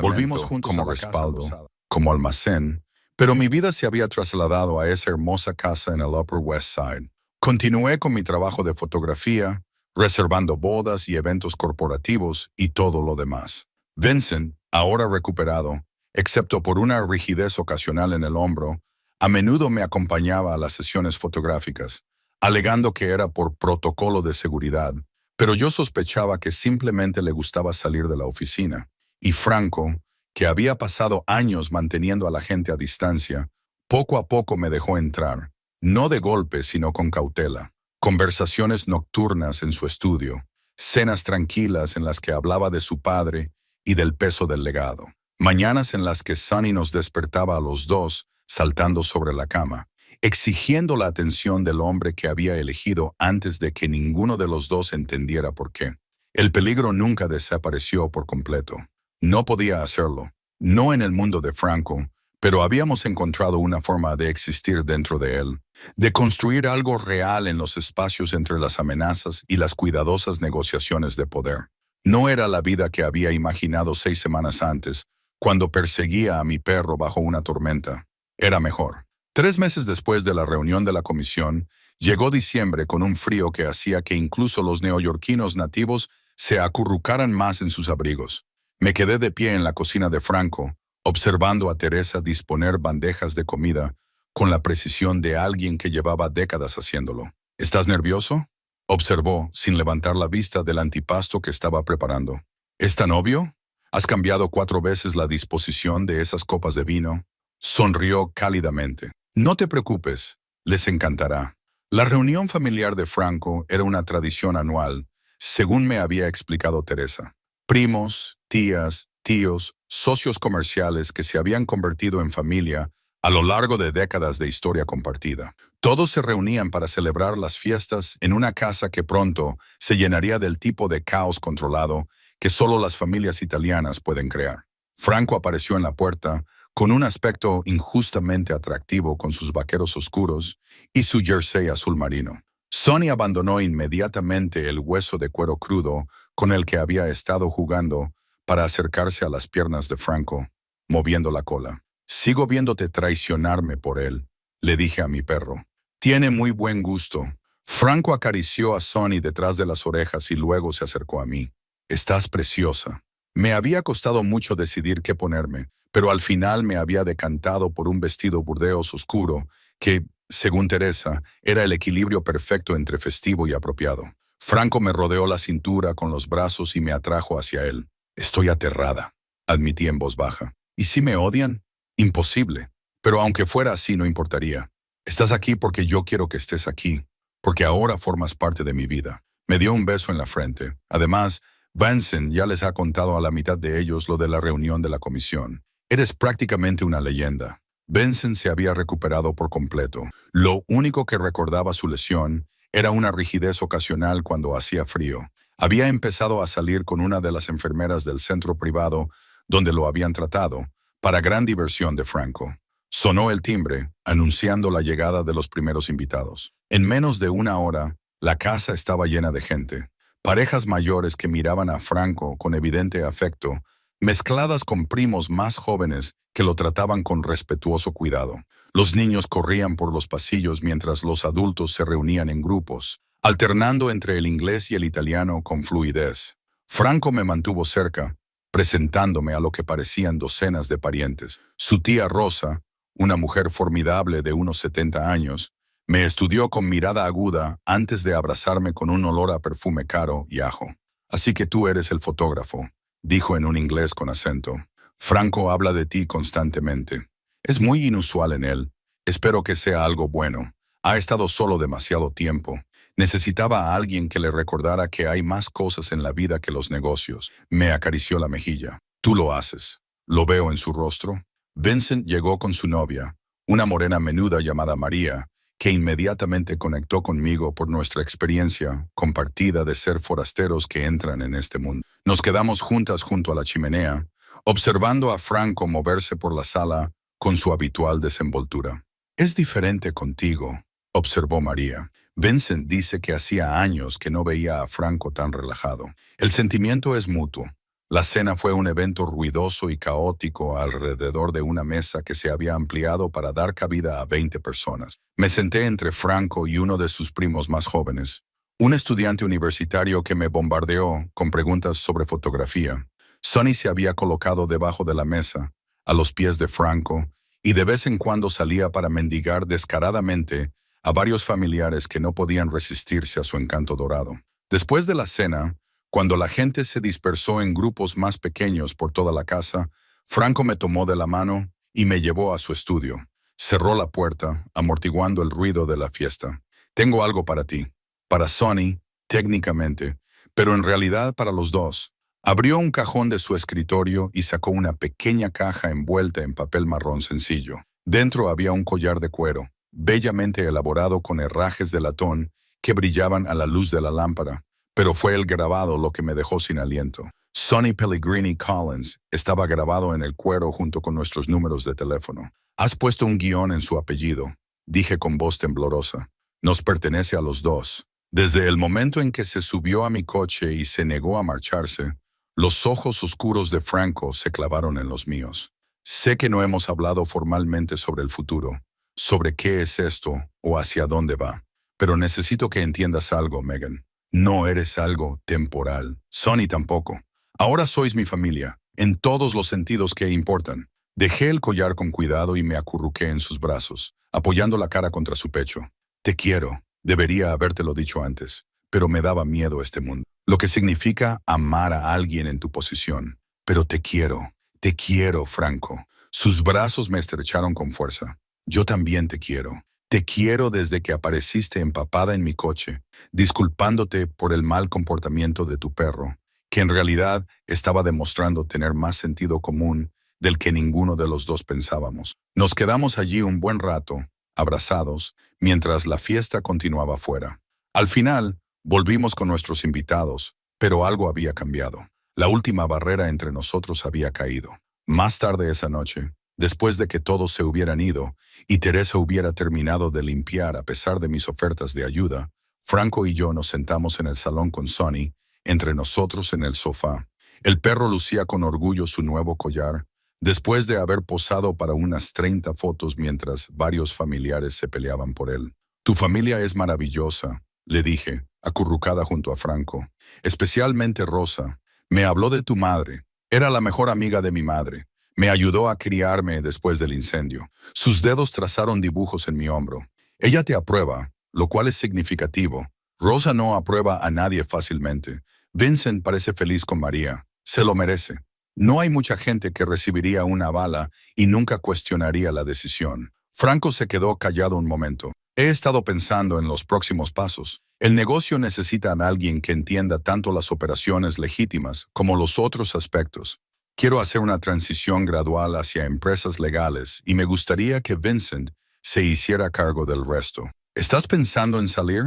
Volvimos juntos como respaldo, como almacén, pero mi vida se había trasladado a esa hermosa casa en el Upper West Side. Continué con mi trabajo de fotografía, reservando bodas y eventos corporativos y todo lo demás. Vincent, ahora recuperado, excepto por una rigidez ocasional en el hombro, a menudo me acompañaba a las sesiones fotográficas, alegando que era por protocolo de seguridad, pero yo sospechaba que simplemente le gustaba salir de la oficina. Y Franco, que había pasado años manteniendo a la gente a distancia, poco a poco me dejó entrar, no de golpe sino con cautela. Conversaciones nocturnas en su estudio, cenas tranquilas en las que hablaba de su padre y del peso del legado. Mañanas en las que Sunny nos despertaba a los dos, saltando sobre la cama, exigiendo la atención del hombre que había elegido antes de que ninguno de los dos entendiera por qué. El peligro nunca desapareció por completo. No podía hacerlo, no en el mundo de Franco, pero habíamos encontrado una forma de existir dentro de él, de construir algo real en los espacios entre las amenazas y las cuidadosas negociaciones de poder. No era la vida que había imaginado 6 semanas antes, cuando perseguía a mi perro bajo una tormenta. Era mejor. 3 meses después de la reunión de la comisión, llegó diciembre con un frío que hacía que incluso los neoyorquinos nativos se acurrucaran más en sus abrigos. Me quedé de pie en la cocina de Franco, observando a Teresa disponer bandejas de comida con la precisión de alguien que llevaba décadas haciéndolo. ¿Estás nervioso?, observó, sin levantar la vista del antipasto que estaba preparando. ¿Es tan obvio? ¿Has cambiado 4 veces la disposición de esas copas de vino? Sonrió cálidamente. No te preocupes, les encantará. La reunión familiar de Franco era una tradición anual, según me había explicado Teresa. Primos, tías, tíos, socios comerciales que se habían convertido en familia a lo largo de décadas de historia compartida. Todos se reunían para celebrar las fiestas en una casa que pronto se llenaría del tipo de caos controlado que solo las familias italianas pueden crear. Franco apareció en la puerta con un aspecto injustamente atractivo con sus vaqueros oscuros y su jersey azul marino. Sonny abandonó inmediatamente el hueso de cuero crudo con el que había estado jugando para acercarse a las piernas de Franco, moviendo la cola. «Sigo viéndote traicionarme por él», le dije a mi perro. «Tiene muy buen gusto». Franco acarició a Sonny detrás de las orejas y luego se acercó a mí. «Estás preciosa». Me había costado mucho decidir qué ponerme, pero al final me había decantado por un vestido burdeos oscuro que, según Teresa, era el equilibrio perfecto entre festivo y apropiado. Franco me rodeó la cintura con los brazos y me atrajo hacia él. «Estoy aterrada», admití en voz baja. «¿Y si me odian?» «Imposible. Pero aunque fuera así, no importaría. Estás aquí porque yo quiero que estés aquí, porque ahora formas parte de mi vida». Me dio un beso en la frente. Además, Vincent ya les ha contado a la mitad de ellos lo de la reunión de la comisión. «Eres prácticamente una leyenda». Vincent se había recuperado por completo. Lo único que recordaba su lesión era una rigidez ocasional cuando hacía frío. Había empezado a salir con una de las enfermeras del centro privado donde lo habían tratado, para gran diversión de Franco. Sonó el timbre, anunciando la llegada de los primeros invitados. En menos de una hora, la casa estaba llena de gente. Parejas mayores que miraban a Franco con evidente afecto, mezcladas con primos más jóvenes que lo trataban con respetuoso cuidado. Los niños corrían por los pasillos mientras los adultos se reunían en grupos, alternando entre el inglés y el italiano con fluidez. Franco me mantuvo cerca, presentándome a lo que parecían docenas de parientes. Su tía Rosa, una mujer formidable de unos 70 años, me estudió con mirada aguda antes de abrazarme con un olor a perfume caro y ajo. Así que tú eres el fotógrafo, dijo en un inglés con acento. Franco habla de ti constantemente. Es muy inusual en él. Espero que sea algo bueno. Ha estado solo demasiado tiempo. Necesitaba a alguien que le recordara que hay más cosas en la vida que los negocios. Me acarició la mejilla. Tú lo haces. Lo veo en su rostro. Vincent llegó con su novia, una morena menuda llamada María, que inmediatamente conectó conmigo por nuestra experiencia compartida de ser forasteros que entran en este mundo. Nos quedamos juntas junto a la chimenea, observando a Franco moverse por la sala con su habitual desenvoltura. Es diferente contigo, observó María. Vincent dice que hacía años que no veía a Franco tan relajado. El sentimiento es mutuo. La cena fue un evento ruidoso y caótico alrededor de una mesa que se había ampliado para dar cabida a 20 personas. Me senté entre Franco y uno de sus primos más jóvenes, un estudiante universitario que me bombardeó con preguntas sobre fotografía. Sonny se había colocado debajo de la mesa, a los pies de Franco, y de vez en cuando salía para mendigar descaradamente a varios familiares que no podían resistirse a su encanto dorado. Después de la cena, cuando la gente se dispersó en grupos más pequeños por toda la casa, Franco me tomó de la mano y me llevó a su estudio. Cerró la puerta, amortiguando el ruido de la fiesta. Tengo algo para ti. Para Sonny, técnicamente, pero en realidad para los dos. Abrió un cajón de su escritorio y sacó una pequeña caja envuelta en papel marrón sencillo. Dentro había un collar de cuero, bellamente elaborado con herrajes de latón que brillaban a la luz de la lámpara. Pero fue el grabado lo que me dejó sin aliento. Sonny Pellegrini Collins estaba grabado en el cuero junto con nuestros números de teléfono. Has puesto un guión en su apellido, dije con voz temblorosa. Nos pertenece a los dos. Desde el momento en que se subió a mi coche y se negó a marcharse, los ojos oscuros de Franco se clavaron en los míos. Sé que no hemos hablado formalmente sobre el futuro, sobre qué es esto o hacia dónde va, pero necesito que entiendas algo, Megan. No eres algo temporal. Sonny tampoco. Ahora sois mi familia, en todos los sentidos que importan. Dejé el collar con cuidado y me acurruqué en sus brazos, apoyando la cara contra su pecho. Te quiero. Debería habértelo dicho antes, pero me daba miedo este mundo. Lo que significa amar a alguien en tu posición. Pero te quiero, Franco. Sus brazos me estrecharon con fuerza. Yo también te quiero. Te quiero desde que apareciste empapada en mi coche, disculpándote por el mal comportamiento de tu perro, que en realidad estaba demostrando tener más sentido común del que ninguno de los dos pensábamos. Nos quedamos allí un buen rato, abrazados, mientras la fiesta continuaba afuera. Al final, volvimos con nuestros invitados, pero algo había cambiado. La última barrera entre nosotros había caído. Más tarde esa noche, después de que todos se hubieran ido y Teresa hubiera terminado de limpiar a pesar de mis ofertas de ayuda, Franco y yo nos sentamos en el salón con Sonny, entre nosotros en el sofá. El perro lucía con orgullo su nuevo collar, después de haber posado para unas 30 fotos mientras varios familiares se peleaban por él. Tu familia es maravillosa, le dije, acurrucada junto a Franco. Especialmente Rosa. Me habló de tu madre. Era la mejor amiga de mi madre. Me ayudó a criarme después del incendio. Sus dedos trazaron dibujos en mi hombro. Ella te aprueba, lo cual es significativo. Rosa no aprueba a nadie fácilmente. Vincent parece feliz con María. Se lo merece. No hay mucha gente que recibiría una bala y nunca cuestionaría la decisión. Franco se quedó callado un momento. He estado pensando en los próximos pasos. El negocio necesita a alguien que entienda tanto las operaciones legítimas como los otros aspectos. Quiero hacer una transición gradual hacia empresas legales y me gustaría que Vincent se hiciera cargo del resto. ¿Estás pensando en salir?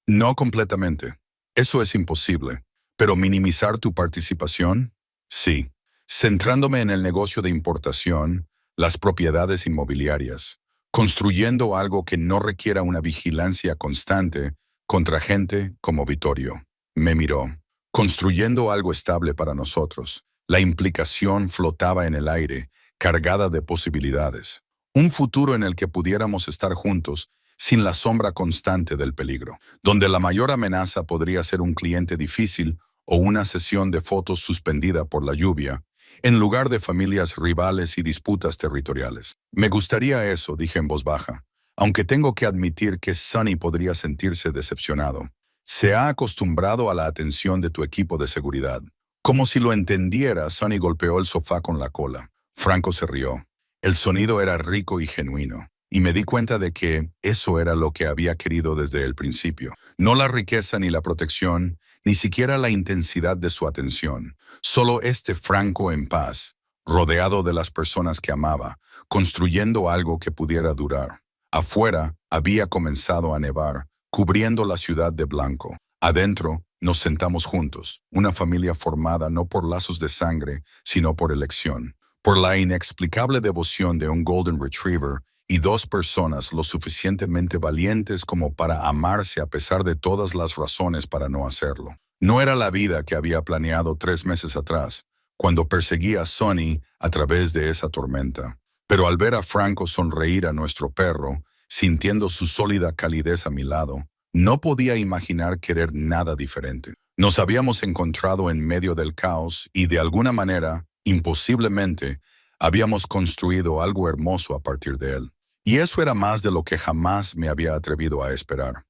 No completamente. Eso es imposible. ¿Pero minimizar tu participación? Sí. Centrándome en el negocio de importación, las propiedades inmobiliarias, construyendo algo que no requiera una vigilancia constante contra gente como Vittorio. Me miró. Construyendo algo estable para nosotros, La implicación flotaba en el aire, cargada de posibilidades. Un futuro en el que pudiéramos estar juntos sin la sombra constante del peligro, donde la mayor amenaza podría ser un cliente difícil o una sesión de fotos suspendida por la lluvia, en lugar de familias rivales y disputas territoriales. Me gustaría eso, dije en voz baja, aunque tengo que admitir que Sonny podría sentirse decepcionado. Se ha acostumbrado a la atención de tu equipo de seguridad. Como si lo entendiera, Sonny golpeó el sofá con la cola. Franco se rió. El sonido era rico y genuino, y me di cuenta de que eso era lo que había querido desde el principio. No la riqueza ni la protección, ni siquiera la intensidad de su atención. Solo este Franco en paz, rodeado de las personas que amaba, construyendo algo que pudiera durar. Afuera había comenzado a nevar, cubriendo la ciudad de blanco. Adentro nos sentamos juntos, una familia formada no por lazos de sangre, sino por elección, por la inexplicable devoción de un Golden Retriever y dos personas lo suficientemente valientes como para amarse a pesar de todas las razones para no hacerlo. No era la vida que había planeado 3 meses atrás, cuando perseguía a Sonny a través de esa tormenta. Pero al ver a Franco sonreír a nuestro perro, sintiendo su sólida calidez a mi lado, no podía imaginar querer nada diferente. Nos habíamos encontrado en medio del caos y de alguna manera, imposiblemente, habíamos construido algo hermoso a partir de él. Y eso era más de lo que jamás me había atrevido a esperar.